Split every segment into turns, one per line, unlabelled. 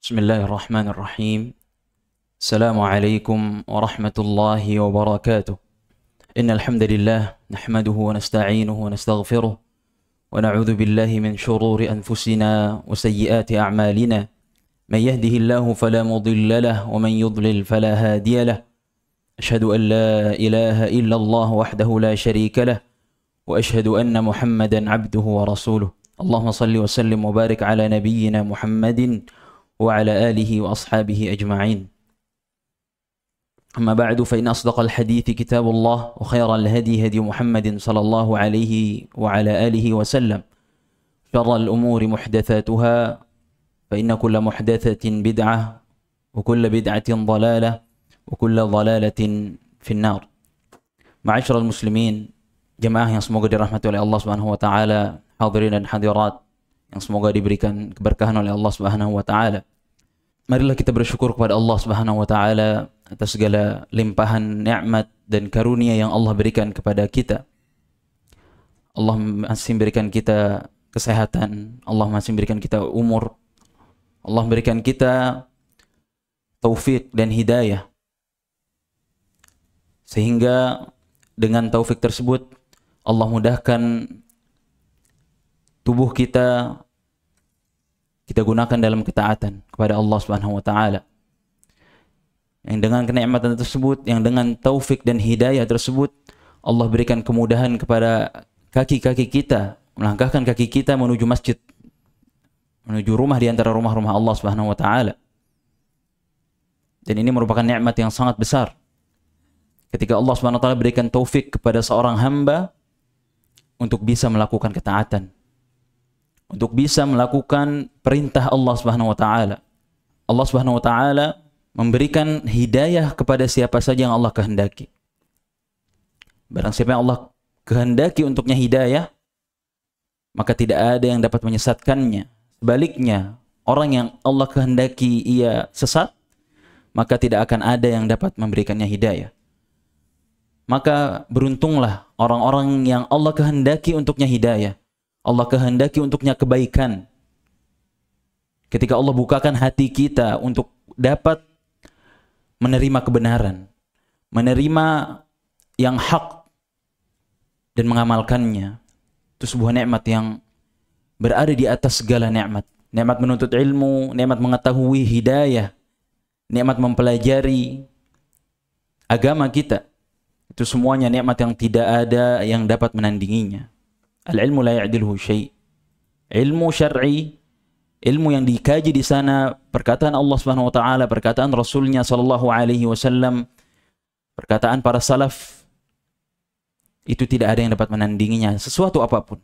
بسم الله الرحمن الرحيم. السلام عليكم ورحمة الله وبركاته. إن الحمد لله نحمده ونستعينه ونستغفره ونعوذ بالله من شرور أنفسنا وسيئات أعمالنا. من يهده الله فلا مضل له ومن يضلل فلا هادي له. أشهد أن لا إله إلا الله وحده لا شريك له وأشهد أن محمدا عبده ورسوله. اللهم صل وسلم وبارك على نبينا محمد وعلى آله وأصحابه أجمعين. أما بعد فإن أصدق الحديث كتاب الله وخير الهدي هدي محمد صلى الله عليه وعلى آله وسلم. شر الأمور محدثاتها فإن كل محدثة بدعة وكل بدعة ضلالة وكل ضلالة في النار. معاشر المسlimin, jemaah yang semoga dirahmati oleh Allah Subhanahu wa taala, hadirin dan hadirat yang semoga diberikan keberkahan oleh Allah Subhanahu wa taala. Marilah kita bersyukur kepada Allah Subhanahu wa taala atas segala limpahan nikmat dan karunia yang Allah berikan kepada kita. Allah masih berikan kita kesehatan, Allah masih berikan kita umur, Allah berikan kita taufik dan hidayah. Sehingga dengan taufik tersebut Allah mudahkan tubuh kita gunakan dalam ketaatan kepada Allah Subhanahu wa taala. Yang dengan kenikmatan tersebut, yang dengan taufik dan hidayah tersebut, Allah berikan kemudahan kepada kaki-kaki kita, melangkahkan kaki kita menuju masjid, menuju rumah di antara rumah-rumah Allah Subhanahu wa taala. Dan ini merupakan nikmat yang sangat besar. Ketika Allah Subhanahu wa taala berikan taufik kepada seorang hamba untuk bisa melakukan ketaatan, untuk bisa melakukan perintah Allah Subhanahu wa taala. Allah Subhanahu wa taala memberikan hidayah kepada siapa saja yang Allah kehendaki. Barang siapa yang Allah kehendaki untuknya hidayah, maka tidak ada yang dapat menyesatkannya. Sebaliknya, orang yang Allah kehendaki ia sesat, maka tidak akan ada yang dapat memberikannya hidayah. Maka beruntunglah orang-orang yang Allah kehendaki untuknya hidayah, Allah kehendaki untuknya kebaikan. Ketika Allah bukakan hati kita untuk dapat menerima kebenaran, menerima yang hak dan mengamalkannya, itu sebuah nikmat yang berada di atas segala nikmat. Nikmat menuntut ilmu, nikmat mengetahui hidayah, nikmat mempelajari agama kita. Itu semuanya nikmat yang tidak ada yang dapat menandinginya. Al-ilmu la ya'diluhu syai'. Ilmu syar'i, ilmu yang dikaji di sana, perkataan Allah Subhanahu wa taala, perkataan Rasulnya sallallahu alaihi wasallam, perkataan para salaf, itu tidak ada yang dapat menandinginya sesuatu apapun.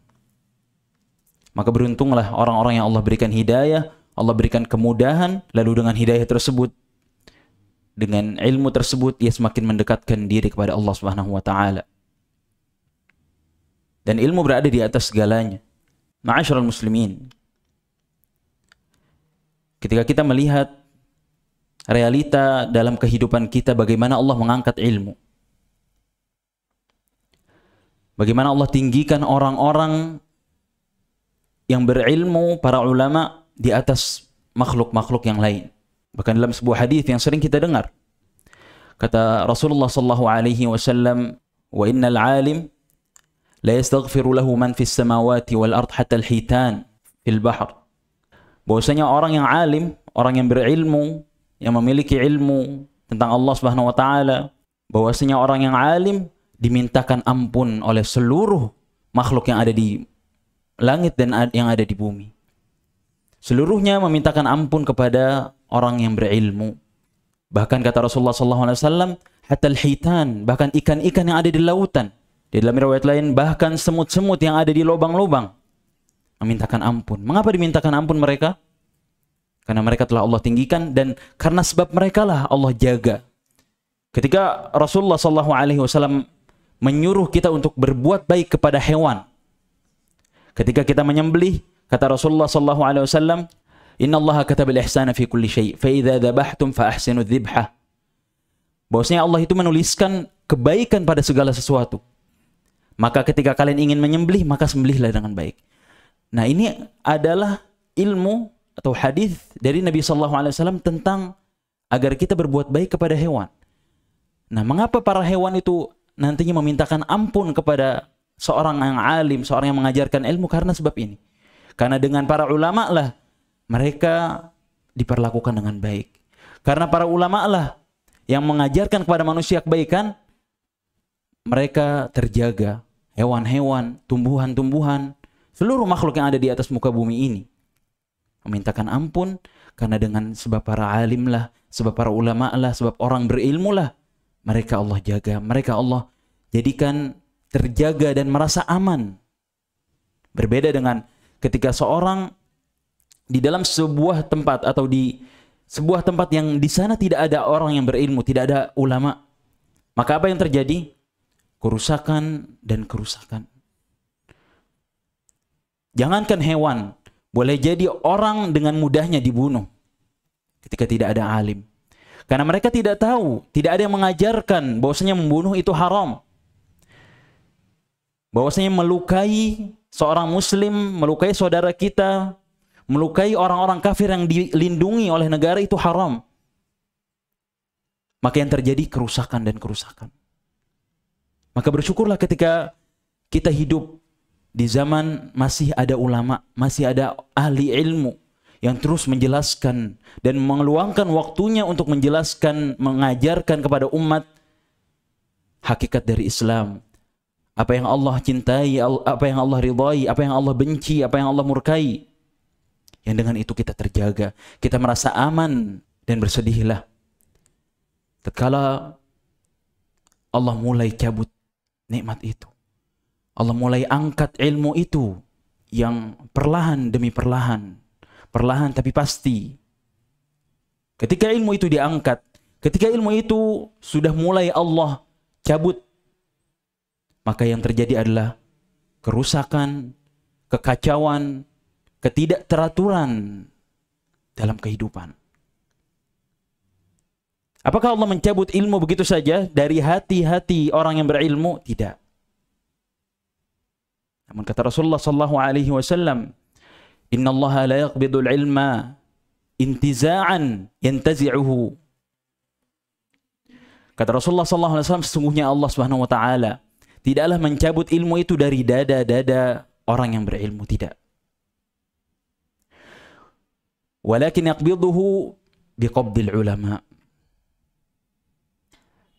Maka beruntunglah orang-orang yang Allah berikan hidayah, Allah berikan kemudahan, lalu dengan hidayah tersebut, dengan ilmu tersebut, ia semakin mendekatkan diri kepada Allah Subhanahu wa taala. Dan ilmu berada di atas segalanya. Ma'asyiral muslimin, ketika kita melihat realita dalam kehidupan kita, bagaimana Allah mengangkat ilmu, bagaimana Allah tinggikan orang-orang yang berilmu, para ulama, di atas makhluk-makhluk yang lain. Bahkan dalam sebuah hadis yang sering kita dengar, kata Rasulullah sallallahu alaihi wasallam, wa innal alim la yastaghfiru lahu man fis samawati wal ard hatta al-hitan fil bahr. Bahwasanya orang yang alim, orang yang berilmu, yang memiliki ilmu tentang Allah Subhanahu wa taala, bahwasanya orang yang alim dimintakan ampun oleh seluruh makhluk yang ada di langit dan yang ada di bumi. Seluruhnya memintakan ampun kepada orang yang berilmu. Bahkan kata Rasulullah sallallahu alaihi wasallam, hatta al-hitan, bahkan ikan-ikan yang ada di lautan. Di dalam riwayat lain, bahkan semut-semut yang ada di lubang-lubang memintakan ampun. Mengapa dimintakan ampun mereka? Karena mereka telah Allah tinggikan, dan karena sebab mereka lah Allah jaga. Ketika Rasulullah SAW menyuruh kita untuk berbuat baik kepada hewan, ketika kita menyembelih, kata Rasulullah SAW, Inna Allah katabal ihsana fi kulli syai' fa idza dzabhtum fa ahsinu dzibhah. Bahwasanya Allah itu menuliskan kebaikan pada segala sesuatu. Maka ketika kalian ingin menyembelih, maka sembelihlah dengan baik. Nah, ini adalah ilmu atau hadis dari Nabi sallallahu alaihi wasallam tentang agar kita berbuat baik kepada hewan. Nah, mengapa para hewan itu nantinya memintakan ampun kepada seorang yang alim, seorang yang mengajarkan ilmu? Karena sebab ini. Karena dengan para ulama lah mereka diperlakukan dengan baik. Karena para ulama lah yang mengajarkan kepada manusia kebaikan, mereka terjaga. Hewan-hewan, tumbuhan-tumbuhan, seluruh makhluk yang ada di atas muka bumi ini memintakan ampun karena dengan sebab para alim lah, sebab para ulama lah, sebab orang berilmu lah, mereka Allah jaga, mereka Allah jadikan terjaga dan merasa aman. Berbeda dengan ketika seorang di dalam sebuah tempat atau di sebuah tempat yang di sana tidak ada orang yang berilmu, tidak ada ulama, maka apa yang terjadi? Kerusakan dan kerusakan. Jangankan hewan, boleh jadi orang dengan mudahnya dibunuh ketika tidak ada alim. Karena mereka tidak tahu, tidak ada yang mengajarkan bahwasanya membunuh itu haram. Bahwasanya melukai seorang muslim, melukai saudara kita, melukai orang-orang kafir yang dilindungi oleh negara itu haram. Maka yang terjadi kerusakan dan kerusakan. Maka bersyukurlah ketika kita hidup di zaman masih ada ulama, masih ada ahli ilmu yang terus menjelaskan dan mengeluangkan waktunya untuk menjelaskan, mengajarkan kepada umat hakikat dari Islam. Apa yang Allah cintai, apa yang Allah ridhai, apa yang Allah benci, apa yang Allah murkai. Yang dengan itu kita terjaga, kita merasa aman dan bersedihlah tatkala Allah mulai cabut nikmat itu. Allah mulai angkat ilmu itu yang perlahan demi perlahan. Perlahan tapi pasti. Ketika ilmu itu diangkat, ketika ilmu itu sudah mulai Allah cabut, maka yang terjadi adalah kerusakan, kekacauan, ketidakteraturan dalam kehidupan. Apakah Allah mencabut ilmu begitu saja dari hati-hati orang yang berilmu? Tidak. Namun kata Rasulullah sallallahu alaihi wasallam, "Inna Allah la yaqbidul ilma intiza'an yantazi'uhu." Kata Rasulullah sallallahu alaihi wasallam, sesungguhnya Allah Subhanahu wa taala tidaklah mencabut ilmu itu dari dada-dada orang yang berilmu, tidak. Walakin yaqbiduhu biqabdil ulama.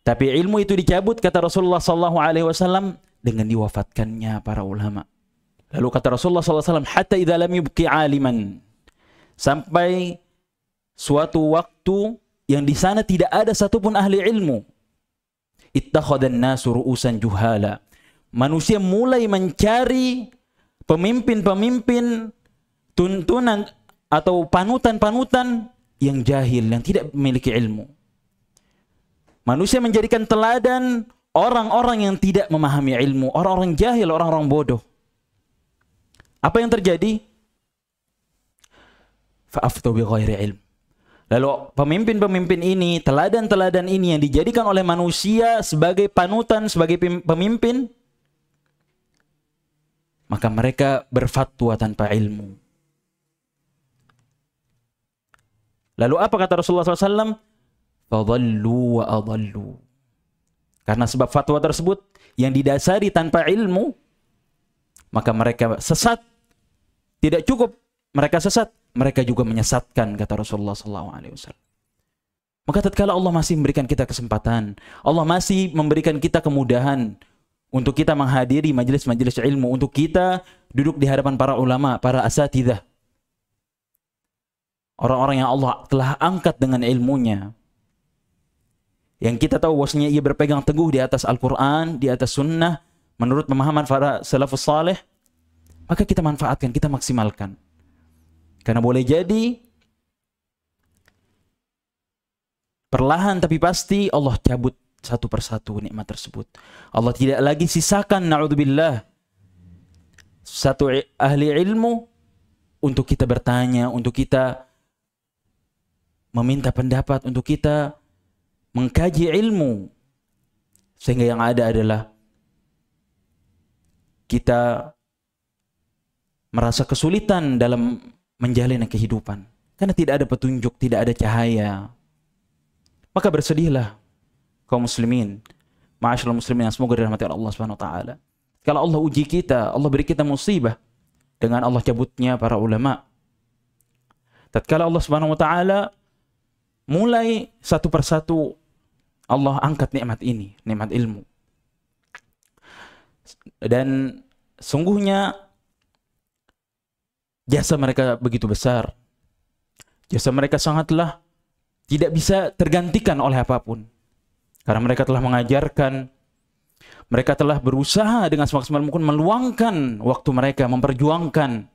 Tapi ilmu itu dicabut, kata Rasulullah sallallahu alaihi wasallam, dengan diwafatkannya para ulama. Lalu kata Rasulullah sallallahu alaihi wasallam, hatta idza lam yubqi aliman, sampai suatu waktu yang di sana tidak ada satupun ahli ilmu. Ittakhadhan nasu ru'usan juhala. Manusia mulai mencari pemimpin-pemimpin, tuntunan atau panutan-panutan yang jahil, yang tidak memiliki ilmu. Manusia menjadikan teladan orang-orang yang tidak memahami ilmu, orang-orang jahil, orang-orang bodoh. Apa yang terjadi? Fa'aftu bi ghairi ilm. Lalu pemimpin-pemimpin ini, teladan-teladan ini yang dijadikan oleh manusia sebagai panutan, sebagai pemimpin, maka mereka berfatwa tanpa ilmu. Lalu apa kata Rasulullah SAW? Fadhallu wa adhallu. Karena sebab fatwa tersebut yang didasari tanpa ilmu, maka mereka sesat. Tidak cukup mereka sesat, mereka juga menyesatkan, kata Rasulullah SAW. Maka tatkala Allah masih memberikan kita kesempatan, Allah masih memberikan kita kemudahan untuk kita menghadiri majelis-majelis ilmu, untuk kita duduk di hadapan para ulama, para asatidzah, orang-orang yang Allah telah angkat dengan ilmunya, yang kita tahu bahwasanya ia berpegang teguh di atas Al-Quran, di atas sunnah, menurut pemahaman para salafus saleh, maka kita manfaatkan, kita maksimalkan. Karena boleh jadi perlahan tapi pasti Allah cabut satu persatu nikmat tersebut. Allah tidak lagi sisakan, na'udzubillah, satu ahli ilmu untuk kita bertanya, untuk kita meminta pendapat, untuk kita mengkaji ilmu. Sehingga yang ada adalah kita merasa kesulitan dalam menjalani kehidupan. Karena tidak ada petunjuk, tidak ada cahaya. Maka bersedihlah kaum muslimin, ma'asyiral muslimin yang semoga dirahmati Allah Subhanahu wa taala. Kalau Allah uji kita, Allah beri kita musibah dengan Allah cabutnya para ulama. Tatkala Allah Subhanahu wa taala mulai satu persatu Allah angkat nikmat ini, nikmat ilmu. Dan sungguhnya jasa mereka begitu besar. Jasa mereka sangatlah tidak bisa tergantikan oleh apapun. Karena mereka telah mengajarkan, mereka telah berusaha dengan semaksimal mungkin meluangkan waktu mereka, memperjuangkan.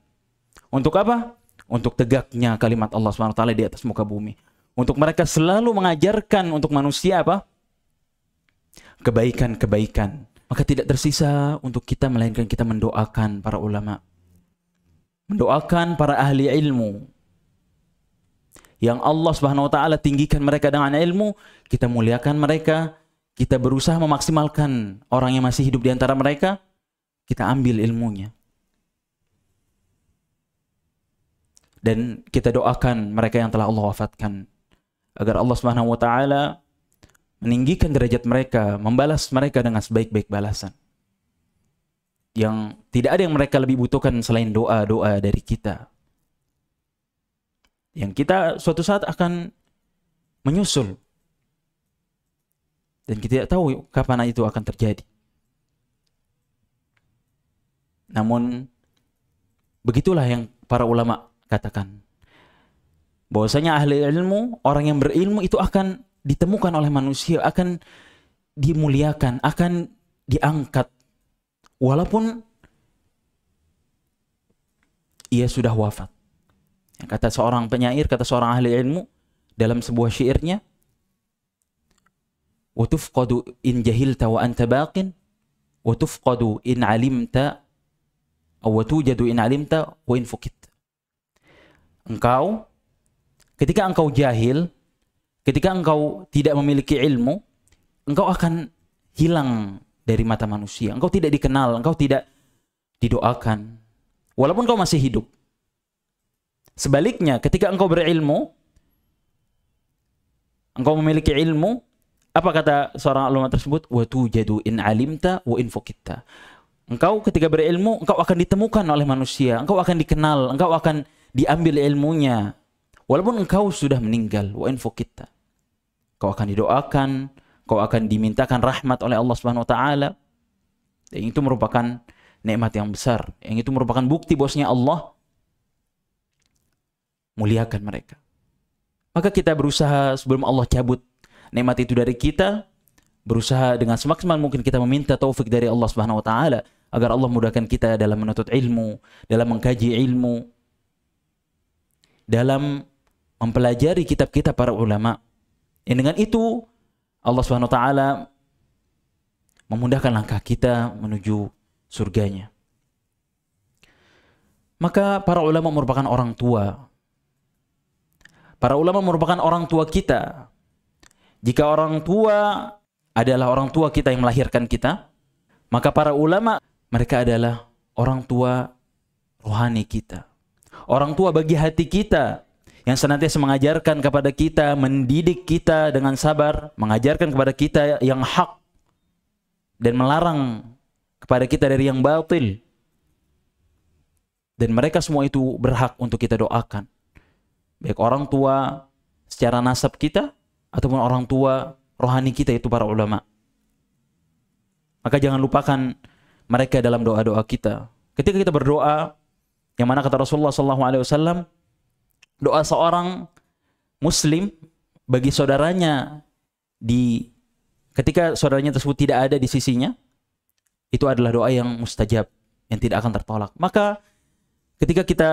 Untuk apa? Untuk tegaknya kalimat Allah SWT di atas muka bumi. Untuk mereka selalu mengajarkan untuk manusia apa? Kebaikan-kebaikan. Maka tidak tersisa untuk kita melainkan kita mendoakan para ulama. Mendoakan para ahli ilmu. Yang Allah Subhanahu wa taala tinggikan mereka dengan ilmu, kita muliakan mereka, kita berusaha memaksimalkan orang yang masih hidup di antara mereka, kita ambil ilmunya. Dan kita doakan mereka yang telah Allah wafatkan agar Allah Subhanahu wa taala meninggikan derajat mereka, membalas mereka dengan sebaik-baik balasan. Yang tidak ada yang mereka lebih butuhkan selain doa-doa dari kita. Yang kita suatu saat akan menyusul. Dan kita tidak tahu kapan itu akan terjadi. Namun, begitulah yang para ulama katakan. Bahwasanya ahli ilmu, orang yang berilmu itu akan ditemukan oleh manusia, akan dimuliakan, akan diangkat. Walaupun ia sudah wafat. Kata seorang penyair, kata seorang ahli ilmu dalam sebuah syairnya, wa tufqadu in jahilta wa anta baqin wa tufqadu in alimta wa tujadu in alimta wa in fukit. Engkau ketika engkau jahil, ketika engkau tidak memiliki ilmu, engkau akan hilang dari mata manusia. Engkau tidak dikenal, engkau tidak didoakan walaupun engkau masih hidup. Sebaliknya, ketika engkau berilmu, engkau memiliki ilmu, apa kata seorang ulama tersebut? Wa tujadu in alimta wa in fukitta. Engkau ketika berilmu, engkau akan ditemukan oleh manusia, engkau akan dikenal, engkau akan diambil ilmunya. Walaupun engkau sudah meninggal, wa in fukitta. Engkau akan didoakan, engkau akan dimintakan rahmat oleh Allah Subhanahu wa taala. Dan itu merupakan nikmat yang besar. Yang itu merupakan bukti bahwasanya Allah muliakan mereka. Maka kita berusaha sebelum Allah cabut nikmat itu dari kita, berusaha dengan semaksimal mungkin kita meminta taufik dari Allah Subhanahu wa taala agar Allah mudahkan kita dalam menuntut ilmu, dalam mengkaji ilmu, dalam mempelajari kitab-kitab para ulama. Yang dengan itu Allah Subhanahu wa taala memudahkan langkah kita menuju surganya. Maka para ulama merupakan orang tua. Para ulama merupakan orang tua kita. Jika orang tua adalah orang tua kita yang melahirkan kita, maka para ulama mereka adalah orang tua rohani kita. Orang tua bagi hati kita yang senantiasa mengajarkan kepada kita, mendidik kita dengan sabar, mengajarkan kepada kita yang hak dan melarang kepada kita dari yang batil. Dan mereka semua itu berhak untuk kita doakan. Baik orang tua secara nasab kita ataupun orang tua rohani kita, itu para ulama. Maka jangan lupakan mereka dalam doa-doa kita. Ketika kita berdoa, yang mana kata Rasulullah SAW, doa seorang muslim bagi saudaranya ketika saudaranya tersebut tidak ada di sisinya, itu adalah doa yang mustajab, yang tidak akan tertolak. Maka ketika kita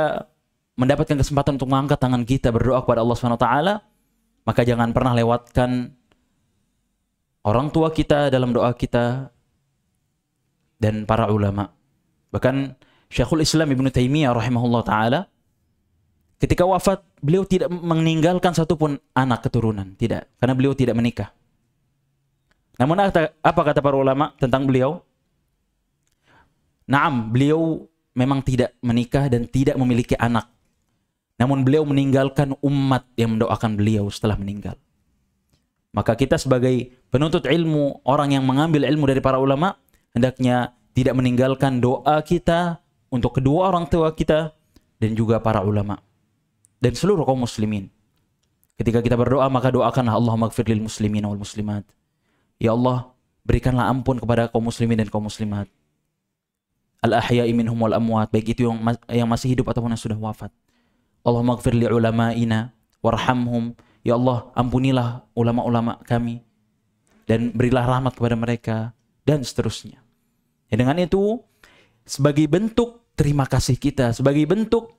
mendapatkan kesempatan untuk mengangkat tangan kita berdoa kepada Allah SWT, maka jangan pernah lewatkan orang tua kita dalam doa kita dan para ulama. Bahkan Syekhul Islam Ibnu Taimiyah rahimahullah ta'ala ketika wafat, beliau tidak meninggalkan satupun anak keturunan. Tidak, karena beliau tidak menikah. Namun apa kata para ulama tentang beliau? Naam, beliau memang tidak menikah dan tidak memiliki anak. namun beliau meninggalkan umat yang mendoakan beliau setelah meninggal. Maka kita sebagai penuntut ilmu, orang yang mengambil ilmu dari para ulama, hendaknya tidak meninggalkan doa kita untuk kedua orang tua kita dan juga para ulama dan seluruh kaum muslimin. Ketika kita berdoa, maka doakanlah Allahumma ighfir lil muslimin wal muslimat. Ya Allah, berikanlah ampun kepada kaum muslimin dan kaum muslimat. Al-ahya'i minhum wal amwat, baik itu yang masih hidup ataupun yang sudah wafat. Allahumma ighfir li ulama'ina warhamhum. Ya Allah, ampunilah ulama-ulama kami dan berilah rahmat kepada mereka dan seterusnya. Ya, dengan itu sebagai bentuk terima kasih kita, sebagai bentuk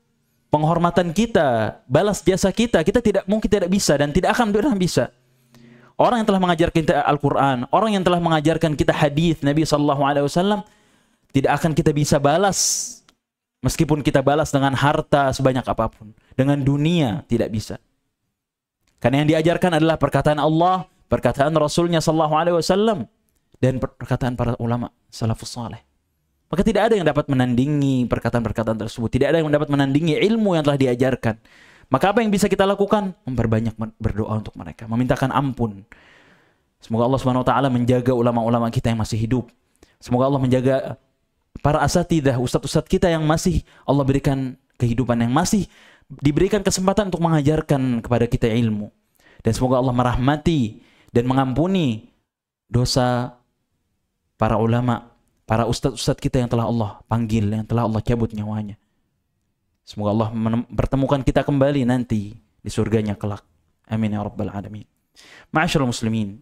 penghormatan kita, balas jasa kita, kita tidak mungkin tidak bisa dan tidak akan pernah bisa. Orang yang telah mengajarkan kita Al-Quran, orang yang telah mengajarkan kita hadis Nabi SAW, tidak akan kita bisa balas. Meskipun kita balas dengan harta sebanyak apapun, dengan dunia tidak bisa. Karena yang diajarkan adalah perkataan Allah, perkataan Rasulnya SAW, dan perkataan para ulama salafus saleh. Maka tidak ada yang dapat menandingi perkataan-perkataan tersebut. Tidak ada yang dapat menandingi ilmu yang telah diajarkan. Maka apa yang bisa kita lakukan? Memperbanyak berdoa untuk mereka, memintakan ampun. Semoga Allah SWT menjaga ulama-ulama kita yang masih hidup. Semoga Allah menjaga para asatidzah, ustadz-ustadz kita yang masih Allah berikan kehidupan, yang masih diberikan kesempatan untuk mengajarkan kepada kita ilmu. Dan semoga Allah merahmati dan mengampuni dosa para ulama, para ustadz-ustadz kita yang telah Allah panggil, yang telah Allah cabut nyawanya. Semoga Allah pertemukan kita kembali nanti di surganya kelak. Amin ya rabbal alamin. Ma'asyiral muslimin,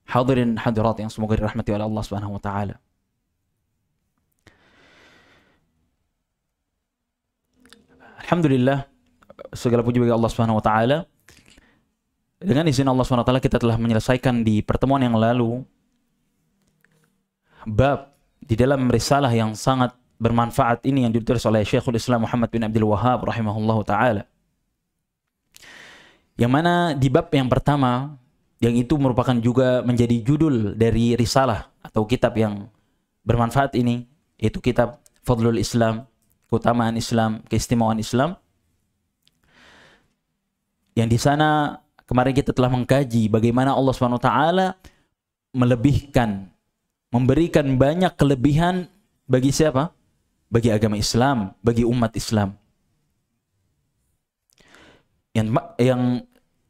hadirin hadirat yang semoga dirahmati oleh Allah Subhanahu wa taala. Alhamdulillah, segala puji bagi Allah Subhanahu wa taala. Dengan izin Allah Subhanahu wa taala kita telah menyelesaikan di pertemuan yang lalu bab di dalam risalah yang sangat bermanfaat ini yang ditulis oleh Syekhul Islam Muhammad bin Abdul Wahhab rahimahullahu taala. Yang mana di bab yang pertama, yang itu merupakan juga menjadi judul dari risalah atau kitab yang bermanfaat ini, yaitu kitab Fadlul Islam, keutamaan Islam, keistimewaan Islam. Yang di sana kemarin kita telah mengkaji bagaimana Allah Subhanahu wa taala melebihkan, memberikan banyak kelebihan bagi siapa? Bagi agama Islam, bagi umat Islam. Yang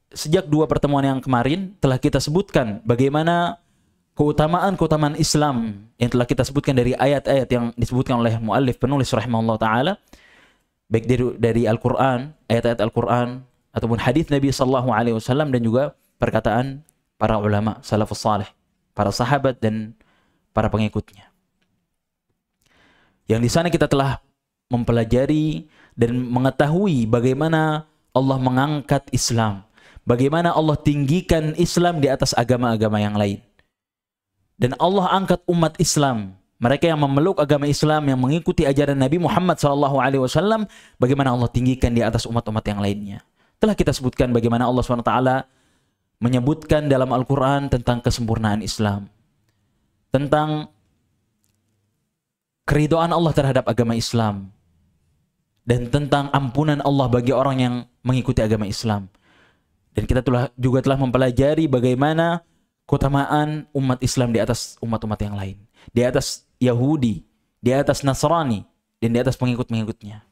sejak dua pertemuan yang kemarin telah kita sebutkan bagaimana keutamaan-keutamaan Islam yang telah kita sebutkan dari ayat-ayat yang disebutkan oleh muallif penulis rahimahullah taala, baik dari Al-Qur'an, ayat-ayat Al-Qur'an ataupun hadis Nabi sallallahu alaihi wasallam, dan juga perkataan para ulama salafus saleh, para sahabat dan para pengikutnya. Yang di sana kita telah mempelajari dan mengetahui bagaimana Allah mengangkat Islam, bagaimana Allah tinggikan Islam di atas agama-agama yang lain. Dan Allah angkat umat Islam, mereka yang memeluk agama Islam, yang mengikuti ajaran Nabi Muhammad SAW, bagaimana Allah tinggikan di atas umat-umat yang lainnya. Telah kita sebutkan bagaimana Allah SWT menyebutkan dalam Al-Quran tentang kesempurnaan Islam, tentang keridhaan Allah terhadap agama Islam, dan tentang ampunan Allah bagi orang yang mengikuti agama Islam. Dan kita juga telah mempelajari bagaimana keutamaan umat Islam di atas umat-umat yang lain, di atas Yahudi, di atas Nasrani, dan di atas pengikut-pengikutnya.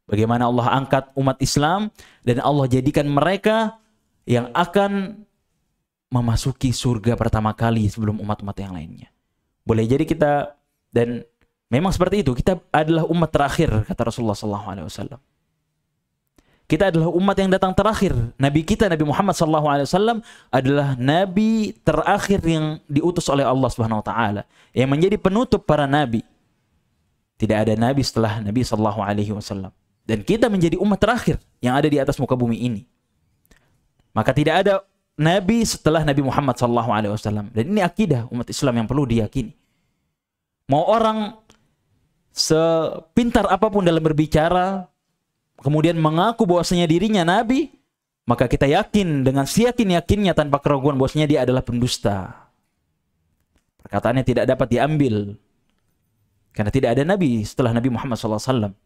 Bagaimana Allah angkat umat Islam dan Allah jadikan mereka yang akan memasuki surga pertama kali sebelum umat-umat yang lainnya. Boleh jadi kita, dan memang seperti itu, kita adalah umat terakhir, kata Rasulullah SAW. Kita adalah umat yang datang terakhir. Nabi kita, Nabi Muhammad SAW, adalah Nabi terakhir yang diutus oleh Allah Subhanahu Wa Taala, yang menjadi penutup para Nabi. Tidak ada Nabi setelah Nabi SAW. Dan kita menjadi umat terakhir yang ada di atas muka bumi ini. Maka tidak ada Nabi setelah Nabi Muhammad SAW. Dan ini akidah umat Islam yang perlu diyakini. Mau orang sepintar apapun dalam berbicara, kemudian mengaku bahwasanya dirinya nabi, maka kita yakin dengan seyakin-yakinnya tanpa keraguan bahwasanya dia adalah pendusta. Perkataannya tidak dapat diambil, karena tidak ada nabi setelah Nabi Muhammad SAW.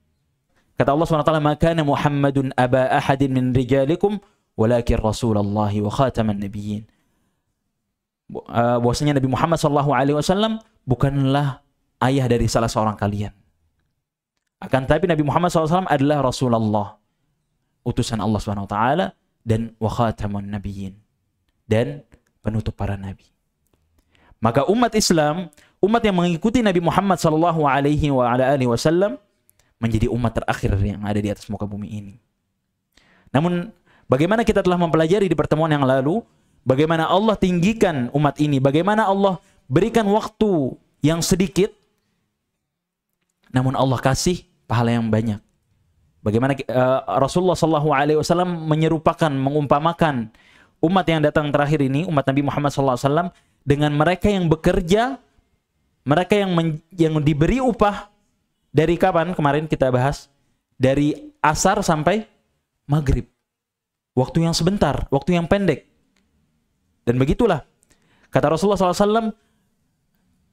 Kata Allah SWT, "Ma kana Muhammadun aba ahadin min rijalikum walakin Rasulullah wa khataman nabiyyin." Bahwasanya Nabi Muhammad SAW bukanlah ayah dari salah seorang kalian. Akan tetapi Nabi Muhammad SAW adalah Rasulullah, utusan Allah SWT, dan wa khataman nabiyyin, dan penutup para nabi. Maka umat Islam, umat yang mengikuti Nabi Muhammad SAW, menjadi umat terakhir yang ada di atas muka bumi ini. Namun, bagaimana kita telah mempelajari di pertemuan yang lalu, bagaimana Allah tinggikan umat ini, bagaimana Allah berikan waktu yang sedikit, namun Allah kasih pahala yang banyak. Bagaimana Rasulullah SAW menyerupakan, mengumpamakan umat yang datang terakhir ini, umat Nabi Muhammad SAW, dengan mereka yang bekerja, mereka yang diberi upah dari kapan? Kemarin kita bahas dari asar sampai maghrib. Waktu yang sebentar, waktu yang pendek. Dan begitulah kata Rasulullah SAW,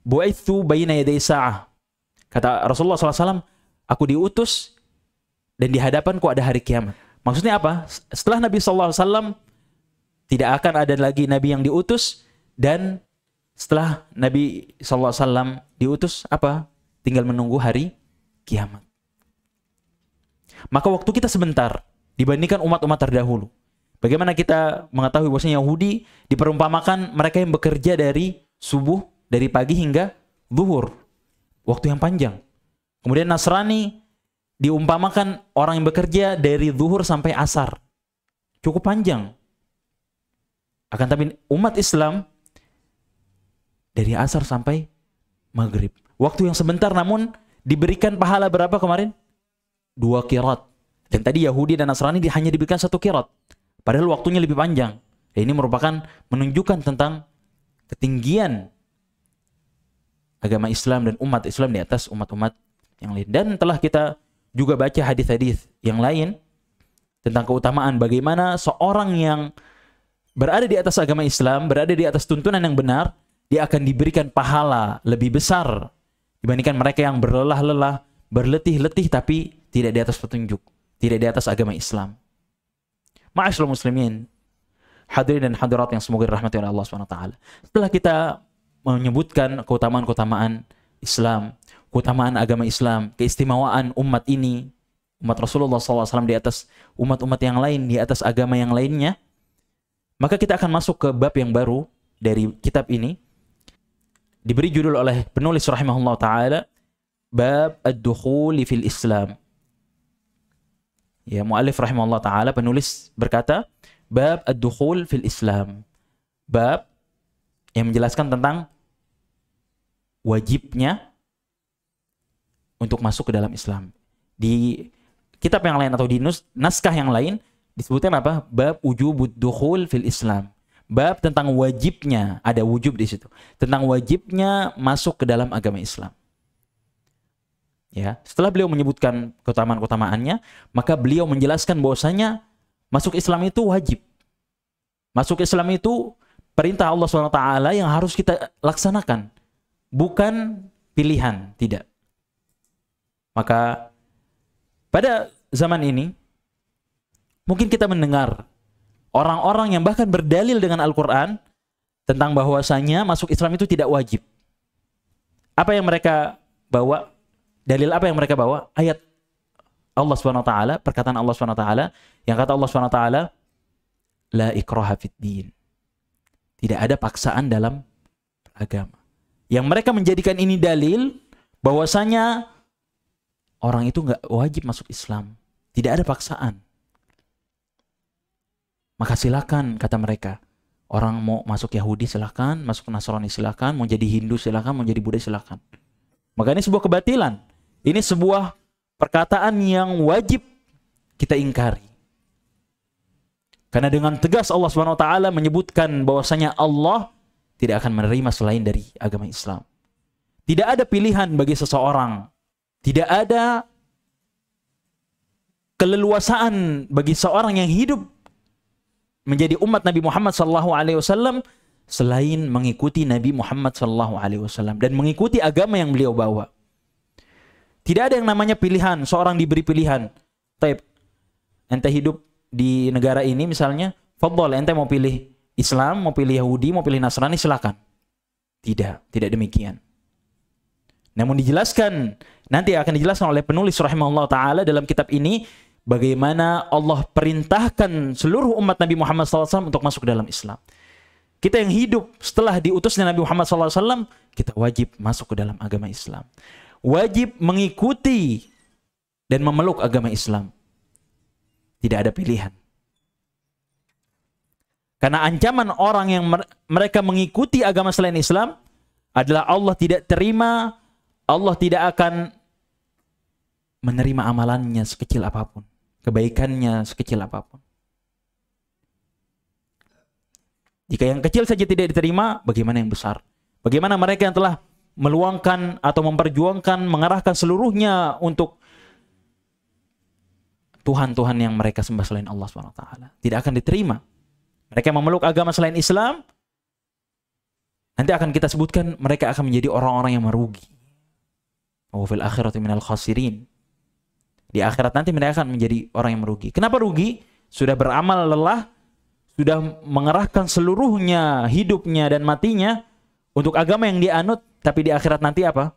"Bu'itsu baina yaday sa'ah." Kata Rasulullah SAW, aku diutus dan di hadapanku ada hari kiamat. Maksudnya apa? Setelah Nabi SAW tidak akan ada lagi Nabi yang diutus, dan setelah Nabi SAW diutus apa? Tinggal menunggu hari kiamat. Maka waktu kita sebentar dibandingkan umat-umat terdahulu. Bagaimana kita mengetahui bahwasanya Yahudi diperumpamakan mereka yang bekerja dari subuh, dari pagi hingga zuhur, waktu yang panjang. Kemudian Nasrani diumpamakan orang yang bekerja dari zuhur sampai asar, cukup panjang. Akan tapi umat Islam dari asar sampai maghrib, waktu yang sebentar namun diberikan pahala berapa kemarin? 2 qirat. Dan tadi Yahudi dan Nasrani hanya diberikan 1 qirat, padahal waktunya lebih panjang. Ini merupakan menunjukkan tentang ketinggian agama Islam dan umat Islam di atas umat-umat yang lain. Dan telah kita juga baca hadis-hadis yang lain tentang keutamaan bagaimana seorang yang berada di atas agama Islam, berada di atas tuntunan yang benar, dia akan diberikan pahala lebih besar dibandingkan mereka yang berlelah-lelah, berletih-letih tapi tidak di atas petunjuk, tidak di atas agama Islam. Ma'asyiral muslimin, hadirin dan hadirat yang semoga dirahmati oleh Allah SWT. Setelah kita menyebutkan keutamaan-keutamaan Islam, keutamaan agama Islam, keistimewaan umat ini, umat Rasulullah SAW di atas umat-umat yang lain, di atas agama yang lainnya, maka kita akan masuk ke bab yang baru dari kitab ini. Diberi judul oleh penulis rahimahullah ta'ala, Bab ad-dukhuli fil Islam. Ya, mu'alif rahimahullah ta'ala, penulis berkata, Bab ad-dukhul fil Islam. Bab yang menjelaskan tentang wajibnya untuk masuk ke dalam Islam. Di kitab yang lain atau di naskah yang lain disebutkan apa? Bab wujubud dukhul fil Islam. Bab tentang wajibnya, ada wujub di situ. Tentang wajibnya masuk ke dalam agama Islam. Ya, setelah beliau menyebutkan keutamaan-keutamaannya, maka beliau menjelaskan bahwasanya masuk Islam itu wajib. Masuk Islam itu perintah Allah SWT yang harus kita laksanakan, bukan pilihan, tidak. Maka pada zaman ini mungkin kita mendengar orang-orang yang bahkan berdalil dengan Al-Quran tentang bahwasanya masuk Islam itu tidak wajib. Apa yang mereka bawa? Dalil apa yang mereka bawa? Ayat Allah SWT, perkataan Allah SWT, yang kata Allah SWT, La ikraha fid din. Tidak ada paksaan dalam agama. Yang mereka menjadikan ini dalil bahwasanya orang itu nggak wajib masuk Islam. Tidak ada paksaan. Maka silakan, kata mereka. Orang mau masuk Yahudi silakan, masuk Nasrani silakan, mau jadi Hindu silakan, mau jadi Buddha silakan. Maka ini sebuah kebatilan. Ini sebuah perkataan yang wajib kita ingkari. Karena dengan tegas Allah SWT menyebutkan bahwasanya Allah tidak akan menerima selain dari agama Islam. Tidak ada pilihan bagi seseorang. Tidak ada keleluasaan bagi seorang yang hidup menjadi umat Nabi Muhammad SAW selain mengikuti Nabi Muhammad SAW dan mengikuti agama yang beliau bawa. Tidak ada yang namanya pilihan, seorang diberi pilihan. Taib, ente hidup di negara ini misalnya, fadhol, ente mau pilih Islam, mau pilih Yahudi, mau pilih Nasrani, silakan. Tidak demikian. Namun dijelaskan, nanti akan dijelaskan oleh penulis rahimahullah ta'ala dalam kitab ini, bagaimana Allah perintahkan seluruh umat Nabi Muhammad SAW untuk masuk ke dalam Islam. Kita yang hidup setelah diutusnya Nabi Muhammad SAW, kita wajib masuk ke dalam agama Islam. Wajib mengikuti dan memeluk agama Islam. Tidak ada pilihan. Karena ancaman orang yang mereka mengikuti agama selain Islam adalah Allah tidak terima, Allah tidak akan menerima amalannya sekecil apapun, kebaikannya sekecil apapun. Jika yang kecil saja tidak diterima, bagaimana yang besar? Bagaimana mereka yang telah meluangkan atau memperjuangkan, mengarahkan seluruhnya untuk Tuhan-Tuhan yang mereka sembah selain Allah SWT. Tidak akan diterima. Mereka memeluk agama selain Islam, nanti akan kita sebutkan mereka akan menjadi orang-orang yang merugi. Wa fil akhirati minal khasirin. Di akhirat nanti mereka akan menjadi orang yang merugi. Kenapa rugi? Sudah beramal lelah, sudah mengerahkan seluruhnya hidupnya dan matinya untuk agama yang dianut, tapi di akhirat nanti apa?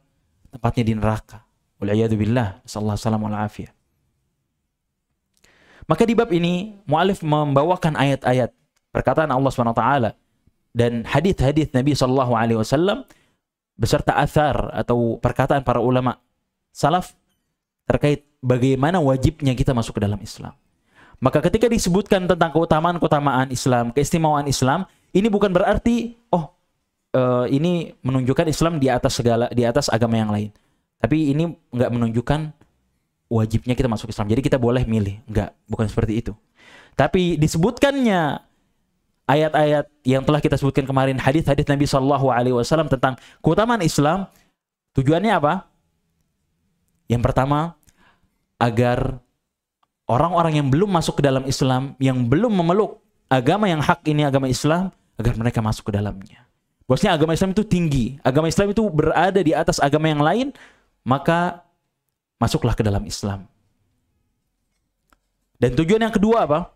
Tempatnya di neraka. Wal'iyadzubillah. Sallallahu alaihi wasallam. Maka di bab ini mu'alif membawakan ayat-ayat perkataan Allah SWT dan hadis-hadis Nabi SAW beserta athar atau perkataan para ulama salaf terkait bagaimana wajibnya kita masuk ke dalam Islam. Maka ketika disebutkan tentang keutamaan-keutamaan Islam, keistimewaan Islam, ini bukan berarti ini menunjukkan Islam di atas agama yang lain. Tapi ini enggak menunjukkan wajibnya kita masuk Islam. Jadi kita boleh milih. Enggak, bukan seperti itu. Tapi disebutkannya ayat-ayat yang telah kita sebutkan kemarin, hadis-hadis Nabi SAW tentang keutamaan Islam, tujuannya apa? Yang pertama, agar orang-orang yang belum masuk ke dalam Islam, yang belum memeluk agama yang hak ini, agama Islam, agar mereka masuk ke dalamnya. Bosnya agama Islam itu tinggi, agama Islam itu berada di atas agama yang lain, maka masuklah ke dalam Islam. Dan tujuan yang kedua apa?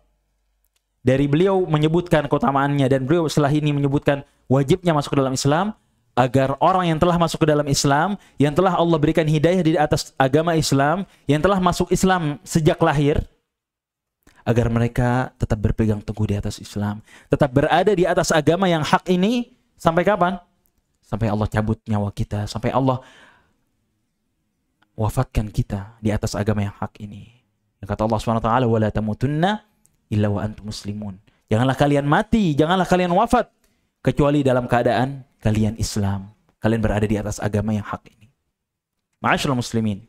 Dari beliau menyebutkan keutamaannya dan beliau setelah ini menyebutkan wajibnya masuk ke dalam Islam, agar orang yang telah masuk ke dalam Islam, yang telah Allah berikan hidayah di atas agama Islam, yang telah masuk Islam sejak lahir, agar mereka tetap berpegang teguh di atas Islam, tetap berada di atas agama yang hak ini. Sampai kapan? Sampai Allah cabut nyawa kita, sampai Allah wafatkan kita di atas agama yang hak ini. Yang kata Allah SWT, wala tamutunna illa wa antum muslimun. Janganlah kalian mati, janganlah kalian wafat kecuali dalam keadaan kalian Islam. Kalian berada di atas agama yang hak ini. Ma'asyiral muslimin,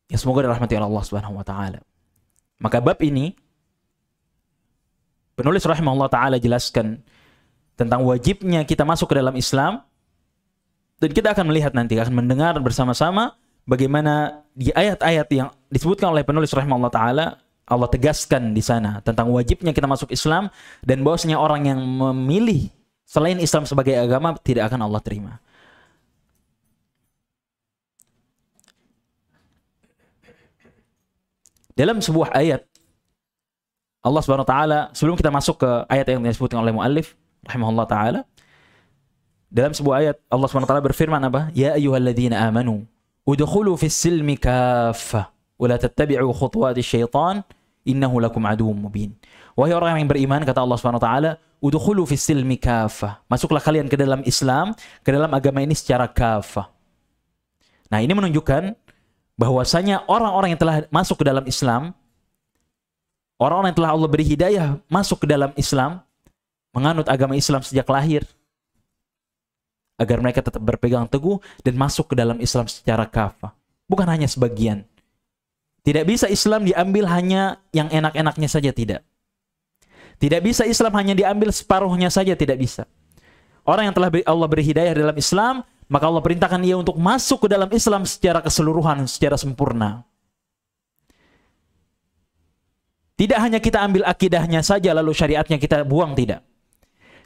ya semoga dirahmati Allah Subhanahu wa taala. Maka bab ini penulis rahimahullah ta'ala jelaskan tentang wajibnya kita masuk ke dalam Islam. Dan kita akan melihat nanti, akan mendengar bersama-sama bagaimana di ayat-ayat yang disebutkan oleh penulis rahimahullah ta'ala, Allah tegaskan di sana tentang wajibnya kita masuk Islam, dan bahwasanya orang yang memilih selain Islam sebagai agama tidak akan Allah terima. Dalam sebuah ayat, Allah Subhanahu wa taala, sebelum kita masuk ke ayat yang disebutkan oleh muallif rahimahullah taala, dalam sebuah ayat Allah Subhanahu wa taala berfirman apa? Ya ayyuhalladzina amanu udkhulu fis silmi kaffah wa la tattabi'u khutuwatis syaitan innahu lakum aduwwum mubin. Wahai orang yang beriman, kata Allah Subhanahu wa taala, udkhulu fis silmi kaffah. Masuklah kalian ke dalam Islam, ke dalam agama ini secara kaffah. Nah, ini menunjukkan bahwasanya orang-orang yang telah masuk ke dalam Islam, orang-orang yang telah Allah beri hidayah masuk ke dalam Islam, menganut agama Islam sejak lahir, agar mereka tetap berpegang teguh dan masuk ke dalam Islam secara kafah. Bukan hanya sebagian. Tidak bisa Islam diambil hanya yang enak-enaknya saja, tidak. Tidak bisa Islam hanya diambil separuhnya saja, tidak bisa. Orang yang telah Allah beri hidayah dalam Islam, maka Allah perintahkan ia untuk masuk ke dalam Islam secara keseluruhan, secara sempurna. Tidak hanya kita ambil akidahnya saja lalu syariatnya kita buang, tidak.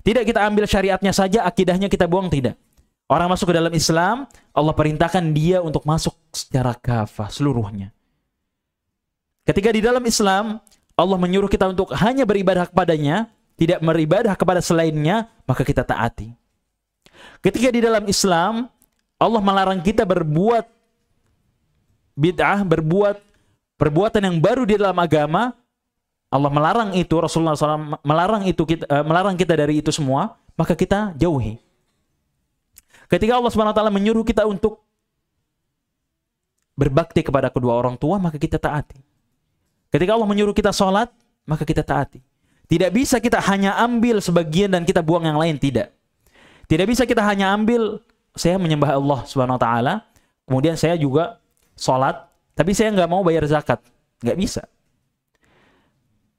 Tidak kita ambil syariatnya saja, akidahnya kita buang, tidak. Orang masuk ke dalam Islam, Allah perintahkan dia untuk masuk secara kafah seluruhnya. Ketika di dalam Islam, Allah menyuruh kita untuk hanya beribadah kepadanya, tidak beribadah kepada selainnya, maka kita taati. Ketika di dalam Islam, Allah melarang kita berbuat bid'ah, berbuat perbuatan yang baru di dalam agama. Allah melarang itu, Rasulullah SAW melarang kita dari itu semua, maka kita jauhi. Ketika Allah SWT menyuruh kita untuk berbakti kepada kedua orang tua, maka kita taati. Ketika Allah menyuruh kita sholat, maka kita taati. Tidak bisa kita hanya ambil sebagian dan kita buang yang lain, tidak. Tidak bisa kita hanya ambil, saya menyembah Allah SWT, kemudian saya juga sholat, tapi saya nggak mau bayar zakat. Nggak bisa.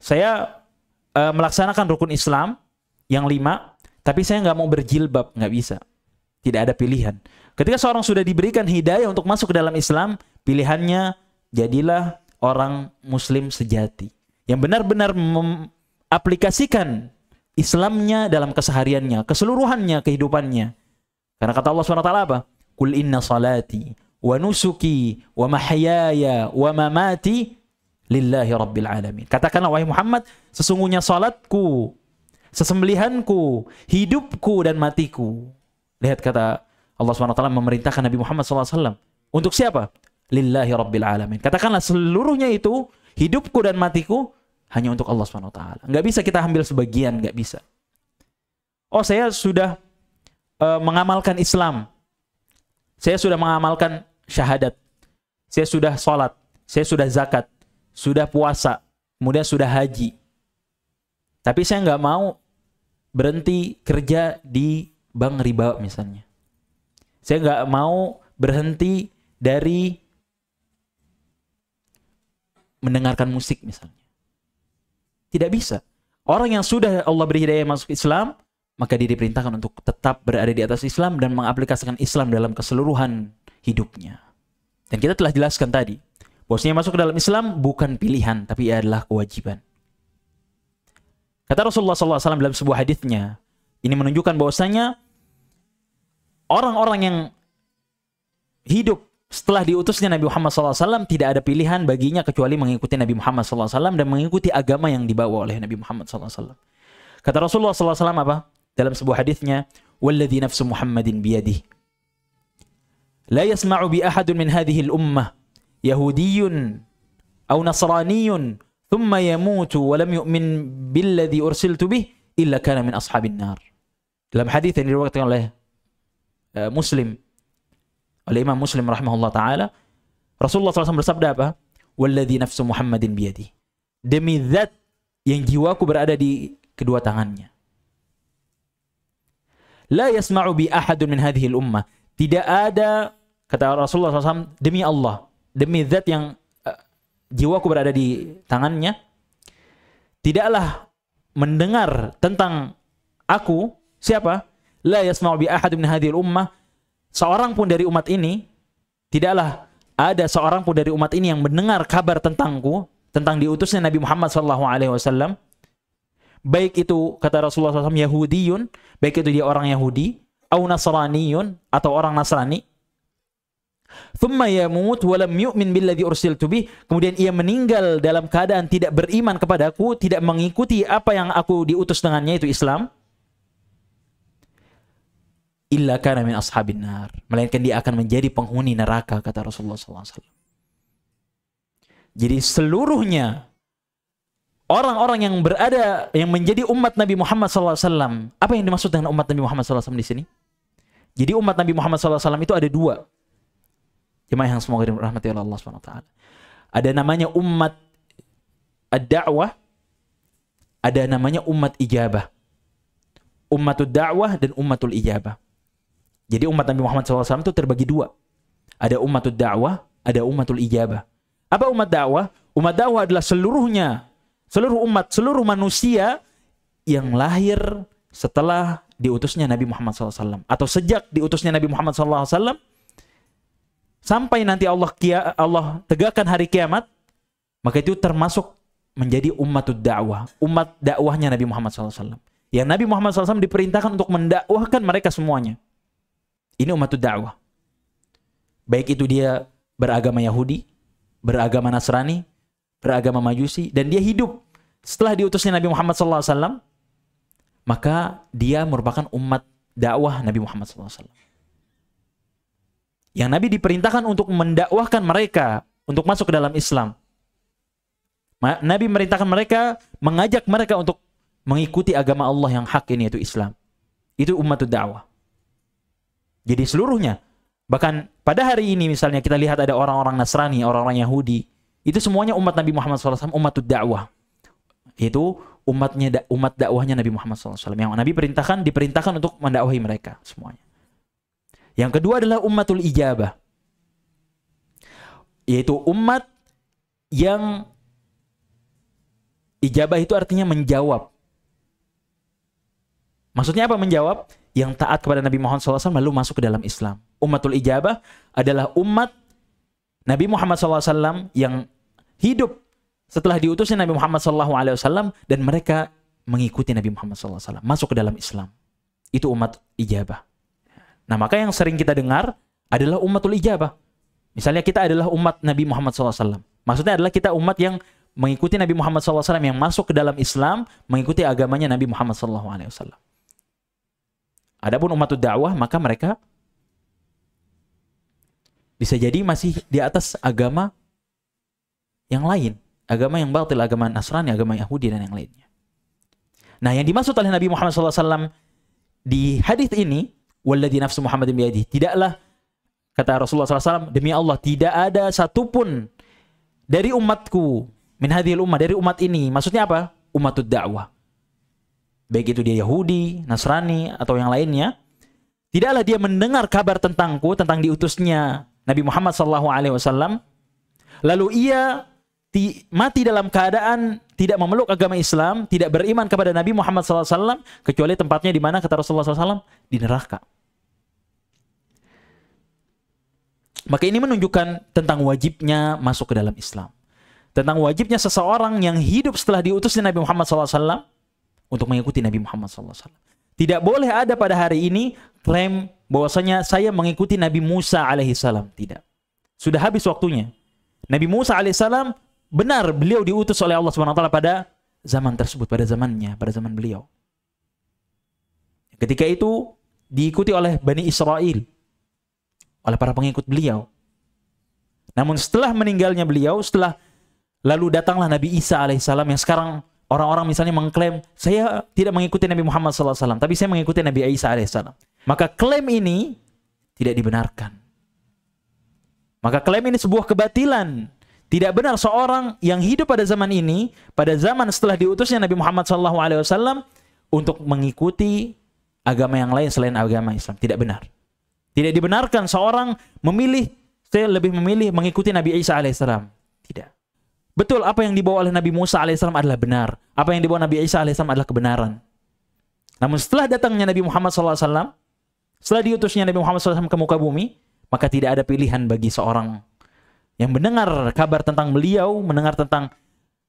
Saya melaksanakan rukun Islam yang 5, tapi saya nggak mau berjilbab. Nggak bisa. Tidak ada pilihan. Ketika seorang sudah diberikan hidayah untuk masuk ke dalam Islam, pilihannya jadilah orang muslim sejati. Yang benar-benar mengaplikasikan Islamnya dalam kesehariannya, keseluruhannya, kehidupannya. Karena kata Allah SWT apa? Qul inna salati wa nusuki wa mahyaya wa mamati lillahi rabbil alamin. Katakanlah wahai Muhammad, sesungguhnya salatku, sesembelihanku, hidupku dan matiku. Lihat kata Allah SWT memerintahkan Nabi Muhammad SAW. Untuk siapa? Lillahi rabbil alamin. Katakanlah seluruhnya itu, hidupku dan matiku, hanya untuk Allah SWT. Nggak bisa kita ambil sebagian, nggak bisa. Oh, saya sudah mengamalkan Islam. Saya sudah mengamalkan syahadat. Saya sudah sholat. Saya sudah zakat. Sudah puasa. Kemudian sudah haji. Tapi saya nggak mau berhenti kerja di bank riba misalnya. Saya nggak mau berhenti dari mendengarkan musik misalnya. Tidak bisa. Orang yang sudah Allah beri hidayah masuk Islam, maka dia diperintahkan untuk tetap berada di atas Islam dan mengaplikasikan Islam dalam keseluruhan hidupnya. Dan kita telah jelaskan tadi, bahwasanya masuk ke dalam Islam bukan pilihan, tapi adalah kewajiban. Kata Rasulullah SAW dalam sebuah haditsnya, ini menunjukkan bahwasanya orang-orang yang hidup setelah diutusnya Nabi Muhammad SAW tidak ada pilihan baginya kecuali mengikuti Nabi Muhammad SAW dan mengikuti agama yang dibawa oleh Nabi Muhammad SAW. Kata Rasulullah SAW apa? Dalam sebuah haditsnya, "Walladzi nafsu Muhammadin biyadihi, la yasma'u bi ahadun min hadhihi al-ummah yahudiyyun aw nasraniyyun thumma yamutu wa lam yu'min billadzi ursiltu bih illa kana min ashabin nar." Dalam hadits yang diriwayatkan oleh Muslim, oleh Imam Muslim rahimahullah taala, Rasulullah SAW bersabda apa? "Walladzi nafsu Muhammadin biyadihi." Demi zat yang jiwaku berada di kedua tangannya. La yasma'u bi ahadun min hadhihi al-ummah. Tidak ada, kata Rasulullah SAW, demi Allah, demi zat yang jiwaku berada di tangannya, tidaklah mendengar tentang aku, siapa? La yasma'u bi ahadun min hadhihi al-ummah. Seorang pun dari umat ini, tidaklah ada seorang pun dari umat ini yang mendengar kabar tentangku, tentang diutusnya Nabi Muhammad SAW. Baik itu, kata Rasulullah SAW, Yahudiyun, baik itu dia orang Yahudi, au Nasraniyun, atau orang Nasrani. Thumma yamut wa lam yu'min billadzi ursiltu bih. Kemudian ia meninggal dalam keadaan tidak beriman kepadaku, tidak mengikuti apa yang aku diutus dengannya, itu Islam. Illa kana min ashabin nar. Melainkan dia akan menjadi penghuni neraka, kata Rasulullah SAW. Jadi seluruhnya orang-orang yang berada, yang menjadi umat Nabi Muhammad SAW. Apa yang dimaksud dengan umat Nabi Muhammad SAW di sini? Jadi umat Nabi Muhammad SAW itu ada dua. Jemaah yang semoga dirahmati oleh Allah SWT. Ada namanya umat ad-da'wah, ada namanya umat ijabah. Ummatud da'wah dan ummatul ijabah. Jadi umat Nabi Muhammad SAW itu terbagi dua. Ada ummatud da'wah, ada ummatul ijabah. Apa umat dakwah? Umat dakwah adalah seluruhnya, seluruh umat, seluruh manusia yang lahir setelah diutusnya Nabi Muhammad SAW. Atau sejak diutusnya Nabi Muhammad SAW, sampai nanti Allah tegakkan hari kiamat, maka itu termasuk menjadi ummatud dakwah. Umat dakwahnya Nabi Muhammad SAW. Yang Nabi Muhammad SAW diperintahkan untuk mendakwahkan mereka semuanya. Ini umatud dakwah. Baik itu dia beragama Yahudi, beragama Nasrani, beragama Majusi, dan dia hidup setelah diutusnya Nabi Muhammad SAW, maka dia merupakan umat dakwah Nabi Muhammad SAW. Yang Nabi diperintahkan untuk mendakwahkan mereka untuk masuk ke dalam Islam. Nabi merintahkan mereka, mengajak mereka untuk mengikuti agama Allah yang hak ini, yaitu Islam. Itu umatud dakwah. Jadi seluruhnya, bahkan pada hari ini misalnya kita lihat ada orang-orang Nasrani, orang-orang Yahudi, itu semuanya umat Nabi Muhammad SAW, umatud dakwah. Itu umat dakwahnya Nabi Muhammad SAW. Yang Nabi diperintahkan untuk mendakwahi mereka semuanya. Yang kedua adalah ummatul ijabah. Yaitu umat yang ijabah itu artinya menjawab. Maksudnya apa menjawab? Yang taat kepada Nabi Muhammad SAW lalu masuk ke dalam Islam. Ummatul ijabah adalah umat Nabi Muhammad SAW yang hidup setelah diutusnya Nabi Muhammad SAW dan mereka mengikuti Nabi Muhammad SAW, masuk ke dalam Islam. Itu umat ijabah. Nah, maka yang sering kita dengar adalah ummatul ijabah. Misalnya kita adalah umat Nabi Muhammad SAW. Maksudnya adalah kita umat yang mengikuti Nabi Muhammad SAW, yang masuk ke dalam Islam, mengikuti agamanya Nabi Muhammad SAW. Adapun umatud dakwah, maka mereka bisa jadi masih di atas agama yang lain. Agama yang batil, agama Nasrani, agama Yahudi, dan yang lainnya. Nah, yang dimaksud oleh Nabi Muhammad SAW di hadis ini, walladzi nafsu Muhammadin biyadihi, tidaklah, kata Rasulullah SAW, demi Allah, tidak ada satupun dari umatku, min hadhil ummah, dari umat ini. Maksudnya apa? Umatud dakwah. Baik itu dia Yahudi, Nasrani, atau yang lainnya. Tidaklah dia mendengar kabar tentangku, tentang diutusnya Nabi Muhammad SAW, lalu ia mati dalam keadaan tidak memeluk agama Islam, tidak beriman kepada Nabi Muhammad SAW, kecuali tempatnya di mana, kata Rasulullah SAW? Di neraka. Maka ini menunjukkan tentang wajibnya masuk ke dalam Islam. Tentang wajibnya seseorang yang hidup setelah diutusnya Nabi Muhammad SAW untuk mengikuti Nabi Muhammad SAW. Tidak boleh ada pada hari ini klaim bahwasanya saya mengikuti Nabi Musa alaihissalam. Tidak. Sudah habis waktunya. Nabi Musa alaihissalam benar beliau diutus oleh Allah SWT pada zaman tersebut, pada zamannya, pada zaman beliau. Ketika itu diikuti oleh Bani Israel, oleh para pengikut beliau. Namun setelah meninggalnya beliau, lalu datanglah Nabi Isa alaihissalam, yang sekarang orang-orang misalnya mengklaim, saya tidak mengikuti Nabi Muhammad SAW, tapi saya mengikuti Nabi Isa alaihissalam. Maka klaim ini tidak dibenarkan. Maka klaim ini sebuah kebatilan. Tidak benar seorang yang hidup pada zaman ini, pada zaman setelah diutusnya Nabi Muhammad SAW, untuk mengikuti agama yang lain selain agama Islam. Tidak benar. Tidak dibenarkan seorang memilih, saya lebih memilih mengikuti Nabi Isa alaihissalam. Tidak. Betul, apa yang dibawa oleh Nabi Musa alaihissalam adalah benar. Apa yang dibawa Nabi Isa alaihissalam adalah kebenaran. Namun setelah datangnya Nabi Muhammad SAW, setelah diutusnya Nabi Muhammad SAW ke muka bumi, maka tidak ada pilihan bagi seorang yang mendengar kabar tentang beliau, mendengar tentang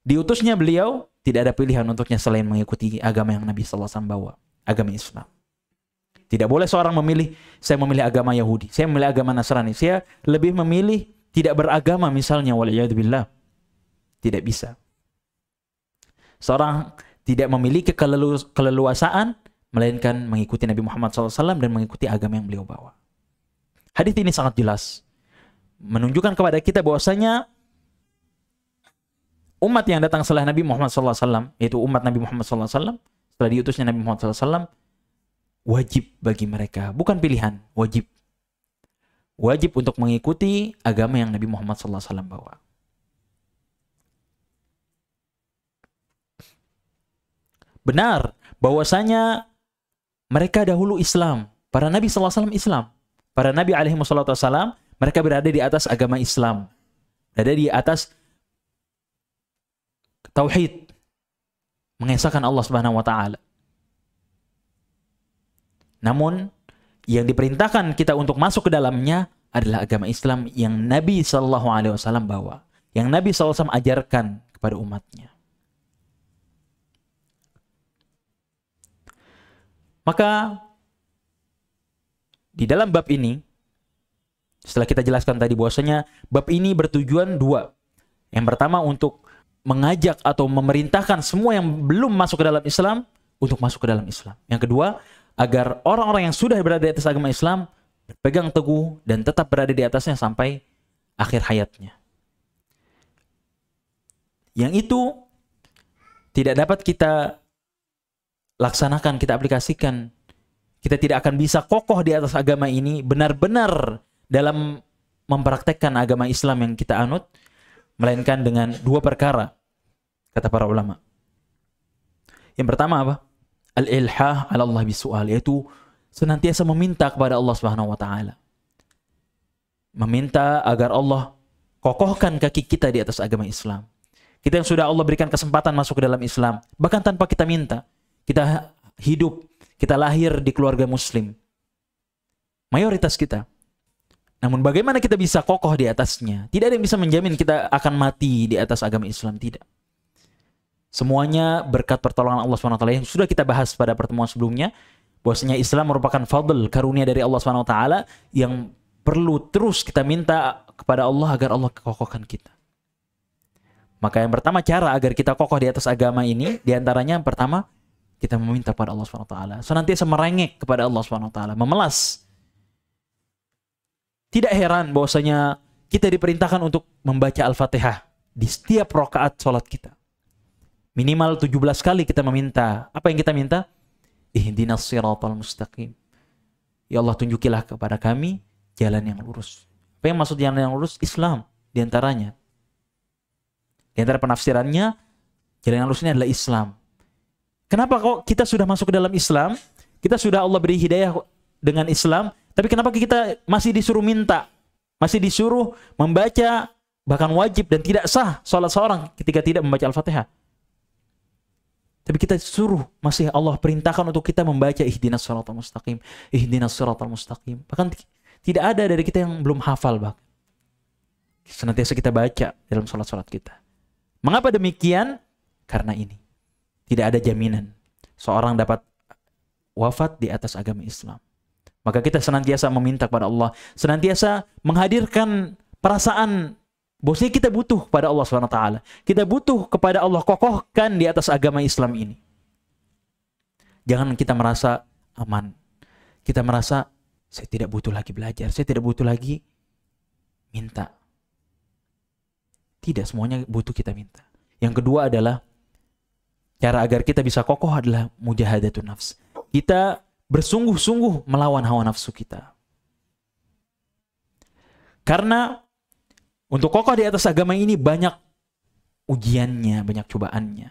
diutusnya beliau, tidak ada pilihan untuknya selain mengikuti agama yang Nabi SAW bawa, agama Islam. Tidak boleh seorang memilih, saya memilih agama Yahudi, saya memilih agama Nasrani, saya lebih memilih tidak beragama misalnya, waliyadzubillah. Tidak bisa. Seorang tidak memiliki keleluasaan, melainkan mengikuti Nabi Muhammad SAW dan mengikuti agama yang beliau bawa. Hadis ini sangat jelas, menunjukkan kepada kita bahwasanya umat yang datang setelah Nabi Muhammad SAW, yaitu umat Nabi Muhammad SAW, setelah diutusnya Nabi Muhammad SAW, wajib bagi mereka, bukan pilihan, wajib. Wajib untuk mengikuti agama yang Nabi Muhammad SAW bawa. Benar bahwasanya mereka dahulu Islam, para Nabi SAW Islam, para Nabi alaihissalam, mereka berada di atas agama Islam, berada di atas tauhid, mengesahkan Allah Subhanahu wa taala. Namun yang diperintahkan kita untuk masuk ke dalamnya adalah agama Islam yang Nabi SAW bawa, yang Nabi SAW ajarkan kepada umatnya. Maka di dalam bab ini, setelah kita jelaskan tadi bahwasanya bab ini bertujuan dua. Yang pertama untuk mengajak atau memerintahkan semua yang belum masuk ke dalam Islam untuk masuk ke dalam Islam. Yang kedua, agar orang-orang yang sudah berada di atas agama Islam berpegang teguh dan tetap berada di atasnya sampai akhir hayatnya. Yang itu tidak dapat kita laksanakan, kita aplikasikan. Kita tidak akan bisa kokoh di atas agama ini benar-benar dalam mempraktekkan agama Islam yang kita anut, melainkan dengan dua perkara, kata para ulama. Yang pertama apa? Al-ilhah ala Allah bisu'al, yaitu senantiasa meminta kepada Allah Subhanahu wa taala. Meminta agar Allah kokohkan kaki kita di atas agama Islam. Kita yang sudah Allah berikan kesempatan masuk ke dalam Islam, bahkan tanpa kita minta, kita hidup, kita lahir di keluarga muslim. Mayoritas kita. Namun bagaimana kita bisa kokoh di atasnya? Tidak ada yang bisa menjamin kita akan mati di atas agama Islam, tidak. Semuanya berkat pertolongan Allah SWT yang sudah kita bahas pada pertemuan sebelumnya, bahwasanya Islam merupakan fadl, karunia dari Allah SWT yang perlu terus kita minta kepada Allah agar Allah kokohkan kita. Maka yang pertama cara agar kita kokoh di atas agama ini, diantaranya yang pertama, kita meminta kepada Allah SWT. Senantiasa merengek kepada Allah SWT, memelas. Tidak heran bahwasanya kita diperintahkan untuk membaca Al-Fatihah di setiap rakaat sholat kita. Minimal 17 kali kita meminta. Apa yang kita minta? Ihdinas siratal mustaqim. Ya Allah, tunjukilah kepada kami jalan yang lurus. Apa yang maksud jalan yang lurus? Islam diantaranya. Di antara penafsirannya, jalan yang lurus ini adalah Islam. Kenapa kok kita sudah masuk ke dalam Islam, kita sudah Allah beri hidayah dengan Islam, tapi kenapa kita masih disuruh minta, masih disuruh membaca, bahkan wajib dan tidak sah sholat seorang ketika tidak membaca Al-Fatihah? Tapi kita suruh, masih Allah perintahkan untuk kita membaca ihdinas siratal mustaqim, ihdinas siratal mustaqim. Bahkan tidak ada dari kita yang belum hafal, bahkan senantiasa kita baca dalam sholat-sholat kita. Mengapa demikian? Karena ini. Tidak ada jaminan seorang dapat wafat di atas agama Islam. Maka kita senantiasa meminta kepada Allah, senantiasa menghadirkan perasaan bahwasanya kita butuh kepada Allah SWT. Kita butuh kepada Allah, kokohkan di atas agama Islam ini. Jangan kita merasa aman. Kita merasa, saya tidak butuh lagi belajar, saya tidak butuh lagi minta. Tidak, semuanya butuh kita minta. Yang kedua adalah, cara agar kita bisa kokoh adalah mujahadatun nafs. Kita bersungguh-sungguh melawan hawa nafsu kita. Karena untuk kokoh di atas agama ini banyak ujiannya, banyak cobaannya.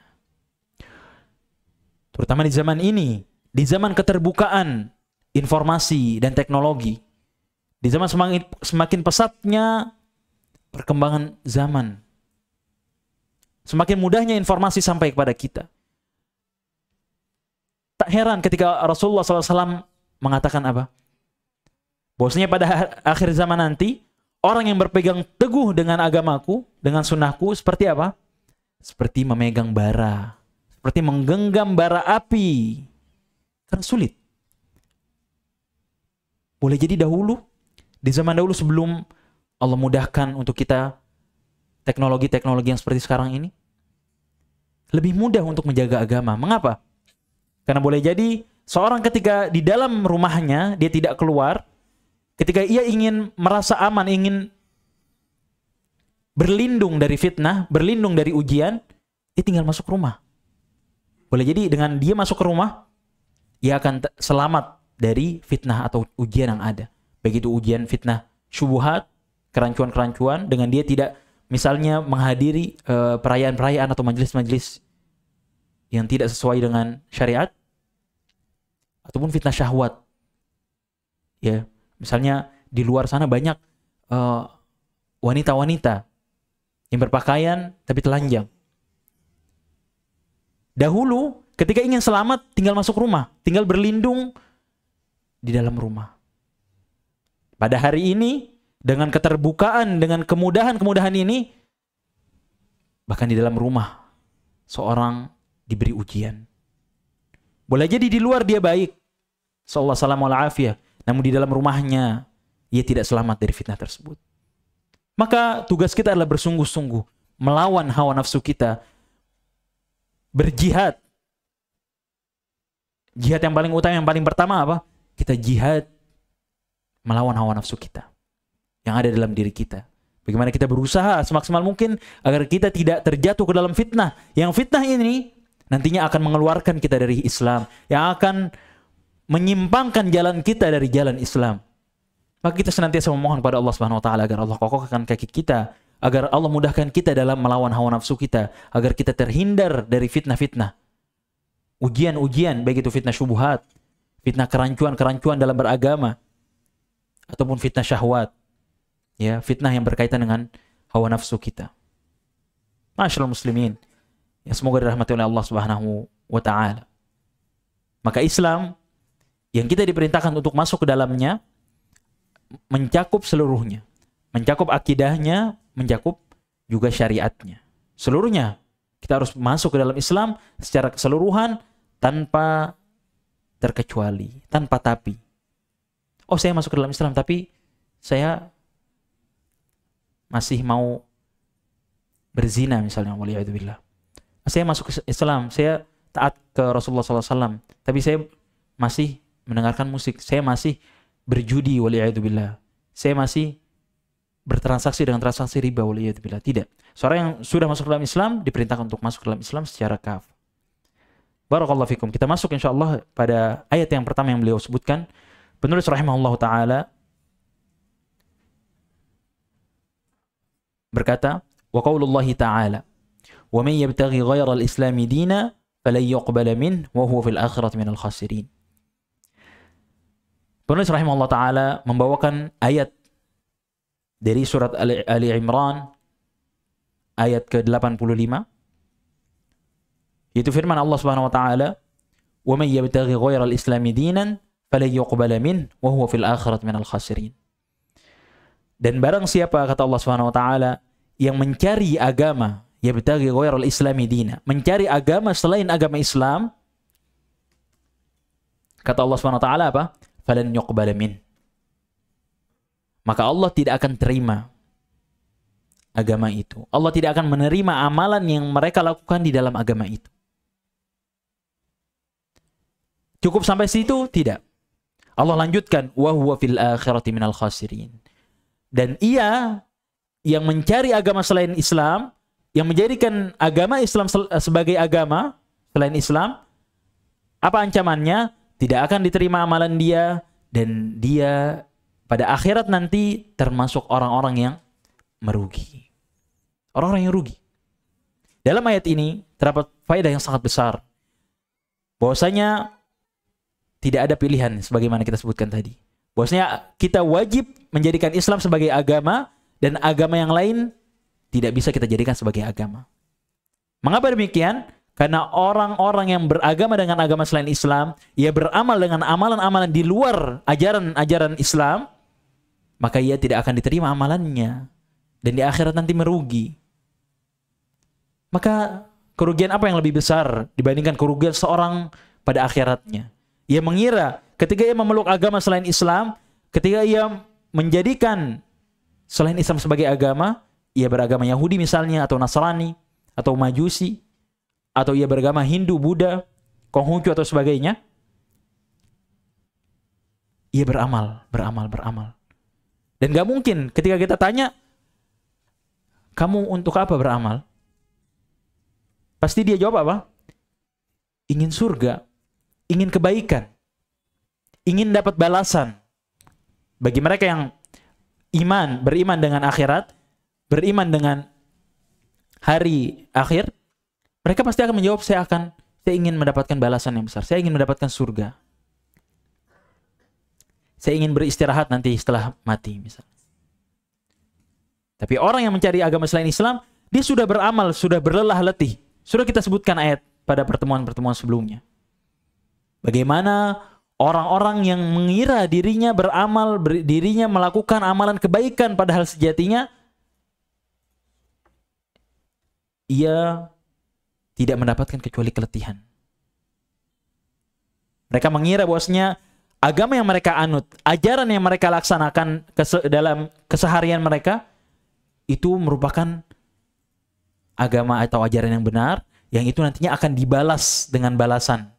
Terutama di zaman ini, di zaman keterbukaan informasi dan teknologi, di zaman semakin pesatnya perkembangan zaman, semakin mudahnya informasi sampai kepada kita. Tak heran ketika Rasulullah SAW mengatakan apa? Bahwasanya pada akhir zaman nanti, orang yang berpegang teguh dengan agamaku, dengan sunnahku, seperti apa? Seperti memegang bara. Seperti menggenggam bara api. Karena sulit. Boleh jadi dahulu, di zaman dahulu sebelum Allah mudahkan untuk kita teknologi-teknologi yang seperti sekarang ini, lebih mudah untuk menjaga agama. Mengapa? Karena boleh jadi seorang ketika di dalam rumahnya, dia tidak keluar, ketika ia ingin merasa aman, ingin berlindung dari fitnah, berlindung dari ujian, dia tinggal masuk rumah. Boleh jadi dengan dia masuk ke rumah, ia akan selamat dari fitnah atau ujian yang ada. Begitu ujian fitnah syubhat, kerancuan-kerancuan, dengan dia tidak misalnya menghadiri perayaan-perayaan atau majelis-majelis yang tidak sesuai dengan syariat, ataupun fitnah syahwat. Ya, misalnya di luar sana banyak wanita-wanita yang berpakaian tapi telanjang. Dahulu ketika ingin selamat tinggal masuk rumah, tinggal berlindung di dalam rumah. Pada hari ini dengan keterbukaan, dengan kemudahan-kemudahan ini, bahkan di dalam rumah seorang diberi ujian. Boleh jadi di luar dia baik, sallallahu alaihi wasallam, namun di dalam rumahnya ia tidak selamat dari fitnah tersebut. Maka tugas kita adalah bersungguh-sungguh melawan hawa nafsu kita, berjihad. Jihad yang paling utama, yang paling pertama apa? Kita jihad melawan hawa nafsu kita yang ada dalam diri kita. Bagaimana kita berusaha semaksimal mungkin agar kita tidak terjatuh ke dalam fitnah. Yang fitnah ini nantinya akan mengeluarkan kita dari Islam, yang akan menyimpangkan jalan kita dari jalan Islam. Maka kita senantiasa memohon kepada Allah Subhanahu wa taala agar Allah kokohkan kaki kita, agar Allah mudahkan kita dalam melawan hawa nafsu kita, agar kita terhindar dari fitnah-fitnah. Ujian-ujian, baik itu fitnah syubhat, fitnah kerancuan-kerancuan dalam beragama, ataupun fitnah syahwat. Ya, fitnah yang berkaitan dengan hawa nafsu kita. Masyaallah muslimin, ya semoga dirahmati oleh Allah Subhanahu wa taala. Maka Islam yang kita diperintahkan untuk masuk ke dalamnya mencakup seluruhnya. Mencakup akidahnya, mencakup juga syariatnya. Seluruhnya kita harus masuk ke dalam Islam secara keseluruhan tanpa terkecuali, tanpa tapi. Oh, saya masuk ke dalam Islam tapi saya masih mau berzina misalnya, waliyadzubillah. Saya masuk ke Islam, saya taat ke Rasulullah SAW, tapi saya masih mendengarkan musik, saya masih berjudi, waliyadzubillah. Saya masih bertransaksi dengan transaksi riba, waliyadzubillah. Tidak. Seorang yang sudah masuk ke dalam Islam diperintahkan untuk masuk ke dalam Islam secara kaf. Barakallahu fikum. Kita masuk insyaallah pada ayat yang pertama yang beliau sebutkan. Penulis rahimahullah taala berkata, wa qaulullahi ta'ala, wa man yabtaghi ghayra al-islam dina falan yuqbala min wa huwa fil akhirati minal khasirin. Penulis rahimahullah taala membawakan ayat dari surat Ali Imran ayat ke-85, yaitu firman Allah Subhanahu wa taala, wa man yabtaghi ghayra al-islam dinan falan yuqbala min wa huwa fil akhirati minal khasirin. Dan barang siapa, kata Allah Subhanahu wa taala, yang mencari agama, yabtaghi ghayra al-islam dinan, mencari agama selain agama Islam, kata Allah Subhanahu wa taala apa? Falan yuqbala min, maka Allah tidak akan terima agama itu. Allah tidak akan menerima amalan yang mereka lakukan di dalam agama itu. Cukup sampai situ? Tidak. Allah lanjutkan, wa huwa fil akhirati minal khasirin. Dan ia yang mencari agama selain Islam, yang menjadikan agama Islam sebagai agama selain Islam, apa ancamannya? Tidak akan diterima amalan dia, dan dia pada akhirat nanti termasuk orang-orang yang merugi. Orang-orang yang rugi. Dalam ayat ini terdapat faedah yang sangat besar. Bahwasanya tidak ada pilihan sebagaimana kita sebutkan tadi. Bahwasanya kita wajib menjadikan Islam sebagai agama, dan agama yang lain tidak bisa kita jadikan sebagai agama. Mengapa demikian? Karena orang-orang yang beragama dengan agama selain Islam, ia beramal dengan amalan-amalan di luar ajaran-ajaran Islam, maka ia tidak akan diterima amalannya, dan di akhirat nanti merugi. Maka kerugian apa yang lebih besar dibandingkan kerugian seorang pada akhiratnya? Ia mengira ketika ia memeluk agama selain Islam, ketika ia menjadikan selain Islam sebagai agama, ia beragama Yahudi misalnya, atau Nasrani, atau Majusi, atau ia beragama Hindu, Buddha, Konghucu atau sebagainya, ia beramal. Dan gak mungkin ketika kita tanya, kamu untuk apa beramal? Pasti dia jawab apa? Ingin surga, ingin kebaikan, ingin dapat balasan. Bagi mereka yang beriman dengan akhirat, beriman dengan hari akhir, mereka pasti akan menjawab, saya ingin mendapatkan balasan yang besar, saya ingin mendapatkan surga, saya ingin beristirahat nanti setelah mati misalnya. Tapi orang yang mencari agama selain Islam, dia sudah beramal, sudah berlelah letih. Sudah kita sebutkan ayat pada pertemuan-pertemuan sebelumnya. Bagaimana orang-orang yang mengira dirinya beramal, dirinya melakukan amalan kebaikan, padahal sejatinya ia tidak mendapatkan kecuali keletihan. Mereka mengira bahwasanya agama yang mereka anut, ajaran yang mereka laksanakan dalam keseharian mereka, itu merupakan agama atau ajaran yang benar, yang itu nantinya akan dibalas dengan balasan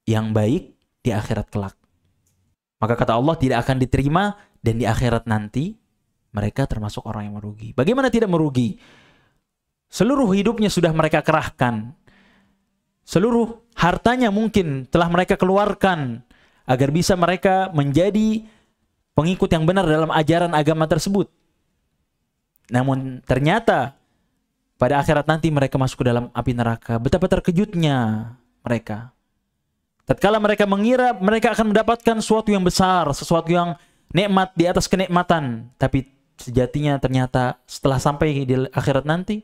yang baik di akhirat kelak. Maka kata Allah, tidak akan diterima, dan di akhirat nanti mereka termasuk orang yang merugi. Bagaimana tidak merugi? Seluruh hidupnya sudah mereka kerahkan, seluruh hartanya mungkin telah mereka keluarkan agar bisa mereka menjadi pengikut yang benar dalam ajaran agama tersebut. Namun ternyata pada akhirat nanti mereka masuk ke dalam api neraka. Betapa terkejutnya mereka. Tatkala mereka mengira mereka akan mendapatkan sesuatu yang besar, sesuatu yang nikmat di atas kenikmatan, tapi sejatinya ternyata setelah sampai di akhirat nanti,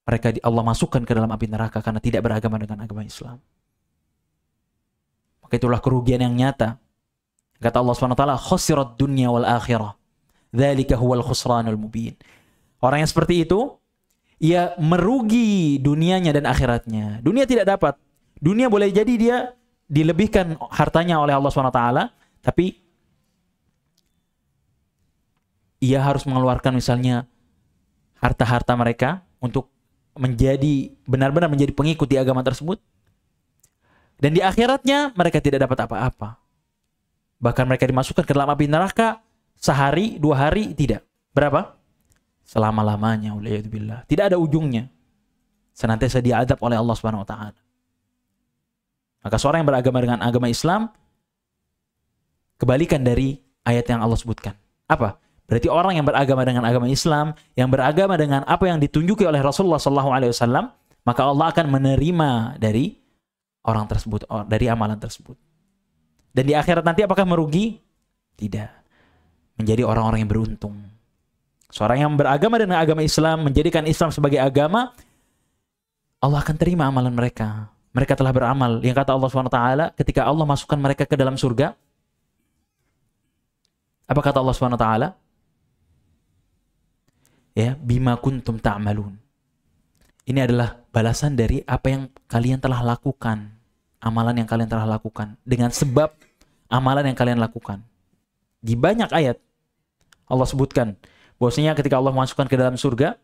mereka Allah masukkan ke dalam api neraka karena tidak beragama dengan agama Islam. Maka itulah kerugian yang nyata. Kata Allah SWT, khosirat dunya wal akhirah. Dzalika huwal khusranul mubin. Orang yang seperti itu, ia merugi dunianya dan akhiratnya. Dunia tidak dapat. Dunia boleh jadi dia dilebihkan hartanya oleh Allah SWT, tapi ia harus mengeluarkan misalnya harta-harta mereka untuk menjadi benar-benar menjadi pengikut di agama tersebut. Dan di akhiratnya mereka tidak dapat apa-apa. Bahkan mereka dimasukkan ke dalam api neraka sehari, 2 hari, tidak. Berapa? Selama-lamanya. Tidak ada ujungnya. Senantiasa diadab oleh Allah Subhanahu wa taala. Maka seorang yang beragama dengan agama Islam, kebalikan dari ayat yang Allah sebutkan. Apa? Berarti orang yang beragama dengan agama Islam, yang beragama dengan apa yang ditunjuki oleh Rasulullah SAW, maka Allah akan menerima dari orang tersebut, dari amalan tersebut. Dan di akhirat nanti apakah merugi? Tidak. Menjadi orang-orang yang beruntung. Seorang yang beragama dengan agama Islam, menjadikan Islam sebagai agama, Allah akan terima amalan mereka. Mereka telah beramal. Yang kata Allah SWT, ketika Allah masukkan mereka ke dalam surga, apa kata Allah SWT? Ya, bima kuntum ta'malun. Ini adalah balasan dari apa yang kalian telah lakukan, amalan yang kalian telah lakukan, dengan sebab amalan yang kalian lakukan. Di banyak ayat Allah sebutkan bahwasanya ketika Allah masukkan ke dalam surga,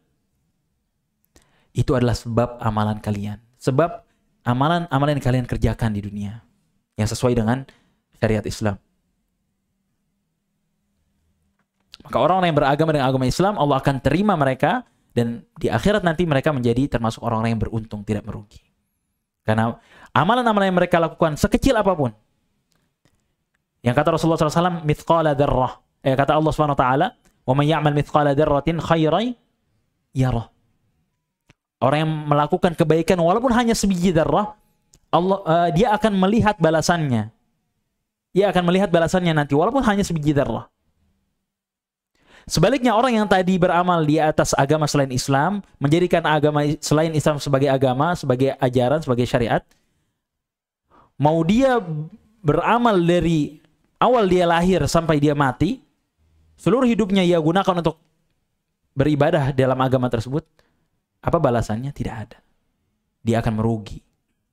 itu adalah sebab amalan kalian, sebab amalan-amalan yang kalian kerjakan di dunia yang sesuai dengan syariat Islam. Maka orang-orang yang beragama dengan agama Islam, Allah akan terima mereka, dan di akhirat nanti mereka menjadi termasuk orang-orang yang beruntung, tidak merugi. Karena amalan-amalan yang mereka lakukan sekecil apapun, yang kata Rasulullah SAW, mithqala dzarrah. Kata Allah SWT, wa man ya'mal mithqala dzarratin khairan yarah. Orang yang melakukan kebaikan walaupun hanya sebiji dzarrah, dia akan melihat balasannya. Dia akan melihat balasannya nanti walaupun hanya sebiji dzarrah. Sebaliknya orang yang tadi beramal di atas agama selain Islam, menjadikan agama selain Islam sebagai agama, sebagai ajaran, sebagai syariat, mau dia beramal dari awal dia lahir sampai dia mati, seluruh hidupnya ia gunakan untuk beribadah dalam agama tersebut, apa balasannya? Tidak ada. Dia akan merugi.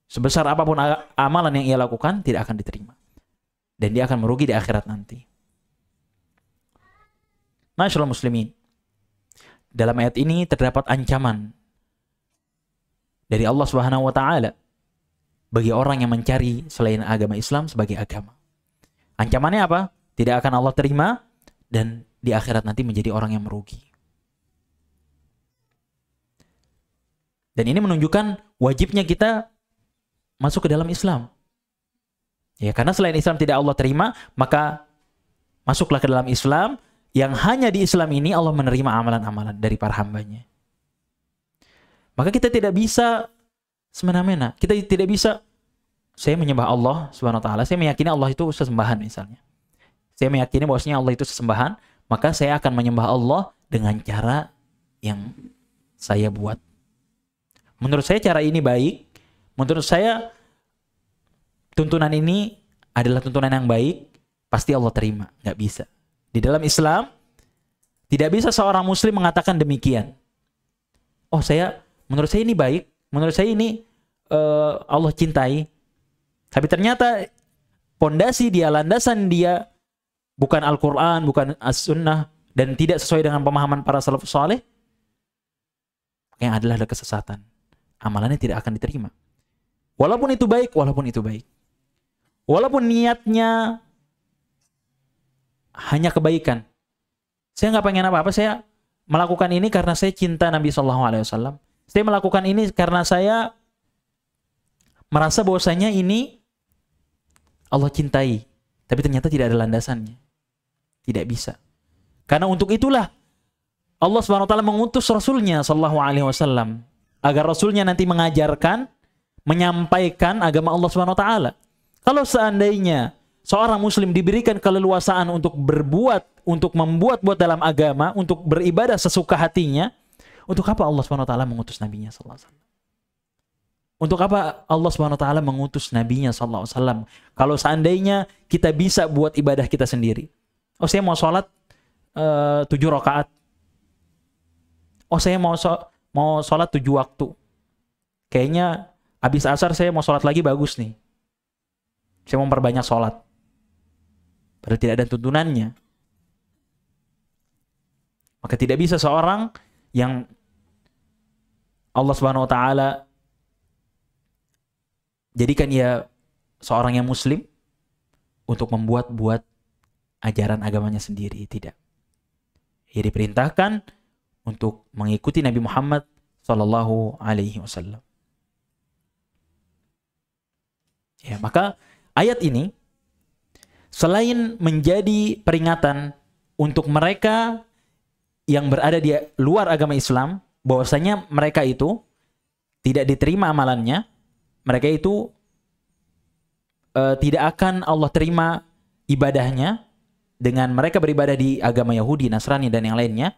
Sebesar apapun amalan yang ia lakukan, tidak akan diterima. Dan dia akan merugi di akhirat nanti. Masyaallah muslimin, dalam ayat ini terdapat ancaman dari Allah Subhanahu wa taala bagi orang yang mencari selain agama Islam sebagai agama. Ancamannya apa? Tidak akan Allah terima, dan di akhirat nanti menjadi orang yang merugi. Dan ini menunjukkan wajibnya kita masuk ke dalam Islam. Ya, karena selain Islam tidak Allah terima, maka masuklah ke dalam Islam. Yang hanya di Islam ini Allah menerima amalan-amalan dari para hambanya. Maka kita tidak bisa semena-mena. Kita tidak bisa, saya menyembah Allah Subhanahu wa taala, saya meyakini Allah itu sesembahan misalnya. Saya meyakini bahwasanya Allah itu sesembahan, maka saya akan menyembah Allah dengan cara yang saya buat. Menurut saya cara ini baik, menurut saya tuntunan ini adalah tuntunan yang baik, pasti Allah terima. Nggak bisa. Di dalam Islam, tidak bisa seorang muslim mengatakan demikian. Oh, menurut saya ini baik, menurut saya ini Allah cintai. Tapi ternyata pondasi dia, landasan dia bukan Al-Quran, bukan As-Sunnah, dan tidak sesuai dengan pemahaman para salafus saleh, yang adalah kesesatan. Amalannya tidak akan diterima. Walaupun itu baik, walaupun itu baik. Walaupun niatnya hanya kebaikan. Saya nggak pengen apa-apa, saya melakukan ini karena saya cinta Nabi SAW. Saya melakukan ini karena saya merasa bahwasanya ini Allah cintai. Tapi ternyata tidak ada landasannya. Tidak bisa. Karena untuk itulah Allah SWT mengutus Rasulnya SAW agar Rasulnya nanti mengajarkan, menyampaikan agama Allah SWT. Kalau seandainya seorang Muslim diberikan keleluasaan untuk berbuat, untuk membuat-buat dalam agama, untuk beribadah sesuka hatinya, untuk apa Allah SWT mengutus Nabi-Nya SAW? Untuk apa Allah SWT mengutus Nabi-Nya SAW? Kalau seandainya kita bisa buat ibadah kita sendiri. Oh, saya mau sholat 7 rakaat. Oh, saya mau sholat 7 waktu. Kayaknya habis asar saya mau sholat lagi, bagus nih. Saya mau memperbanyak sholat. Padahal tidak ada tuntunannya. Maka tidak bisa seorang yang Allah Subhanahu wa taala jadikan ia seorang yang muslim untuk membuat-buat ajaran agamanya sendiri, tidak. Ia diperintahkan untuk mengikuti Nabi Muhammad sallallahu alaihi wasallam. Ya, maka ayat ini selain menjadi peringatan untuk mereka yang berada di luar agama Islam, bahwasanya mereka itu tidak diterima amalannya, mereka itu tidak akan Allah terima ibadahnya dengan mereka beribadah di agama Yahudi, Nasrani, dan yang lainnya.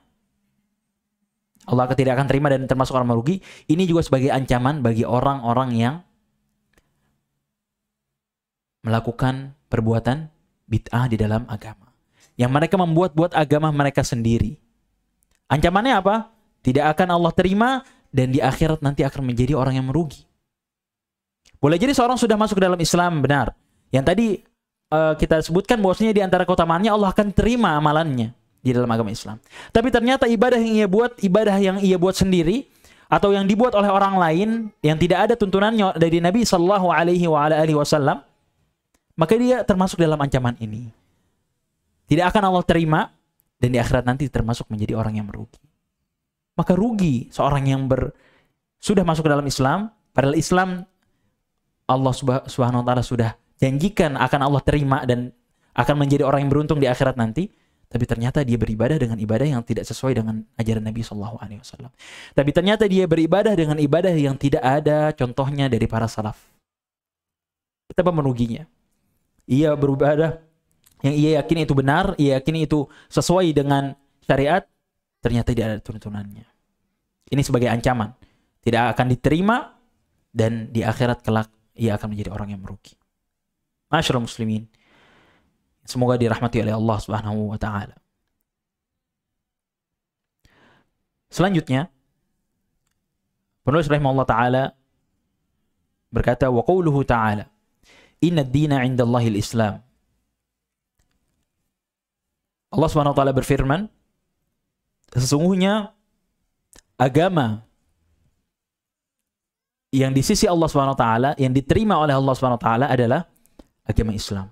Allah tidak akan terima dan termasuk orang merugi. Ini juga sebagai ancaman bagi orang-orang yang melakukan perbuatan bid'ah di dalam agama, yang mereka membuat-buat agama mereka sendiri. Ancamannya apa? Tidak akan Allah terima dan di akhirat nanti akan menjadi orang yang merugi. Boleh jadi seorang sudah masuk ke dalam Islam, benar. Yang tadi kita sebutkan bahwasanya di antara keutamaannya Allah akan terima amalannya di dalam agama Islam. Tapi ternyata ibadah yang ia buat sendiri atau yang dibuat oleh orang lain yang tidak ada tuntunannya dari Nabi sallallahu alaihi wasallam, maka dia termasuk dalam ancaman ini. Tidak akan Allah terima dan di akhirat nanti termasuk menjadi orang yang merugi. Maka rugi seorang yang sudah masuk ke dalam Islam, padahal Islam Allah Subhanahu wa taala sudah janjikan akan Allah terima dan akan menjadi orang yang beruntung di akhirat nanti, tapi ternyata dia beribadah dengan ibadah yang tidak sesuai dengan ajaran Nabi sallallahu alaihi wasallam. Tapi ternyata dia beribadah dengan ibadah yang tidak ada contohnya dari para salaf. Betapa meruginya. Ia beribadah yang ia yakini itu benar, ia yakini itu sesuai dengan syariat, ternyata tidak ada tuntunannya. Ini sebagai ancaman. Tidak akan diterima dan di akhirat kelak ia akan menjadi orang yang merugi. Ma'asyiral muslimin, semoga dirahmati oleh Allah Subhanahu wa taala. Selanjutnya, penulis rahimahullah taala berkata, wa qauluhu ta'ala, inna ad-dina 'indallahi al-Islam. Allah Subhanahu wa taala berfirman, sesungguhnya agama yang di sisi Allah Subhanahu wa taala, yang diterima oleh Allah Subhanahu wa taala adalah agama Islam.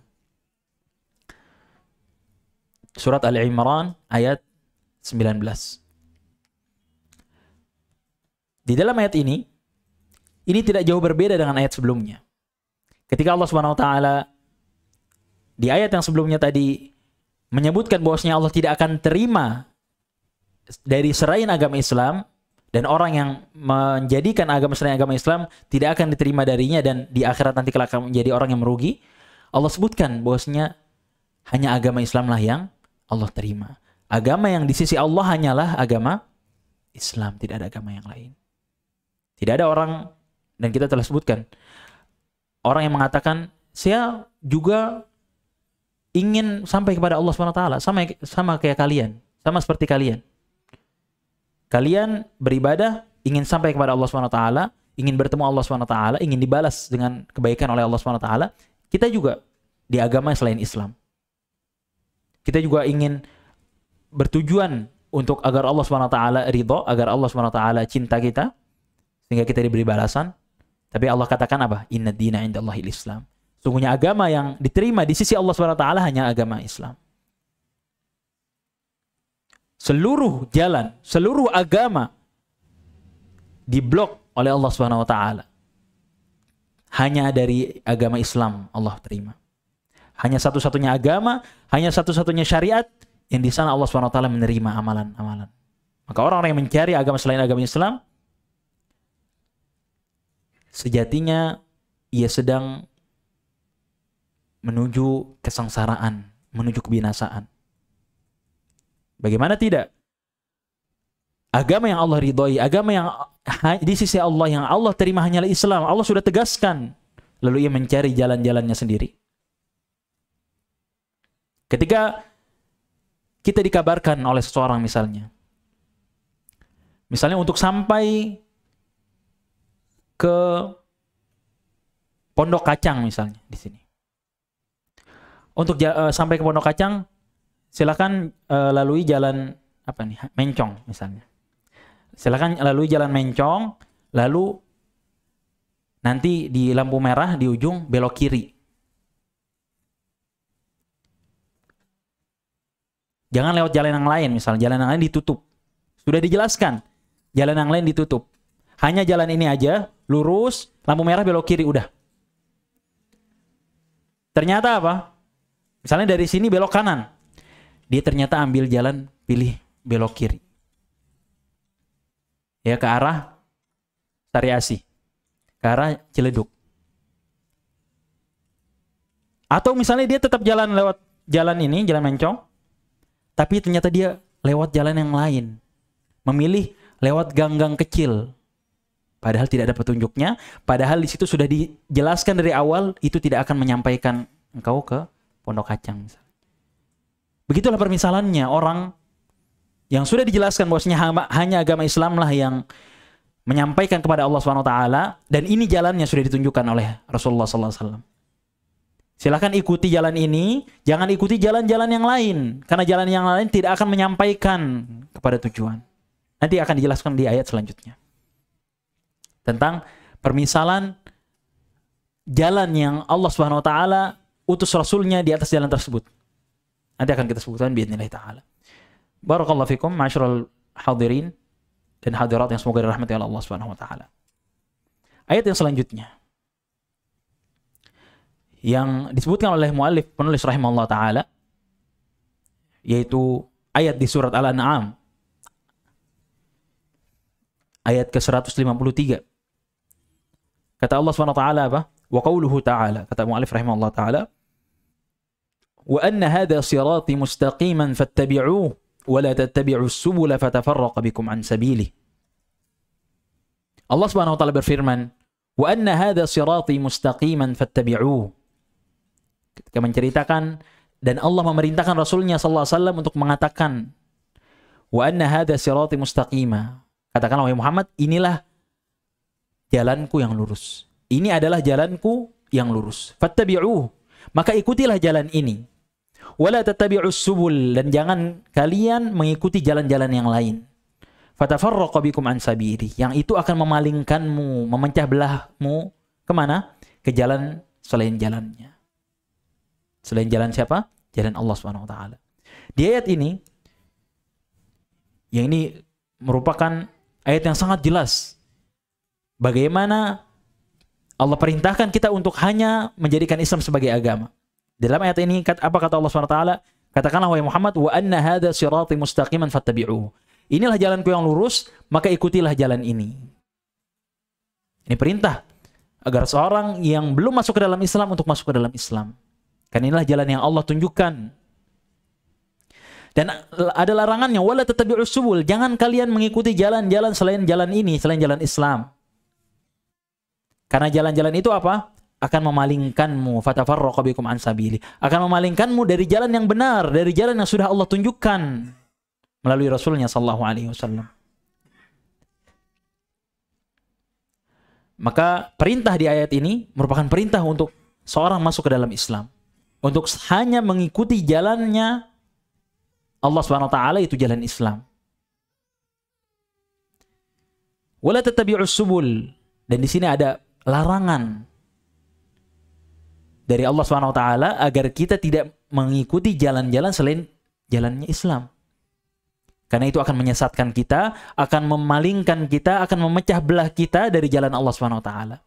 Surat Al-Imran ayat 19. Di dalam ayat ini tidak jauh berbeda dengan ayat sebelumnya. Ketika Allah Subhanahu wa taala di ayat yang sebelumnya tadi menyebutkan bahwasanya Allah tidak akan terima dari selain agama Islam, dan orang yang menjadikan agama selain agama Islam tidak akan diterima darinya dan di akhirat nanti kelak akan menjadi orang yang merugi. Allah sebutkan bahwasanya hanya agama Islamlah yang Allah terima. Agama yang di sisi Allah hanyalah agama Islam, tidak ada agama yang lain. Tidak ada orang, dan kita telah sebutkan, orang yang mengatakan saya juga ingin sampai kepada Allah SWT, sama kayak kalian, sama seperti kalian. Kalian beribadah, ingin sampai kepada Allah SWT, ingin bertemu Allah SWT, ingin dibalas dengan kebaikan oleh Allah SWT. Kita juga di agama selain Islam. Kita juga ingin bertujuan untuk agar Allah SWT ridho, agar Allah SWT cinta kita, sehingga kita diberi balasan. Tapi Allah katakan apa? Inna dina indallahil Islam. Sungguhnya agama yang diterima di sisi Allah SWT hanya agama Islam. Seluruh jalan, seluruh agama diblok oleh Allah SWT. Hanya dari agama Islam Allah terima. Hanya satu-satunya agama, hanya satu-satunya syariat yang di sana Allah SWT menerima amalan-amalan. Maka orang-orang yang mencari agama selain agama Islam, sejatinya ia sedang menuju kesengsaraan, menuju kebinasaan. Bagaimana tidak? Agama yang Allah ridhoi, agama yang di sisi Allah yang Allah terima hanyalah Islam. Allah sudah tegaskan. Lalu ia mencari jalan-jalannya sendiri. Ketika kita dikabarkan oleh seseorang misalnya untuk sampai ke Pondok Kacang misalnya di sini. Untuk sampai ke Pondok Kacang, silakan lalui jalan Mencong misalnya. Silakan lalui jalan Mencong, lalu nanti di lampu merah di ujung belok kiri. Jangan lewat jalan yang lain, misalnya jalan yang lain ditutup. Sudah dijelaskan, jalan yang lain ditutup. Hanya jalan ini aja, lurus, lampu merah belok kiri, udah. Ternyata apa? Misalnya dari sini belok kanan. Dia ternyata ambil jalan, pilih belok kiri. Ya, ke arah Sariasi. Ke arah Ciledug. Atau misalnya dia tetap jalan lewat jalan ini, jalan Mencong, tapi ternyata dia lewat jalan yang lain. Memilih lewat gang-gang kecil. Padahal tidak ada petunjuknya. Padahal di situ sudah dijelaskan dari awal, itu tidak akan menyampaikan engkau ke Pondok Kacang. Begitulah permisalannya orang yang sudah dijelaskan bahwasanya hanya agama Islam lah yang menyampaikan kepada Allah SWT. Dan ini jalannya sudah ditunjukkan oleh Rasulullah SAW. Silakan ikuti jalan ini, jangan ikuti jalan-jalan yang lain. Karena jalan yang lain tidak akan menyampaikan kepada tujuan. Nanti akan dijelaskan di ayat selanjutnya. Tentang permisalan jalan yang Allah SWT utus Rasulnya di atas jalan tersebut. Nanti akan kita sebutkan biidznillah ta'ala. Barakallahu fikum, ma'asyiral hadirin dan hadirat yang semoga dirahmati oleh Allah SWT. Ayat yang selanjutnya, yang disebutkan oleh muallif penulis rahimahullah ta'ala, yaitu ayat di surat Al-An'am ayat ke-153. Kata Allah SWT apa? Wa qawluhu ta'ala, kata muallif rahimahullah ta'ala, wa anna hadha sirati mustaqiman fattabi'uhu wa la tattabi'us subula fatafarraqa bikum an sabilihi. Allah Subhanahu wa ta'ala berfirman, wa anna hadha sirati mustaqiman fattabi'uhu. Ketika menceritakan dan Allah memerintahkan Rasulnya sallallahu alaihi wasallam untuk mengatakan wa anna hadza sirati mustaqima. Katakanlah wahai Muhammad, inilah jalanku yang lurus. Ini adalah jalanku yang lurus. Fattabi'uh, maka ikutilah jalan ini. Wala tattabi'us subul, dan jangan kalian mengikuti jalan-jalan yang lain. Fatafarraqa bikum an sabili, yang itu akan memalingkanmu, memecah belahmu kemana? Ke jalan selain jalannya. Selain jalan siapa? Jalan Allah SWT. Di ayat ini, yang ini merupakan ayat yang sangat jelas. Bagaimana Allah perintahkan kita untuk hanya menjadikan Islam sebagai agama. Dalam ayat ini, apa kata Allah SWT? Katakanlah wahai Muhammad, wa anna hadza sirati mustaqiman fattabi'uhu. Inilah jalanku yang lurus, maka ikutilah jalan ini. Ini perintah agar seorang yang belum masuk ke dalam Islam untuk masuk ke dalam Islam. Karena inilah jalan yang Allah tunjukkan. Dan ada larangannya, wala tattabi'us subul, jangan kalian mengikuti jalan-jalan selain jalan ini, selain jalan Islam. Karena jalan-jalan itu apa? Akan memalingkanmu, fatafarraqa bikum an sabili. Akan memalingkanmu dari jalan yang benar, dari jalan yang sudah Allah tunjukkan melalui Rasulnya sallallahu alaihi wasallam. Maka perintah di ayat ini merupakan perintah untuk seorang masuk ke dalam Islam. untuk hanya mengikuti jalannya Allah Subhanahu wa taala, itu jalan Islam. Wala tattabi'us subul, dan di sini ada larangan dari Allah Subhanahu wa taala agar kita tidak mengikuti jalan-jalan selain jalannya Islam. Karena itu akan menyesatkan kita, akan memalingkan kita, akan memecah belah kita dari jalan Allah Subhanahu wa taala.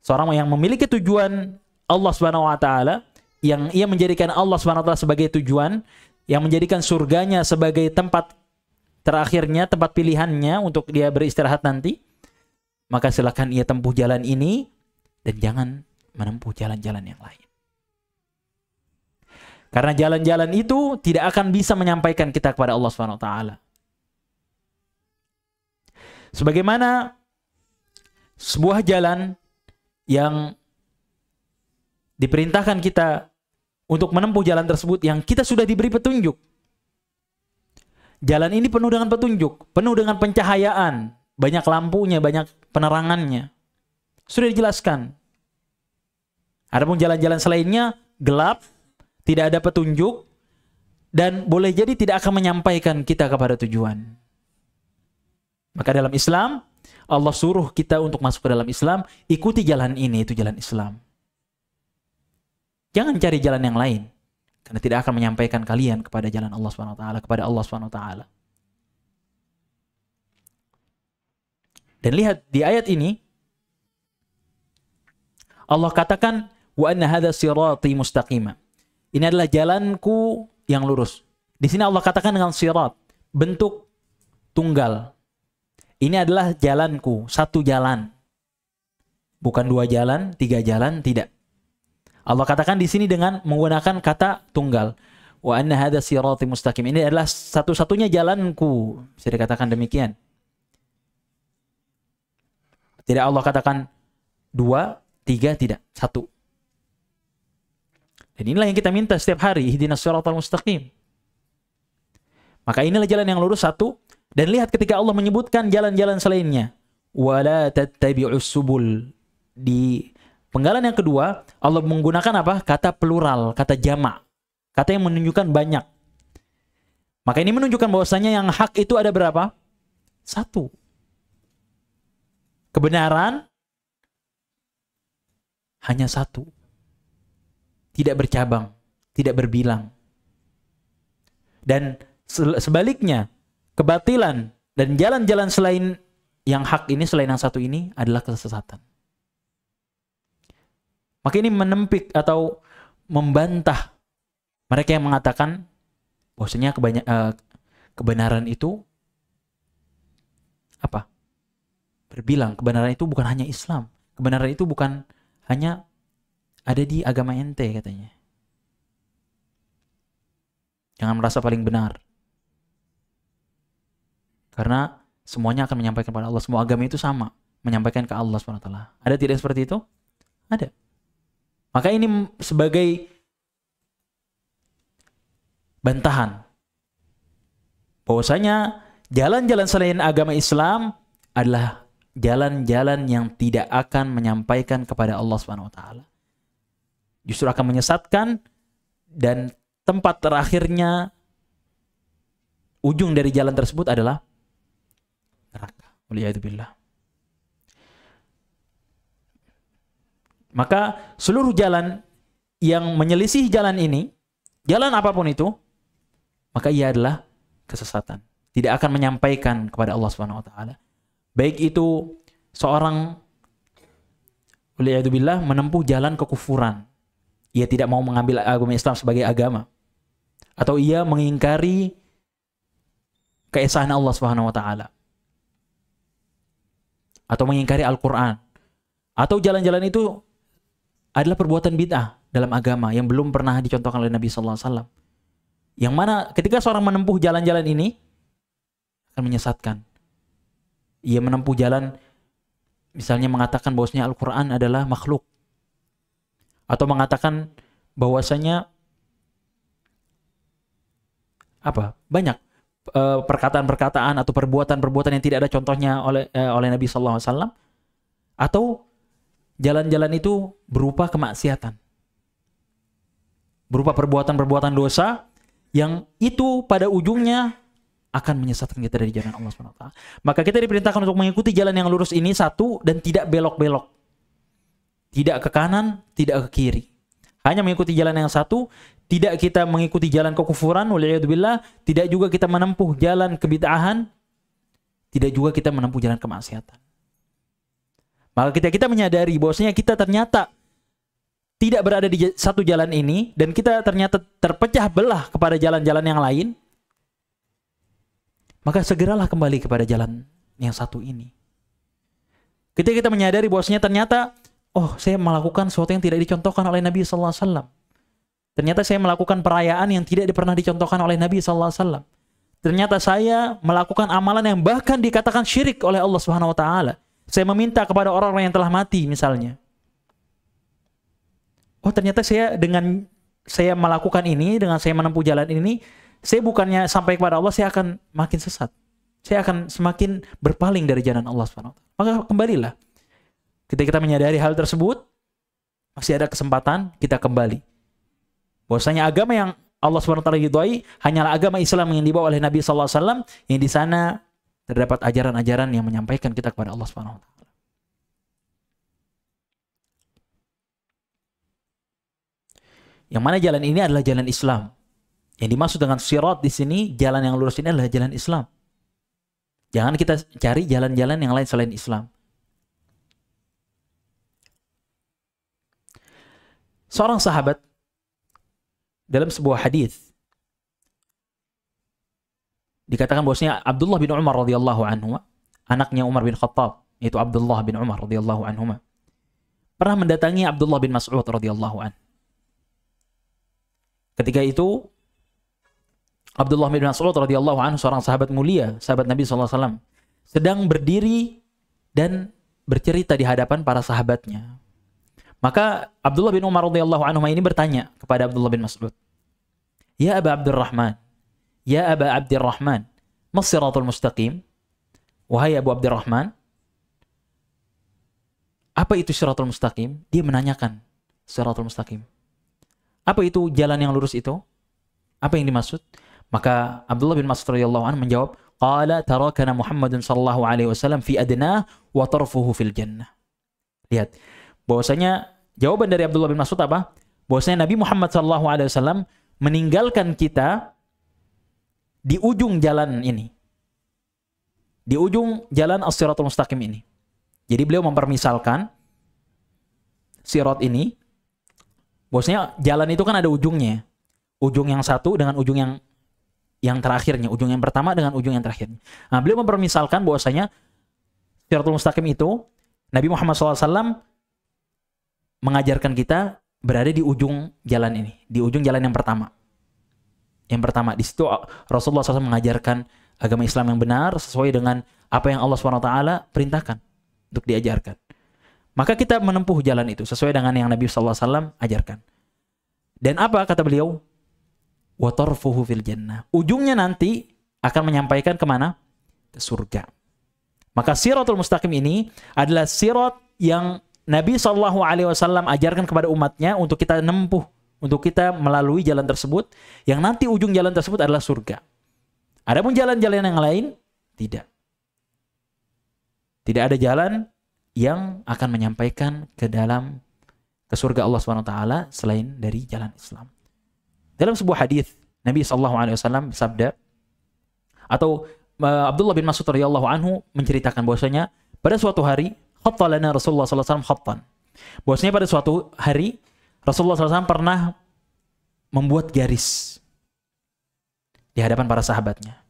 Seorang yang memiliki tujuan Allah Subhanahu wa taala, yang ia menjadikan Allah Subhanahu wa taala sebagai tujuan, yang menjadikan surganya sebagai tempat terakhirnya, tempat pilihannya untuk dia beristirahat nanti, maka silakan ia tempuh jalan ini dan jangan menempuh jalan-jalan yang lain. Karena jalan-jalan itu tidak akan bisa menyampaikan kita kepada Allah Subhanahu wa taala. Sebagaimana sebuah jalan yang diperintahkan kita untuk menempuh jalan tersebut yang kita sudah diberi petunjuk. Jalan ini penuh dengan petunjuk, penuh dengan pencahayaan, banyak lampunya, banyak penerangannya. Sudah dijelaskan. Adapun jalan-jalan selainnya gelap, tidak ada petunjuk, dan boleh jadi tidak akan menyampaikan kita kepada tujuan. Maka dalam Islam, Allah suruh kita untuk masuk ke dalam Islam, ikuti jalan ini, itu jalan Islam. Jangan cari jalan yang lain, karena tidak akan menyampaikan kalian kepada jalan Allah SWT, kepada Allah SWT. Dan lihat di ayat ini, Allah katakan, wa anna hadza sirati mustaqima. Ini adalah jalanku yang lurus. Di sini Allah katakan dengan sirat, bentuk tunggal. Ini adalah jalanku, satu jalan. Bukan dua jalan, tiga jalan, tidak. Allah katakan di sini dengan menggunakan kata tunggal. Wa anna hadza sirati mustaqim. Ini adalah satu-satunya jalanku. Bisa dikatakan demikian. Tidak Allah katakan dua, tiga, tidak. Satu. Dan inilah yang kita minta setiap hari. Ihdinas siratal mustaqim. Maka inilah jalan yang lurus, satu. Dan lihat ketika Allah menyebutkan jalan-jalan selainnya. Wala tattabi'us subul. Di penggalan yang kedua, Allah menggunakan apa? Kata plural, kata jamak. Kata yang menunjukkan banyak. Maka ini menunjukkan bahwasanya yang hak itu ada berapa? Satu. Kebenaran hanya satu. Tidak bercabang, tidak berbilang. Dan sebaliknya, kebatilan dan jalan-jalan selain yang hak ini, selain yang satu ini adalah kesesatan. Maka ini menempik atau membantah mereka yang mengatakan bahwasanya kebenaran itu apa? Berbilang, kebenaran itu bukan hanya Islam. Kebenaran itu bukan hanya ada di agama ente, katanya. Jangan merasa paling benar. Karena semuanya akan menyampaikan kepada Allah. Semua agama itu sama, menyampaikan ke Allah SWT. Ada tidak seperti itu? Ada. Maka ini sebagai bantahan bahwasanya jalan-jalan selain agama Islam adalah jalan-jalan yang tidak akan menyampaikan kepada Allah SWT. Justru akan menyesatkan, dan tempat terakhirnya, ujung dari jalan tersebut adalah neraka. Waliyadzubillah. Maka seluruh jalan yang menyelisih jalan ini, jalan apapun itu, maka ia adalah kesesatan. Tidak akan menyampaikan kepada Allah SWT. Baik itu seorang waliyadzubillah menempuh jalan kekufuran. Ia tidak mau mengambil agama Islam sebagai agama. Atau ia mengingkari keesaan Allah Subhanahu wa taala. Atau mengingkari Al-Qur'an. Atau jalan-jalan itu adalah perbuatan bid'ah dalam agama yang belum pernah dicontohkan oleh Nabi sallallahu alaihi wasallam. Yang mana ketika seorang menempuh jalan-jalan ini akan menyesatkan. Ia menempuh jalan misalnya mengatakan bahwasanya Al-Qur'an adalah makhluk. Atau mengatakan bahwasanya banyak perkataan-perkataan atau perbuatan-perbuatan yang tidak ada contohnya oleh Nabi sallallahu alaihi wasallam, atau jalan-jalan itu berupa kemaksiatan. berupa perbuatan-perbuatan dosa yang itu pada ujungnya akan menyesatkan kita dari jalan Allah SWT. Maka kita diperintahkan untuk mengikuti jalan yang lurus ini satu, dan tidak belok-belok. Tidak ke kanan, tidak ke kiri. Hanya mengikuti jalan yang satu, tidak kita mengikuti jalan kekufuran, waliyadzubillah, tidak juga kita menempuh jalan kebid'ahan, tidak juga kita menempuh jalan kemaksiatan. Maka kita menyadari bahwasanya kita ternyata tidak berada di satu jalan ini, dan kita ternyata terpecah belah kepada jalan-jalan yang lain, maka segeralah kembali kepada jalan yang satu ini. Ketika kita menyadari bahwasanya ternyata, oh, saya melakukan sesuatu yang tidak dicontohkan oleh Nabi sallallahu alaihi wasallam. Ternyata saya melakukan perayaan yang tidak pernah dicontohkan oleh Nabi sallallahu alaihi wasallam. Ternyata saya melakukan amalan yang bahkan dikatakan syirik oleh Allah Subhanahu wa taala. Saya meminta kepada orang-orang yang telah mati misalnya. Oh, ternyata dengan saya melakukan ini, dengan saya menempuh jalan ini, saya bukannya sampai kepada Allah, saya akan makin sesat. Saya akan semakin berpaling dari jalan Allah SWT. Maka kembalilah. Ketika kita menyadari hal tersebut, masih ada kesempatan kita kembali. Bahwasanya agama yang Allah SWT ridhoi hanyalah agama Islam yang dibawa oleh Nabi SAW, yang di sana terdapat ajaran-ajaran yang menyampaikan kita kepada Allah SWT. Yang mana jalan ini adalah jalan Islam. Yang dimaksud dengan sirat di sini, jalan yang lurus ini adalah jalan Islam. Jangan kita cari jalan-jalan yang lain selain Islam. Seorang sahabat dalam sebuah hadis dikatakan bahwasanya Abdullah bin Umar radhiyallahu anhu, anaknya Umar bin Khattab, yaitu Abdullah bin Umar radhiyallahu anhu, pernah mendatangi Abdullah bin Mas'ud radhiyallahu anhu. Ketika itu Abdullah bin Mas'ud radhiyallahu anhu, seorang sahabat mulia, sahabat Nabi SAW, sedang berdiri dan bercerita di hadapan para sahabatnya. Maka Abdullah bin Umar radhiyallahu anhu ini bertanya kepada Abdullah bin Mas'ud, "Ya Aba Abdurrahman, ya Aba Abdurrahman, mas siratul mustaqim?" Wahai Abu Abdurrahman, apa itu siratul mustaqim? Dia menanyakan siratul mustaqim. Apa itu jalan yang lurus itu? Apa yang dimaksud? Maka Abdullah bin Mas'ud radhiyallahu anhu menjawab, "Qala tarakana Muhammadun sallallahu alaihi wasallam fi adnah wa tarfuhu fil jannah." Lihat, bahwasanya jawaban dari Abdullah bin Mas'ud apa? Bahwasanya Nabi Muhammad sallallahu alaihi wasallam meninggalkan kita di ujung jalan ini. Di ujung jalan as-siratul mustaqim ini. Jadi beliau mempermisalkan sirat ini, bahwasanya jalan itu kan ada ujungnya. Ujung yang satu dengan ujung yang terakhirnya, ujung yang pertama dengan ujung yang terakhirnya. Nah, beliau mempermisalkan bahwasanya siratul mustaqim itu Nabi Muhammad SAW mengajarkan kita berada di ujung jalan ini, di ujung jalan yang pertama. Yang pertama, di situ Rasulullah SAW mengajarkan agama Islam yang benar sesuai dengan apa yang Allah SWT perintahkan untuk diajarkan. Maka kita menempuh jalan itu sesuai dengan yang Nabi SAW ajarkan. Dan apa kata beliau? Wa tarfuhu fil jannah. Ujungnya nanti akan menyampaikan kemana? Ke surga. Maka siratul mustaqim ini adalah sirat yang Nabi SAW ajarkan kepada umatnya untuk kita nempuh, untuk kita melalui jalan tersebut, yang nanti ujung jalan tersebut adalah surga. Adapun jalan-jalan yang lain, tidak. Tidak ada jalan yang akan menyampaikan ke surga Allah SWT selain dari jalan Islam. Dalam sebuah hadis Nabi SAW bersabda, atau Abdullah bin Mas'ud radhiyallahu anhu menceritakan bahwasanya pada suatu hari khattalana Rasulullah SAW khattan. Bahwasanya pada suatu hari Rasulullah SAW pernah membuat garis di hadapan para sahabatnya.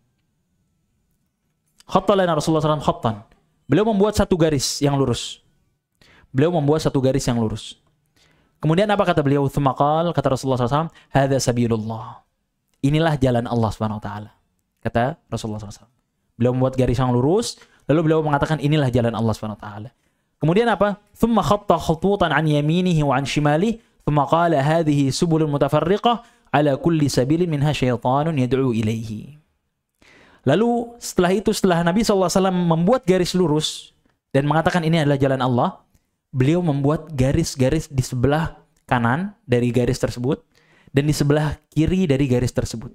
Khattalana Rasulullah SAW khattan. Beliau membuat satu garis yang lurus. Beliau membuat satu garis yang lurus. Kemudian apa kata beliau? Tsumaqal, kata Rasulullah SAW, hadza sabilullah. Inilah jalan Allah SWT. Kata Rasulullah SAW. Beliau membuat garis yang lurus, lalu beliau mengatakan inilah jalan Allah SWT. Kemudian apa? Tsumma khatta khututan an yaminihi wa an shimalihi, tsumma qala hadhihi subulun mutafarriqah ala kulli sabilin minha syaitanun yad'u ilaihi. Lalu setelah Nabi SAW membuat garis lurus dan mengatakan ini adalah jalan Allah, beliau membuat garis-garis di sebelah kanan dari garis tersebut, dan di sebelah kiri dari garis tersebut.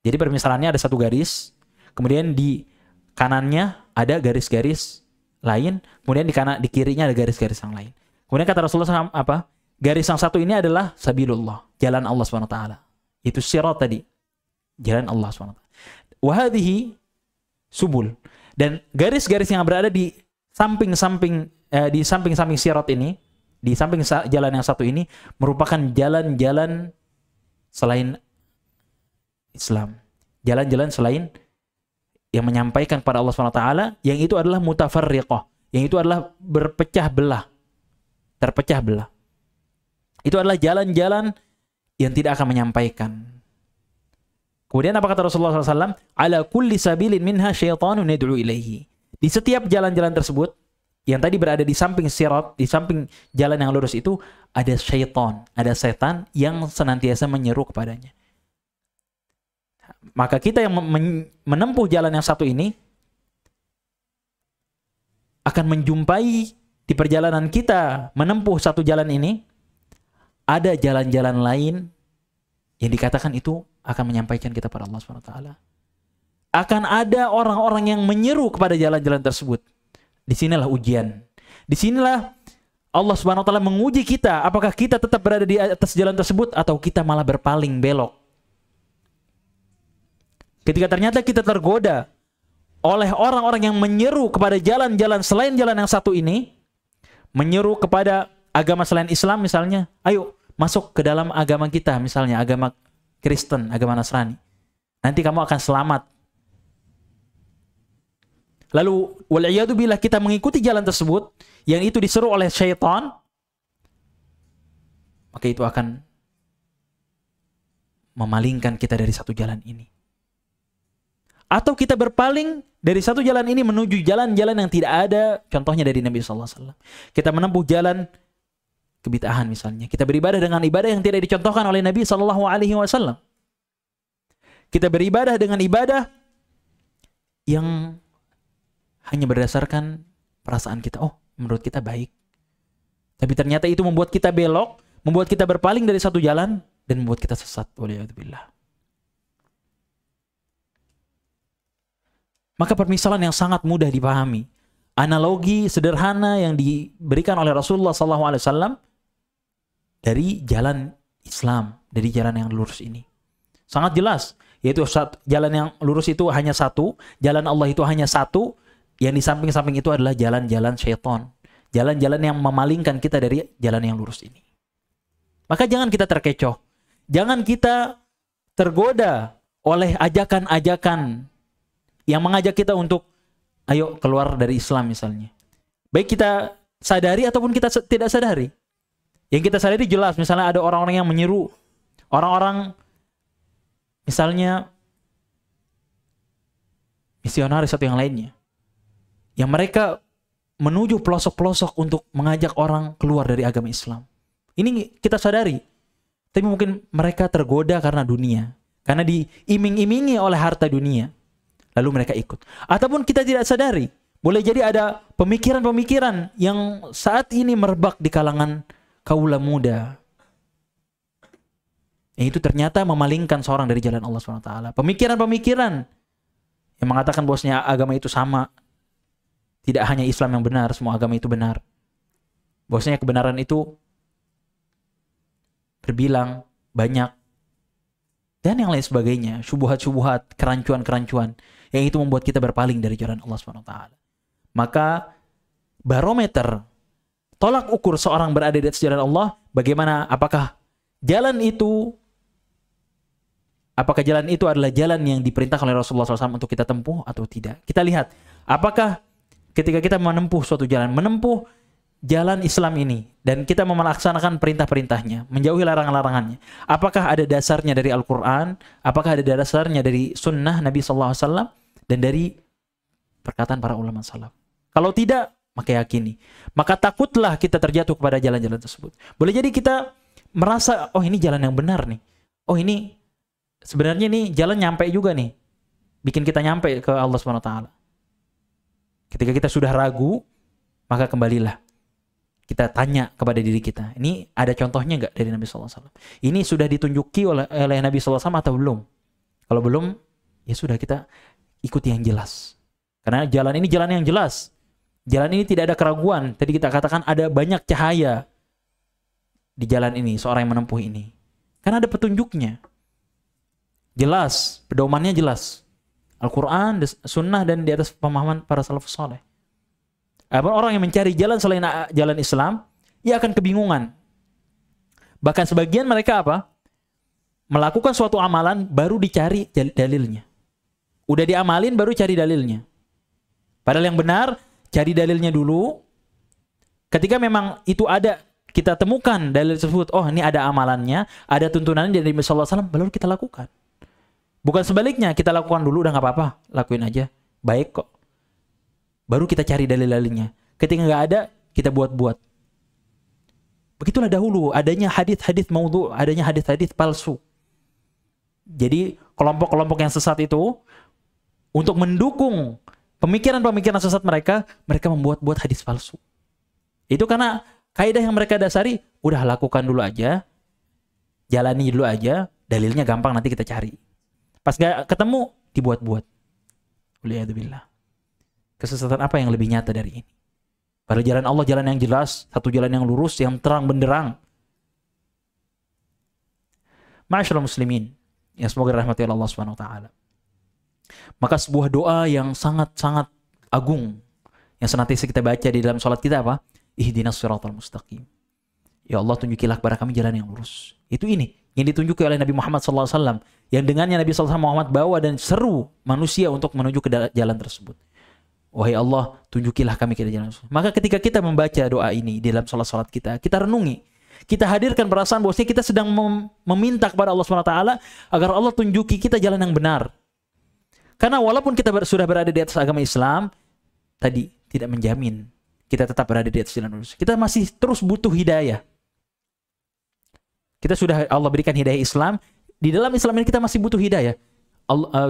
Jadi permisalannya ada satu garis, kemudian di kanannya ada garis-garis lain, kemudian di kirinya ada garis-garis yang lain. Kemudian kata Rasulullah SAW apa? Garis yang satu ini adalah sabilullah, jalan Allah SWT. Itu sirat tadi, jalan Allah SWT. Wahadihi subul. Dan garis-garis yang berada di samping-samping sirat ini, di samping jalan yang satu ini, merupakan jalan-jalan selain Islam. Jalan-jalan selain yang menyampaikan kepada Allah SWT, yang itu adalah mutafarriqah, yang itu adalah berpecah belah, terpecah belah. Itu adalah jalan-jalan yang tidak akan menyampaikan. Kemudian apa kata Rasulullah SAW? Ala kulli sabilin minha syaitanun yad'u ilaihi. Di setiap jalan-jalan tersebut, yang tadi berada di samping sirat, di samping jalan yang lurus itu, ada syaitan, ada setan yang senantiasa menyeru kepadanya. Maka kita yang menempuh jalan yang satu ini, akan menjumpai di perjalanan kita menempuh satu jalan ini, ada jalan-jalan lain yang dikatakan itu akan menyampaikan kita pada Allah SWT. Akan ada orang-orang yang menyeru kepada jalan-jalan tersebut. Disinilah ujian. Disinilah Allah SWT menguji kita. Apakah kita tetap berada di atas jalan tersebut atau kita malah berpaling belok. Ketika ternyata kita tergoda oleh orang-orang yang menyeru kepada jalan-jalan selain jalan yang satu ini, menyeru kepada agama selain Islam misalnya, ayo masuk ke dalam agama kita, misalnya agama Kristen, agama Nasrani. Nanti kamu akan selamat. Lalu wal'iyadu billah kita mengikuti jalan tersebut, yang itu diseru oleh syaitan, maka itu akan memalingkan kita dari satu jalan ini. Atau kita berpaling dari satu jalan ini menuju jalan-jalan yang tidak ada contohnya dari Nabi SAW. Kita menempuh jalan kebid'ahan misalnya. Kita beribadah dengan ibadah yang tidak dicontohkan oleh Nabi SAW. Kita beribadah dengan ibadah yang hanya berdasarkan perasaan kita. Oh, menurut kita baik. Tapi ternyata itu membuat kita belok, membuat kita berpaling dari satu jalan, dan membuat kita sesat. Waliyadzubillah. Maka permisalan yang sangat mudah dipahami. Analogi sederhana yang diberikan oleh Rasulullah SAW dari jalan Islam, dari jalan yang lurus ini. Sangat jelas, yaitu jalan yang lurus itu hanya satu, jalan Allah itu hanya satu, yang di samping-samping itu adalah jalan-jalan syaitan. Jalan-jalan yang memalingkan kita dari jalan yang lurus ini. Maka jangan kita terkecoh. Jangan kita tergoda oleh ajakan-ajakan yang mengajak kita untuk ayo keluar dari Islam misalnya. Baik kita sadari ataupun kita tidak sadari. Yang kita sadari jelas, misalnya ada orang-orang yang menyeru, orang-orang misalnya misionaris atau yang lainnya, yang mereka menuju pelosok-pelosok untuk mengajak orang keluar dari agama Islam. Ini kita sadari. Tapi mungkin mereka tergoda karena dunia, karena diiming-imingi oleh harta dunia. Lalu mereka ikut. Ataupun kita tidak sadari, boleh jadi ada pemikiran-pemikiran yang saat ini merebak di kalangan kaula muda. Yang itu ternyata memalingkan seorang dari jalan Allah SWT. Pemikiran-pemikiran yang mengatakan bahwasanya agama itu sama. Tidak hanya Islam yang benar, semua agama itu benar. Bahwasanya kebenaran itu terbilang banyak. Dan yang lain sebagainya. Syubhat-syubhat, kerancuan-kerancuan. Yang itu membuat kita berpaling dari jalan Allah SWT. Maka barometer tolak ukur seorang berada di atas jalan Allah, bagaimana, apakah jalan itu adalah jalan yang diperintahkan oleh Rasulullah SAW untuk kita tempuh atau tidak. Kita lihat, apakah ketika kita menempuh suatu jalan, menempuh jalan Islam ini, dan kita melaksanakan perintah-perintahnya, menjauhi larangan-larangannya, apakah ada dasarnya dari Al-Quran, apakah ada dasarnya dari sunnah Nabi SAW, dan dari perkataan para ulama salaf. Kalau tidak, maka yakini. Maka takutlah kita terjatuh kepada jalan-jalan tersebut. Boleh jadi kita merasa, oh ini jalan yang benar nih. Oh ini, sebenarnya nih jalan nyampe juga nih. Bikin kita nyampe ke Allah SWT. Ketika kita sudah ragu, maka kembalilah Kita tanya kepada diri kita, ini ada contohnya nggak dari Nabi SAW? Ini sudah ditunjuki oleh Nabi SAW atau belum? Kalau belum, ya sudah, kita ikuti yang jelas. Karena jalan ini jalan yang jelas. Jalan ini tidak ada keraguan. Tadi kita katakan ada banyak cahaya di jalan ini, seorang yang menempuh ini. Karena ada petunjuknya. Jelas, pedomannya jelas. Al-Quran, Sunnah, dan di atas pemahaman para salafus saleh. Orang yang mencari jalan selain jalan Islam, ia akan kebingungan. Bahkan sebagian mereka apa? Melakukan suatu amalan baru dicari dalilnya. Udah diamalin baru cari dalilnya. Padahal yang benar, cari dalilnya dulu. Ketika memang itu ada, kita temukan dalil tersebut, oh ini ada amalannya, ada tuntunannya dari Nabi sallallahu alaihi wasallam, baru kita lakukan. Bukan sebaliknya, kita lakukan dulu, udah nggak apa-apa, lakuin aja, baik kok. Baru kita cari dalil-dalilnya. Ketika nggak ada, kita buat-buat. Begitulah dahulu adanya hadis-hadis maudhu, adanya hadis-hadis palsu. Jadi kelompok-kelompok yang sesat itu, untuk mendukung pemikiran-pemikiran sesat mereka, mereka membuat-buat hadis palsu. Itu karena kaidah yang mereka dasari, udah lakukan dulu aja, jalani dulu aja, dalilnya gampang nanti kita cari. Pas nggak ketemu, dibuat-buat. Waliyadzubillah. Kesesatan apa yang lebih nyata dari ini? Pada jalan Allah, jalan yang jelas, satu jalan yang lurus, yang terang benderang. Ma'asyiral muslimin, yang semoga dirahmati Allah Subhanahu wa taala. Maka sebuah doa yang sangat-sangat agung yang senantiasa kita baca di dalam salat kita apa? Ihdinas siratal mustaqim. Ya Allah, tunjukilah kepada kami jalan yang lurus. Itu ini yang ditunjuki oleh Nabi Muhammad SAW, yang dengannya Nabi SAW Muhammad bawa dan seru manusia untuk menuju ke jalan tersebut. Wahai Allah, tunjukilah kami ke jalan. Maka ketika kita membaca doa ini di dalam salat-salat kita, kita renungi. Kita hadirkan perasaan bahwasanya kita sedang meminta kepada Allah SWT agar Allah tunjuki kita jalan yang benar. Karena walaupun kita sudah berada di atas agama Islam, tadi tidak menjamin kita tetap berada di atas jalan lurus. Kita masih terus butuh hidayah. Kita sudah Allah berikan hidayah Islam. Di dalam Islam ini kita masih butuh hidayah.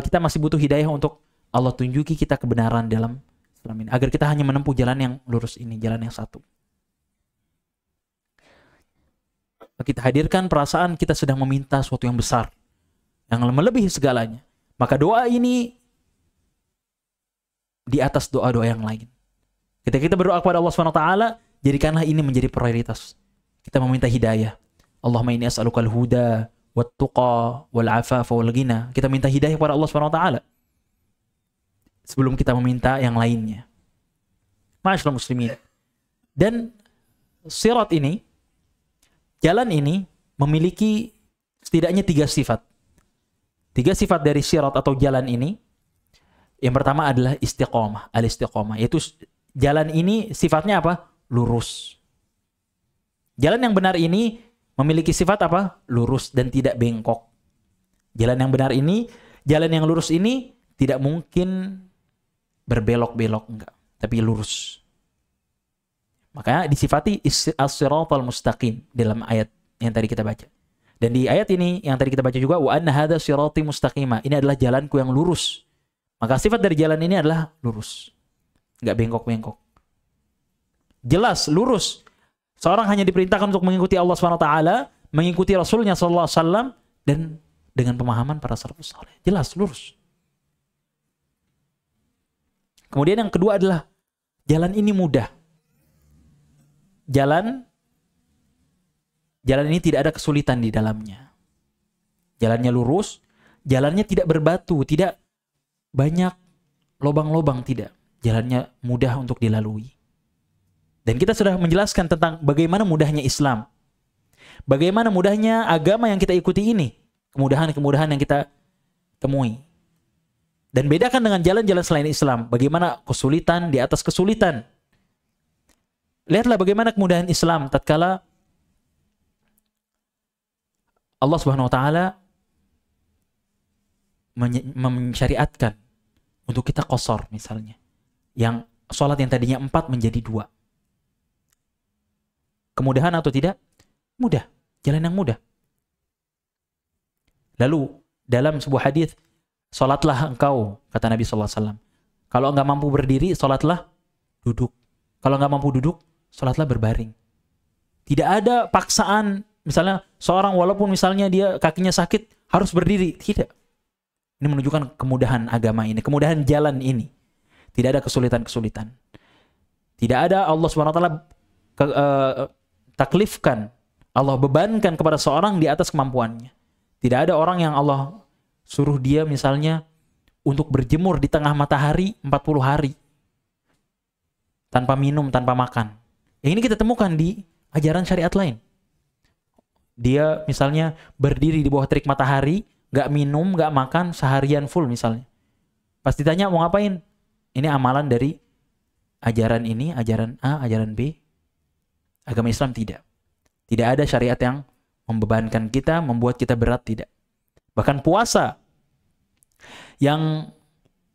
Kita masih butuh hidayah untuk Allah tunjuki kita kebenaran dalam Islam ini, agar kita hanya menempuh jalan yang lurus ini, jalan yang satu. Kita hadirkan perasaan kita sedang meminta sesuatu yang besar, yang melebihi segalanya. Maka doa ini di atas doa-doa yang lain. Ketika kita berdoa kepada Allah SWT, jadikanlah ini menjadi prioritas. Kita meminta hidayah. Allahumma inni as'alukal huda wat tuqa wal afafa wal ghina. Kita minta hidayah kepada Allah SWT sebelum kita meminta yang lainnya. Ma'asyiral muslimin. Dan sirat ini, jalan ini memiliki setidaknya 3 sifat. 3 sifat dari sirat atau jalan ini. Yang pertama adalah istiqomah, al-istiqomah, yaitu jalan ini sifatnya apa? Lurus. Jalan yang benar ini memiliki sifat apa? Lurus dan tidak bengkok. Jalan yang benar ini, jalan yang lurus ini tidak mungkin berbelok-belok, enggak, tapi lurus. Makanya disifati as-siratal mustaqim dalam ayat yang tadi kita baca. Dan di ayat ini yang tadi kita baca juga, wa anna hadza sirati mustaqima, ini adalah jalanku yang lurus. Maka sifat dari jalan ini adalah lurus, enggak bengkok-bengkok. Jelas lurus. Seorang hanya diperintahkan untuk mengikuti Allah SWT, mengikuti Rasulnya SAW, dan dengan pemahaman para salafus saleh. Jelas lurus. Kemudian yang kedua adalah jalan ini mudah. Jalan ini tidak ada kesulitan di dalamnya. Jalannya lurus, jalannya tidak berbatu, tidak banyak lobang-lobang, tidak. Jalannya mudah untuk dilalui. Dan kita sudah menjelaskan tentang bagaimana mudahnya Islam. Bagaimana mudahnya agama yang kita ikuti ini. Kemudahan-kemudahan yang kita temui. Dan bedakan dengan jalan-jalan selain Islam. Bagaimana kesulitan di atas kesulitan. Lihatlah bagaimana kemudahan Islam tatkala Allah Subhanahu wa taala mensyariatkan untuk kita qashar misalnya. Yang sholat yang tadinya 4 menjadi 2. Kemudahan atau tidak? Mudah. Jalan yang mudah. Lalu dalam sebuah hadis, sholatlah engkau, kata Nabi SAW. Kalau enggak mampu berdiri, sholatlah duduk. Kalau enggak mampu duduk, sholatlah berbaring. Tidak ada paksaan, misalnya seorang walaupun misalnya dia kakinya sakit harus berdiri, tidak. Ini menunjukkan kemudahan agama ini, kemudahan jalan ini. Tidak ada kesulitan-kesulitan. Tidak ada Allah SWT taklifkan, Allah bebankan kepada seorang di atas kemampuannya. Tidak ada orang yang Allah suruh dia misalnya untuk berjemur di tengah matahari 40 hari. Tanpa minum, tanpa makan. Yang ini kita temukan di ajaran syariat lain. Dia misalnya berdiri di bawah terik matahari, gak minum, gak makan seharian full misalnya. Pas ditanya mau ngapain? Ini amalan dari ajaran ini, ajaran A, ajaran B. Agama Islam tidak. Tidak ada syariat yang membebankan kita, membuat kita berat, tidak. Bahkan puasa yang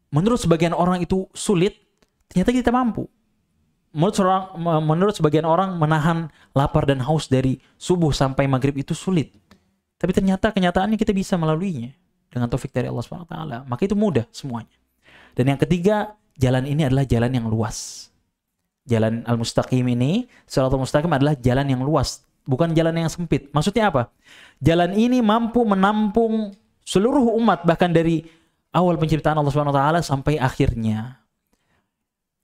menurut sebagian orang itu sulit, ternyata kita mampu. Menurut sebagian orang menahan lapar dan haus dari subuh sampai maghrib itu sulit. Tapi ternyata kenyataannya kita bisa melaluinya dengan taufik dari Allah SWT. Maka itu mudah semuanya. Dan yang ketiga, jalan ini adalah jalan yang luas. Jalan al-mustaqim ini, Shiratal Mustaqim adalah jalan yang luas, bukan jalan yang sempit. Maksudnya apa? Jalan ini mampu menampung seluruh umat, bahkan dari awal penciptaan Allah SWT sampai akhirnya.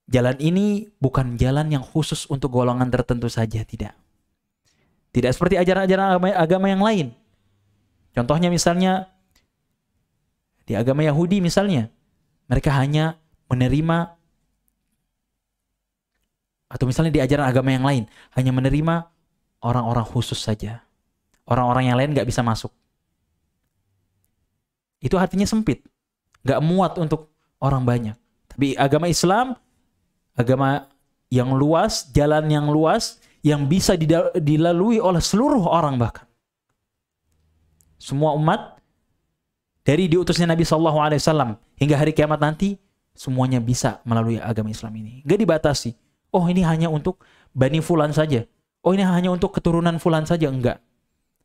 Jalan ini bukan jalan yang khusus untuk golongan tertentu saja, tidak. Tidak seperti ajaran-ajaran agama yang lain. Contohnya misalnya di agama Yahudi misalnya, mereka hanya menerima, atau misalnya di ajaran agama yang lain, hanya menerima orang-orang khusus saja. Orang-orang yang lain nggak bisa masuk. Itu artinya sempit. Nggak muat untuk orang banyak. Tapi agama Islam, agama yang luas, jalan yang luas, yang bisa dilalui oleh seluruh orang bahkan. Semua umat, dari diutusnya Nabi SAW hingga hari kiamat nanti, semuanya bisa melalui agama Islam ini. Nggak dibatasi. Oh ini hanya untuk Bani Fulan saja. Oh ini hanya untuk keturunan Fulan saja. Enggak.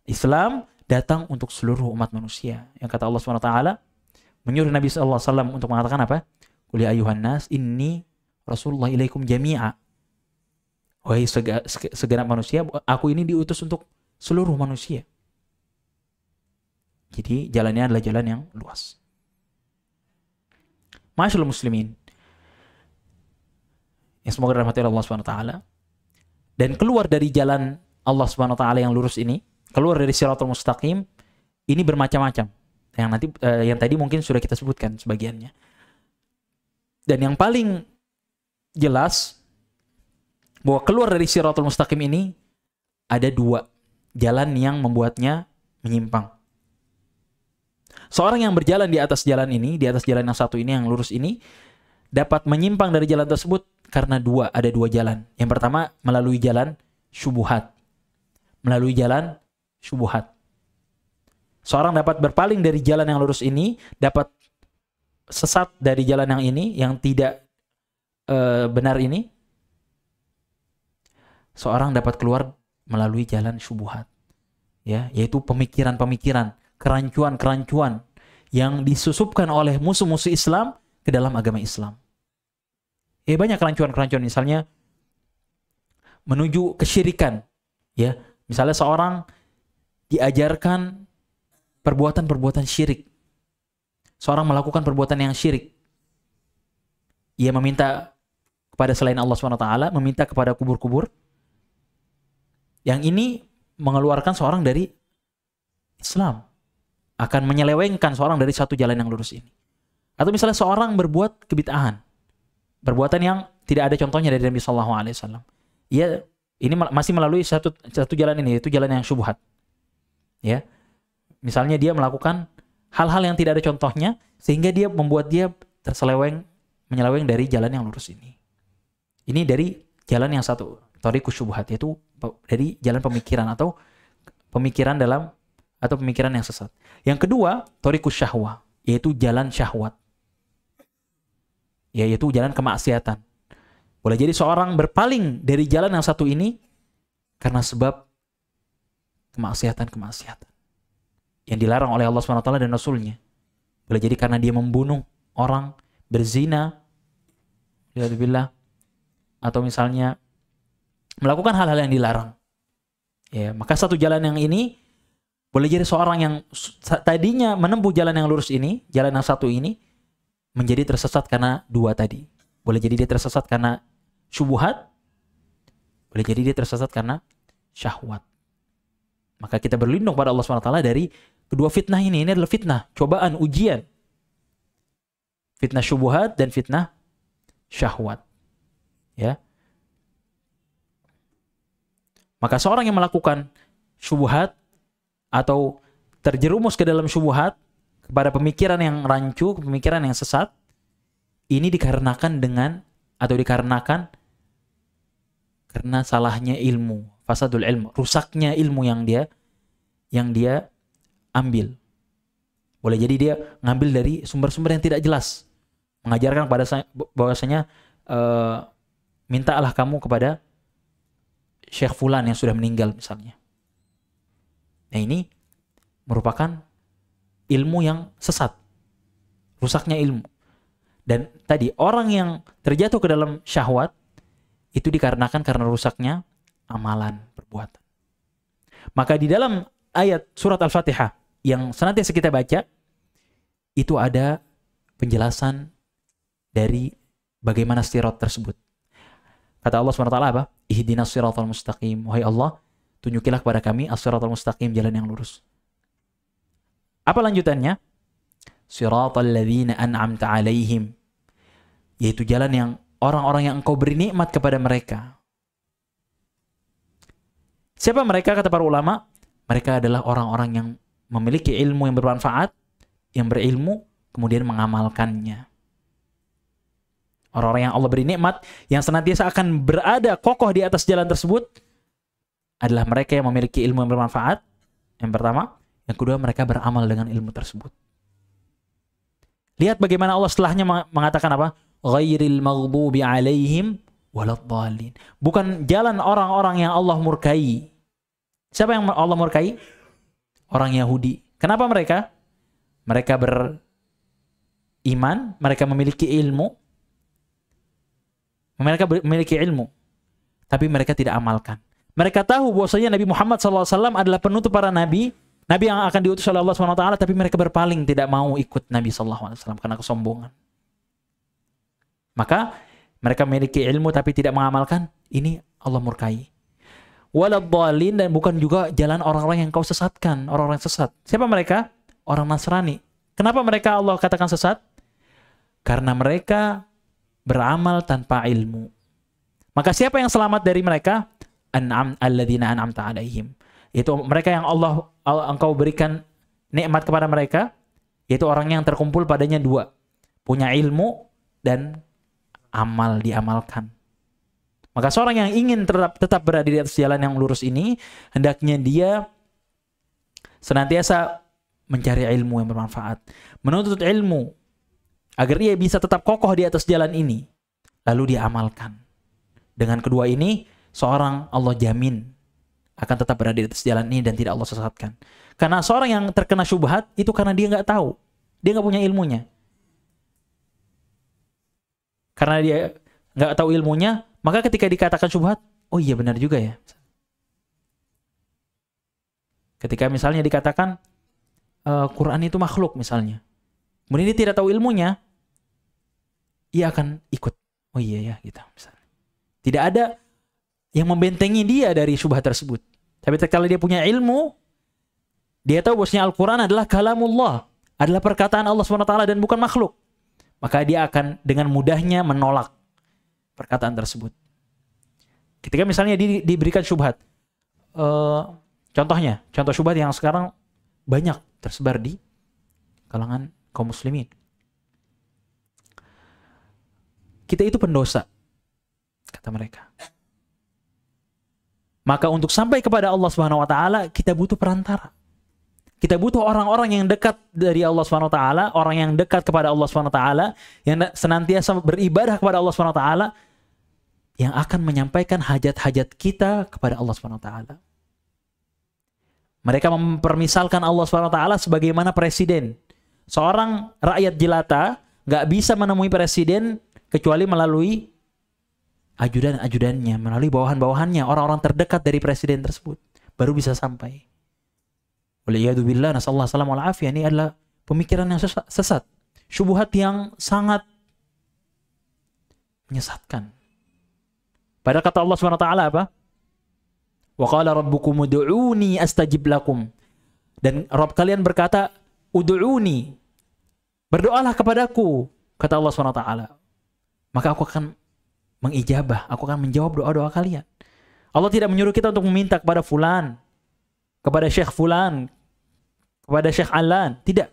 Islam datang untuk seluruh umat manusia. Yang kata Allah SWT menyuruh Nabi SAW untuk mengatakan apa? Qul ya ayyuhan nas inni Rasulullah ilaikum jami'a. Wahai segenap manusia, aku ini diutus untuk seluruh manusia. Jadi jalannya adalah jalan yang luas. Masyaallah muslimin, yang semoga dirahmati Allah SWT, dan keluar dari jalan Allah SWT yang lurus ini, keluar dari Shiratal Mustaqim, ini bermacam-macam. Yang tadi mungkin sudah kita sebutkan sebagiannya. Dan yang paling jelas bahwa keluar dari Shiratal Mustaqim ini ada dua jalan yang membuatnya menyimpang. Seorang yang berjalan di atas jalan ini, di atas jalan yang satu ini, yang lurus ini, dapat menyimpang dari jalan tersebut karena ada dua jalan. Yang pertama, melalui jalan syubhat. Melalui jalan syubhat. Seorang dapat berpaling dari jalan yang lurus ini, dapat sesat dari jalan yang ini, yang tidak benar ini. Seorang dapat keluar melalui jalan syubhat. Ya, yaitu pemikiran-pemikiran, kerancuan-kerancuan yang disusupkan oleh musuh-musuh Islam ke dalam agama Islam. Banyak kerancuan-kerancuan, misalnya menuju kesyirikan. Ya, misalnya seorang diajarkan perbuatan-perbuatan syirik. Seorang melakukan perbuatan yang syirik. Ia meminta kepada selain Allah SWT, meminta kepada kubur-kubur. Yang ini mengeluarkan seorang dari Islam. Akan menyelewengkan seorang dari satu jalan yang lurus ini. Atau misalnya seorang berbuat kebid'ahan. Perbuatan yang tidak ada contohnya dari Nabi SAW. Ia ini masih melalui satu jalan ini, yaitu jalan yang syubhat. Ya, misalnya dia melakukan hal-hal yang tidak ada contohnya, sehingga dia membuat dia menyeleweng dari jalan yang lurus ini. Ini dari jalan yang satu, thariqus syubhat, yaitu dari jalan pemikiran atau pemikiran yang sesat. Yang kedua, thariqus syahwah, yaitu jalan syahwat. Yaitu jalan kemaksiatan. Boleh jadi seorang berpaling dari jalan yang satu ini karena sebab kemaksiatan-kemaksiatan yang dilarang oleh Allah SWT dan Rasulnya. Boleh jadi karena dia membunuh orang, berzina, atau misalnya melakukan hal-hal yang dilarang. Ya, maka satu jalan yang ini boleh jadi seorang yang tadinya menempuh jalan yang lurus ini, jalan yang satu ini, menjadi tersesat karena dua tadi. Boleh jadi dia tersesat karena syubhat, boleh jadi dia tersesat karena syahwat. Maka kita berlindung pada Allah SWT dari kedua fitnah ini. Ini adalah fitnah, cobaan, ujian. Fitnah syubhat dan fitnah syahwat. Ya. Maka seorang yang melakukan syubhat atau terjerumus ke dalam syubhat, kepada pemikiran yang rancu, pemikiran yang sesat, ini dikarenakan karena salahnya ilmu, fasadul ilmu, rusaknya ilmu yang dia ambil. Boleh jadi dia ngambil dari sumber-sumber yang tidak jelas, mengajarkan bahwasanya mintalah kamu kepada Syekh Fulan yang sudah meninggal misalnya. Nah, ini merupakan ilmu yang sesat, rusaknya ilmu. Dan tadi orang yang terjatuh ke dalam syahwat itu dikarenakan karena rusaknya amalan, perbuatan. Maka di dalam ayat surat Al-Fatihah yang senantiasa kita baca, itu ada penjelasan dari bagaimana sirat tersebut. Kata Allah SWT apa? Ihdinas siratal mustaqim. Wahai Allah, tunjukilah kepada kami as-siratal mustaqim, jalan yang lurus. Apa lanjutannya? Siratal ladzina an'amta alaihim, yaitu jalan yang orang-orang yang engkau beri nikmat kepada mereka. Siapa mereka kata para ulama? Mereka adalah orang-orang yang memiliki ilmu yang bermanfaat, yang berilmu, kemudian mengamalkannya. Orang-orang yang Allah beri nikmat, yang senantiasa akan berada kokoh di atas jalan tersebut, adalah mereka yang memiliki ilmu yang bermanfaat, yang pertama. Yang kedua, mereka beramal dengan ilmu tersebut. Lihat bagaimana Allah setelahnya mengatakan apa? Ghairil maghdubi alaihim waladhdallin. Bukan jalan orang-orang yang Allah murkai. Siapa yang Allah murkai? Orang Yahudi. Kenapa mereka? Mereka beriman, mereka memiliki ilmu. Mereka memiliki ilmu, tapi mereka tidak amalkan. Mereka tahu bahwasanya Nabi Muhammad SAW adalah penutup para nabi, nabi yang akan diutus oleh Allah SWT, tapi mereka berpaling, tidak mau ikut Nabi SAW karena kesombongan. Maka mereka memiliki ilmu tapi tidak mengamalkan, ini Allah murkai. Waladhdallin, dan bukan juga jalan orang-orang yang kau sesatkan, orang-orang sesat. Siapa mereka? Orang Nasrani. Kenapa mereka Allah katakan sesat? Karena mereka beramal tanpa ilmu. Maka siapa yang selamat dari mereka? Alladzina an'amta alaihim. Itu mereka yang engkau berikan nikmat kepada mereka, yaitu orang yang terkumpul padanya dua, punya ilmu dan amal, diamalkan. Maka seorang yang ingin tetap berada di atas jalan yang lurus ini, hendaknya dia senantiasa mencari ilmu yang bermanfaat, menuntut ilmu agar ia bisa tetap kokoh di atas jalan ini, lalu diamalkan. Dengan kedua ini, seorang Allah jamin akan tetap berada di atas jalan ini dan tidak Allah sesatkan. Karena seorang yang terkena syubhat itu karena dia nggak tahu, dia nggak punya ilmunya. Karena dia nggak tahu ilmunya, maka ketika dikatakan syubhat, oh iya benar juga ya. Ketika misalnya dikatakan Quran itu makhluk misalnya, kemudian dia tidak tahu ilmunya, ia akan ikut. Oh iya ya, gitu misalnya. Tidak ada yang membentengi dia dari syubhat tersebut. Tapi kalau dia punya ilmu, dia tahu bahwasanya Al-Quran adalah kalamullah, adalah perkataan Allah SWT dan bukan makhluk. Maka dia akan dengan mudahnya menolak perkataan tersebut. Ketika misalnya diberikan syubhat, contoh syubhat yang sekarang banyak tersebar di kalangan kaum muslimin. Kita itu pendosa, kata mereka. Maka untuk sampai kepada Allah Subhanahu wa taala, kita butuh perantara. Kita butuh orang-orang yang dekat dari Allah Subhanahu wa taala, orang yang dekat kepada Allah Subhanahu wa taala, yang senantiasa beribadah kepada Allah Subhanahu wa taala, yang akan menyampaikan hajat-hajat kita kepada Allah Subhanahu wa taala. Mereka mempermisalkan Allah Subhanahu wa taala sebagaimana presiden. Seorang rakyat jelata nggak bisa menemui presiden kecuali melalui ajudan-ajudannya, melalui bawahan-bawahannya, orang-orang terdekat dari presiden tersebut. baru bisa sampai. Waliyadzubillah, nasallahu alaihi wasallam. Ini adalah pemikiran yang sesat, syubhat yang sangat menyesatkan. Padahal kata Allah SWT apa? Wa qala rabbukum ud'uni astajib lakum. Dan Rabb kalian berkata, ud'uni, berdoalah kepadaku, kata Allah SWT. Maka aku akan mengijabah, aku akan menjawab doa-doa kalian. Allah tidak menyuruh kita untuk meminta kepada fulan, kepada syekh fulan, kepada syekh alan, tidak.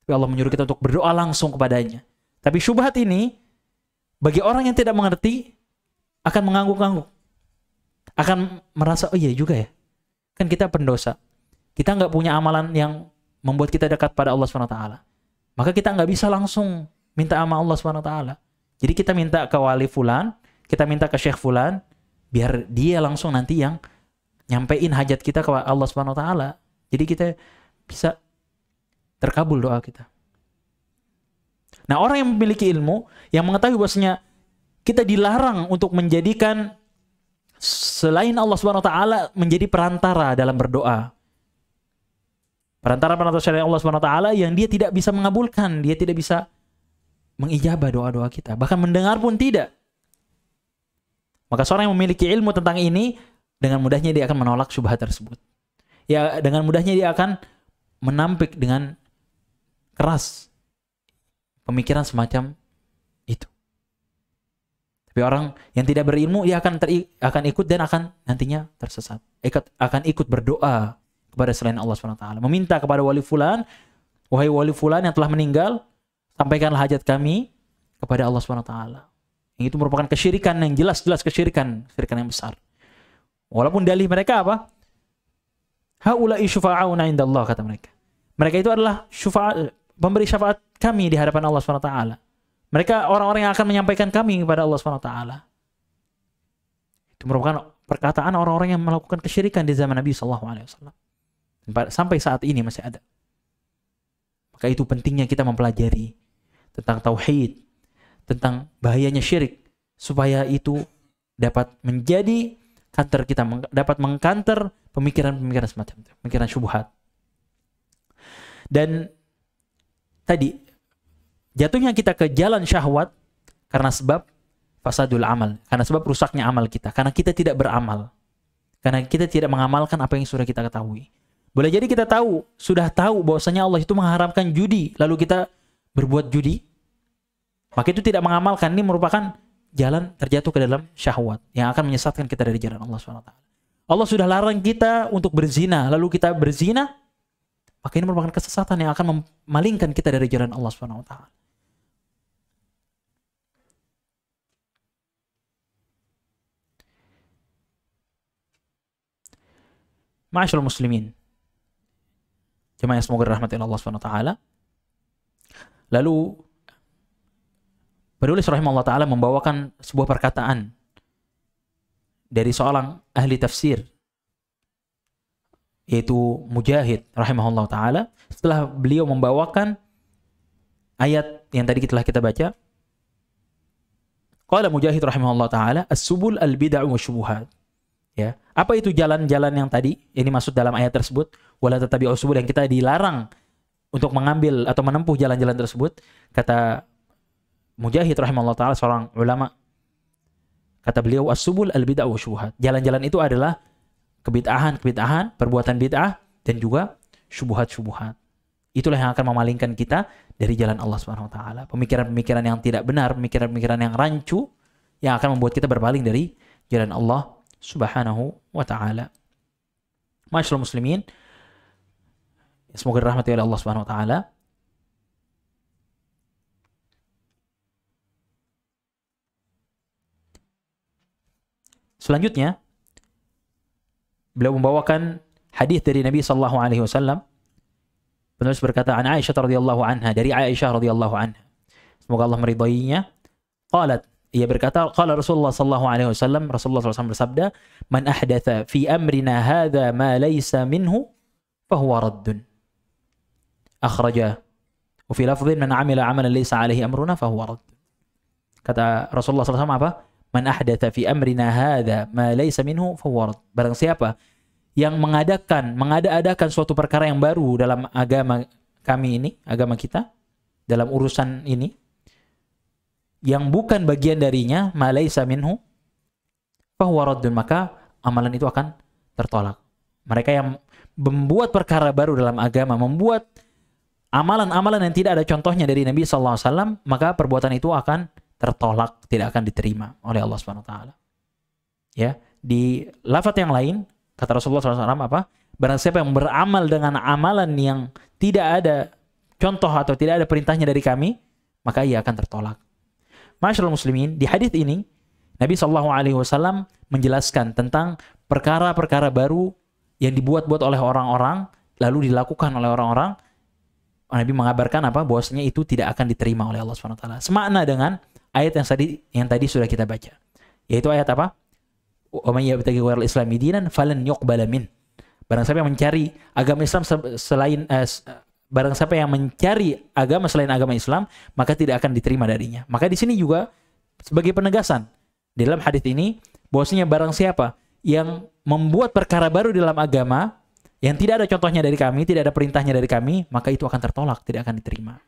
Tapi Allah menyuruh kita untuk berdoa langsung kepadanya. Tapi syubhat ini bagi orang yang tidak mengerti akan mengangguk-angguk, akan merasa, oh iya juga ya, kan kita pendosa, kita nggak punya amalan yang membuat kita dekat pada Allah SWT, maka kita nggak bisa langsung minta sama Allah SWT. Jadi kita minta ke wali fulan, kita minta ke syekh fulan, biar dia langsung nanti yang nyampein hajat kita ke Allah SWT. Jadi kita bisa terkabul doa kita. Nah, orang yang memiliki ilmu, yang mengetahui bahwasanya kita dilarang untuk menjadikan selain Allah SWT menjadi perantara dalam berdoa. Perantara syariat Allah SWT yang dia tidak bisa mengabulkan, dia tidak bisa mengijabah doa-doa kita, bahkan mendengar pun tidak. Maka seorang yang memiliki ilmu tentang ini, dengan mudahnya dia akan menolak syubhat tersebut. Ya, dengan mudahnya dia akan menampik dengan keras pemikiran semacam itu. Tapi orang yang tidak berilmu, dia akan ikut dan akan nantinya tersesat. Akan ikut berdoa kepada selain Allah SWT. Meminta kepada wali fulan, wahai wali fulan yang telah meninggal, sampaikanlah hajat kami kepada Allah SWT. Yang itu merupakan kesyirikan yang jelas-jelas kesyirikan yang besar. Walaupun dalih mereka apa? Haula'i syufa'auna indallah, kata mereka. Mereka itu adalah pemberi syafaat kami di hadapan Allah SWT. Mereka orang-orang yang akan menyampaikan kami kepada Allah SWT. Itu merupakan perkataan orang-orang yang melakukan kesyirikan di zaman Nabi SAW. Sampai saat ini masih ada. Maka itu pentingnya kita mempelajari tentang tauhid, tentang bahayanya syirik, supaya itu dapat menjadi kantor kita, dapat mengkanter pemikiran-pemikiran semacam itu, pemikiran syubhat. Dan tadi jatuhnya kita ke jalan syahwat karena sebab fasadul amal, karena sebab rusaknya amal kita, karena kita tidak beramal, karena kita tidak mengamalkan apa yang sudah kita ketahui. Boleh jadi kita sudah tahu bahwasanya Allah itu mengharamkan judi, lalu kita berbuat judi, maka itu tidak mengamalkan. Ini merupakan jalan terjatuh ke dalam syahwat yang akan menyesatkan kita dari jalan Allah SWT. Allah sudah larang kita untuk berzina, lalu kita berzina, maka ini merupakan kesesatan yang akan memalingkan kita dari jalan Allah SWT. Ma'asyiral muslimin, jemaah yang semoga dirahmati Allah SWT. Lalu penulis rahimahullah ta'ala membawakan sebuah perkataan dari seorang ahli tafsir, yaitu Mujahid rahimahullah ta'ala, setelah beliau membawakan ayat yang tadi telah kita baca. Qala Mujahid rahimahullah ta'ala, as-subul al-bid'ah wa syubuhat. Ya, apa itu jalan-jalan yang tadi ini masuk dalam ayat tersebut? Wala tattabi'us subul, yang kita dilarang untuk mengambil atau menempuh jalan-jalan tersebut. Kata Mujahid rahimahullah ta'ala, seorang ulama, kata beliau, as-subul al-bid'ah wa syubuhat. Jalan-jalan itu adalah kebid'ahan, perbuatan bid'ah, dan juga syubuhat-syubuhat. Itulah yang akan memalingkan kita dari jalan Allah Subhanahu wa taala. Pemikiran-pemikiran yang tidak benar, pemikiran-pemikiran yang rancu, yang akan membuat kita berpaling dari jalan Allah Subhanahu wa taala. Ma'asyiral muslimin, semoga dirahmati oleh Allah Subhanahu wa taala. Selanjutnya, beliau membawakan hadis dari Nabi sallallahu alaihi wasallam. Penulis berkata, an Aisyah radhiyallahu anha, dari Aisyah radhiyallahu anha, semoga Allah meridainya, qalat, ia berkata, qala Rasulullah sallallahu alaihi wasallam, Rasulullah SAW bersabda, man ahdatha fi amrina hadza ma laysa minhu fahuwa raddun. Akhraja wa fi lafdhin man amila amalan laysa alaihi amruna fahuwa raddun. Kata Rasulullah SAW apa? Man ahdatha fi amrina hadza ma laysa minhu fahuwa raddun. Barang siapa yang mengada-adakan suatu perkara yang baru dalam agama kami ini, agama kita, dalam urusan ini, yang bukan bagian darinya, ma laisa minhu, fahuwa raddun, maka amalan itu akan tertolak. Mereka yang membuat perkara baru dalam agama, membuat amalan-amalan yang tidak ada contohnya dari Nabi SAW, maka perbuatan itu akan tertolak, tidak akan diterima oleh Allah Subhanahu Wa Taala. Ya, di lafaz yang lain kata Rasulullah SAW apa? Barang siapa yang beramal dengan amalan yang tidak ada contoh atau tidak ada perintahnya dari kami, maka ia akan tertolak. Ma'asyiral muslimin, di hadis ini Nabi SAW menjelaskan tentang perkara-perkara baru yang dibuat-buat oleh orang-orang, lalu dilakukan oleh orang-orang. Nabi mengabarkan apa? Bahwasanya itu tidak akan diterima oleh Allah Subhanahu Wa Taala. Semakna dengan ayat yang tadi sudah kita baca. Yaitu ayat apa? Wa may yabtaghi ghairal islami dinan falan yuqbala min. Barang siapa yang mencari agama Islam barang siapa yang mencari agama selain agama Islam, maka tidak akan diterima darinya. Maka di sini juga sebagai penegasan di dalam hadis ini bahwasanya barang siapa yang membuat perkara baru dalam agama yang tidak ada contohnya dari kami, tidak ada perintahnya dari kami, maka itu akan tertolak, tidak akan diterima.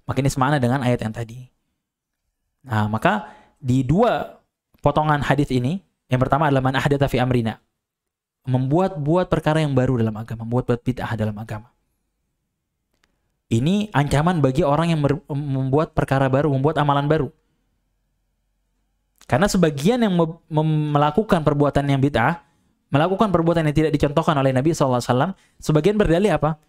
Maka ini semakna dengan ayat yang tadi. Nah, maka di dua potongan hadis ini, yang pertama adalah man ahdatsa fi amrina, membuat perkara yang baru dalam agama, membuat bid'ah dalam agama. Ini ancaman bagi orang yang membuat perkara baru, membuat amalan baru. Karena sebagian yang melakukan perbuatan yang bid'ah, melakukan perbuatan yang tidak dicontohkan oleh Nabi SAW, sebagian berdalih apa?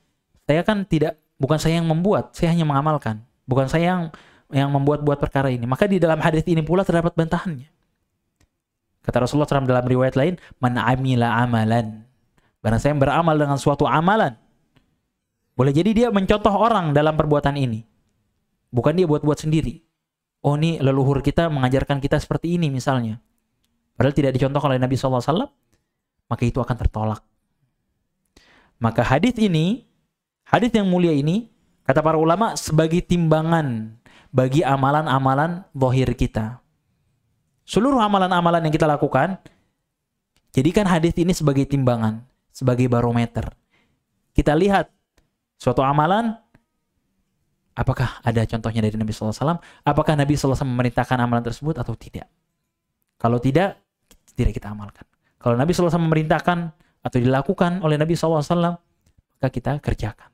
Bukan saya yang membuat, saya hanya mengamalkan. Bukan saya yang membuat-buat perkara ini. Maka di dalam hadis ini pula terdapat bantahannya. Kata Rasulullah SAW dalam riwayat lain, man amila amalan. Barang saya yang beramal dengan suatu amalan. Boleh jadi dia mencontoh orang dalam perbuatan ini. Bukan dia buat-buat sendiri. Oh, ini leluhur kita mengajarkan kita seperti ini misalnya. Padahal tidak dicontohkan oleh Nabi SAW. Maka itu akan tertolak. Maka hadis yang mulia ini, kata para ulama, sebagai timbangan bagi amalan-amalan zahir kita. Seluruh amalan-amalan yang kita lakukan, jadikan hadis ini sebagai timbangan, sebagai barometer. Kita lihat suatu amalan, apakah ada contohnya dari Nabi SAW? Apakah Nabi SAW memerintahkan amalan tersebut atau tidak? Kalau tidak kita amalkan. Kalau Nabi SAW memerintahkan atau dilakukan oleh Nabi SAW, maka kita kerjakan.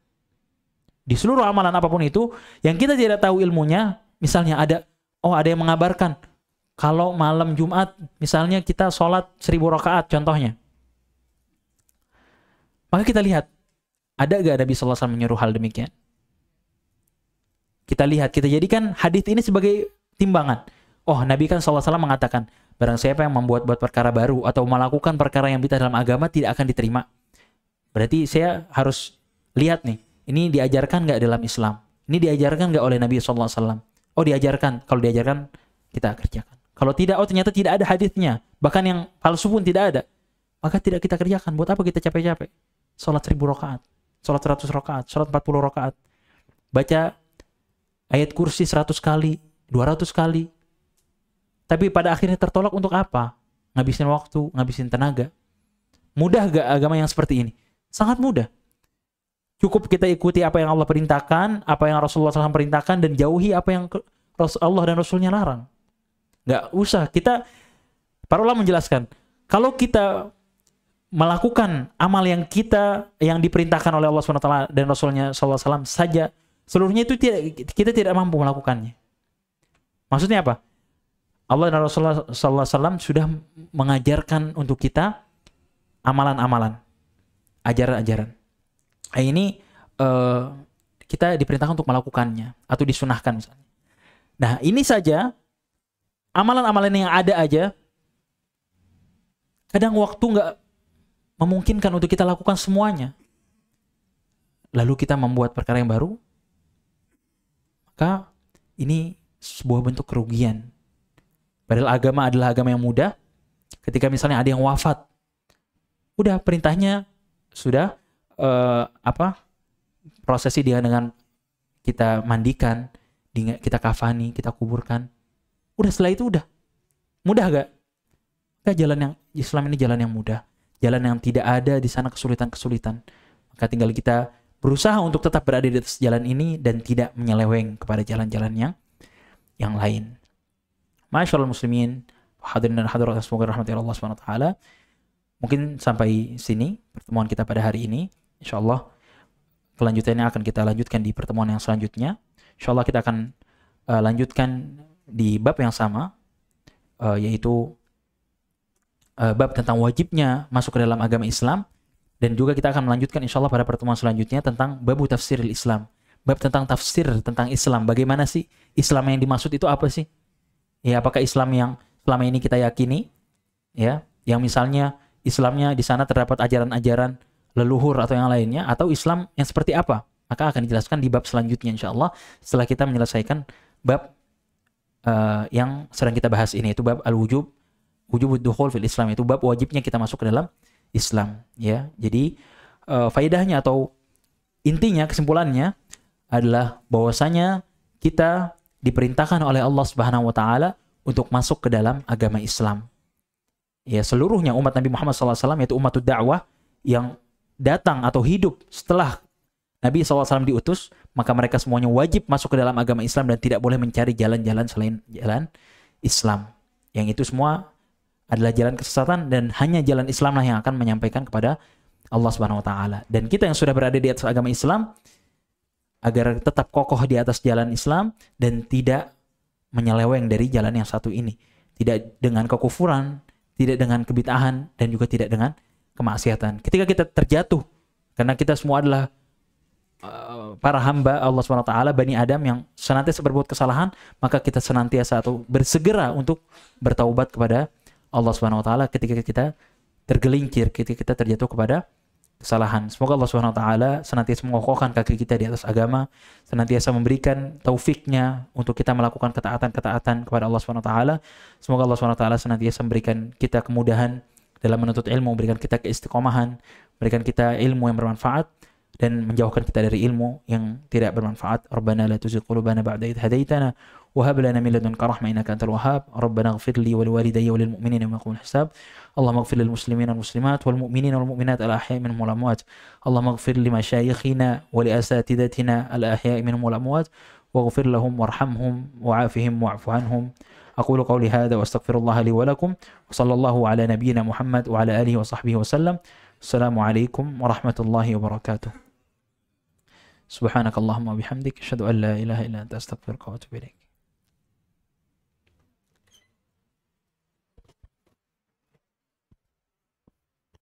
Di seluruh amalan apapun itu, yang kita tidak tahu ilmunya, misalnya ada yang mengabarkan, kalau malam Jumat, misalnya kita sholat 1000 rakaat contohnya. Maka kita lihat, ada gak Nabi SAW menyuruh hal demikian? Kita lihat, kita jadikan hadis ini sebagai timbangan. Oh, Nabi kan SAW mengatakan, barang siapa yang membuat-buat perkara baru atau melakukan perkara yang bid'ah dalam agama tidak akan diterima. Berarti saya harus lihat nih, ini diajarkan nggak dalam Islam? Ini diajarkan nggak oleh Nabi SAW? Oh, diajarkan. Kalau diajarkan, kita kerjakan. Kalau tidak, oh ternyata tidak ada hadisnya. Bahkan yang palsu pun tidak ada. Maka tidak kita kerjakan. Buat apa kita capek-capek? Sholat 1000 rakaat, sholat 100 rakaat, sholat 40 rakaat. Baca ayat kursi 100 kali, 200 kali. Tapi pada akhirnya tertolak untuk apa? Ngabisin waktu, ngabisin tenaga. Mudah gak agama yang seperti ini? Sangat mudah. Cukup kita ikuti apa yang Allah perintahkan, apa yang Rasulullah SAW perintahkan, dan jauhi apa yang Allah dan Rasulnya larang. Gak usah. Para ulama menjelaskan, kalau kita melakukan amal yang diperintahkan oleh Allah SWT dan Rasulnya SAW saja, seluruhnya itu kita tidak mampu melakukannya. Maksudnya apa? Allah dan Rasulullah SAW sudah mengajarkan untuk kita amalan-amalan, ajaran-ajaran. Ini kita diperintahkan untuk melakukannya atau disunahkan misalnya. Nah, ini saja amalan-amalan yang ada aja, kadang waktu nggak memungkinkan untuk kita lakukan semuanya. Lalu kita membuat perkara yang baru, maka ini sebuah bentuk kerugian. Padahal agama adalah agama yang mudah. Ketika misalnya ada yang wafat, udah perintahnya sudah prosesi dia dengan kita mandikan, kita kafani, kita kuburkan. Udah, setelah itu udah. Mudah gak? jalan yang Islam ini jalan yang mudah, jalan yang tidak ada di sana kesulitan-kesulitan. Maka tinggal kita berusaha untuk tetap berada di atas jalan ini dan tidak menyeleweng kepada jalan-jalan yang lain. Masyaallah muslimin, hadirin dan hadirat semoga rahmati Allah Subhanahu wa taala. Mungkin sampai sini pertemuan kita pada hari ini. Insyaallah kelanjutannya akan kita lanjutkan di pertemuan yang selanjutnya. Insyaallah kita akan lanjutkan di bab yang sama, yaitu bab tentang wajibnya masuk ke dalam agama Islam. Dan juga kita akan melanjutkan insyaallah pada pertemuan selanjutnya tentang babu tafsiril Islam. Bab tentang tafsir tentang Islam. Bagaimana sih Islam yang dimaksud itu apa sih? Ya, apakah Islam yang selama ini kita yakini, ya, yang misalnya Islamnya di sana terdapat ajaran-ajaran leluhur atau yang lainnya, atau Islam yang seperti apa? Maka akan dijelaskan di bab selanjutnya insyaallah setelah kita menyelesaikan bab yang sedang kita bahas ini, itu bab al-wujub, wujubud dukhul fil Islam, itu bab wajibnya kita masuk ke dalam Islam, ya. Jadi faedahnya atau intinya, kesimpulannya adalah bahwasanya kita diperintahkan oleh Allah Subhanahu wa taala untuk masuk ke dalam agama Islam. Ya, seluruhnya umat Nabi Muhammad SAW, yaitu umatud dakwah yang datang atau hidup setelah Nabi SAW diutus, maka mereka semuanya wajib masuk ke dalam agama Islam dan tidak boleh mencari jalan-jalan selain jalan Islam. Yang itu semua adalah jalan kesesatan dan hanya jalan Islamlah yang akan menyampaikan kepada Allah Subhanahu wa taala. Dan kita yang sudah berada di atas agama Islam agar tetap kokoh di atas jalan Islam dan tidak menyeleweng dari jalan yang satu ini. Tidak dengan kekufuran, tidak dengan kebid'ahan, dan juga tidak dengan kemaksiatan. Ketika kita terjatuh, karena kita semua adalah para hamba Allah Subhanahu wa taala, Bani Adam yang senantiasa berbuat kesalahan, maka kita senantiasa atau bersegera untuk bertaubat kepada Allah Subhanahu wa taala ketika kita tergelincir, ketika kita terjatuh kepada kesalahan. Semoga Allah Subhanahu wa taala senantiasa mengokohkan kaki kita di atas agama, senantiasa memberikan taufiknya untuk kita melakukan ketaatan-ketaatan kepada Allah Subhanahu wa taala. Semoga Allah Subhanahu wa taala senantiasa memberikan kita kemudahan dalam menuntut ilmu, memberikan kita keistiqomahan, memberikan kita ilmu yang bermanfaat dan menjauhkan kita dari ilmu yang tidak bermanfaat. Rabbana la tuzigh qulubana ba'da idh hadaitana wa hab lana min ladunka rahmah innaka antal wahhab. Rabbana ighfir li wa liwalidayya wa lil mu'minina yawma yaqumul hisab. Allahumma ighfir lil muslimina wal muslimat wal mu'minina wal mu'minat al ahya'i minhum wal amwat. Allahumma ighfir li masyayikhina wa li asatidatina al ahya'i minhum wal amwat waghfir lahum warhamhum wa'afihim wa'fu anhum. أقول قولي هذا وأستغفر الله لي ولكم وصلى الله على نبينا محمد وعلى آله وصحبه وسلم. السلام عليكم ورحمة الله وبركاته. سبحانك اللهم وبحمدك أشهد أن لا إله إلا أنت أستغفرك وأتوب إليك.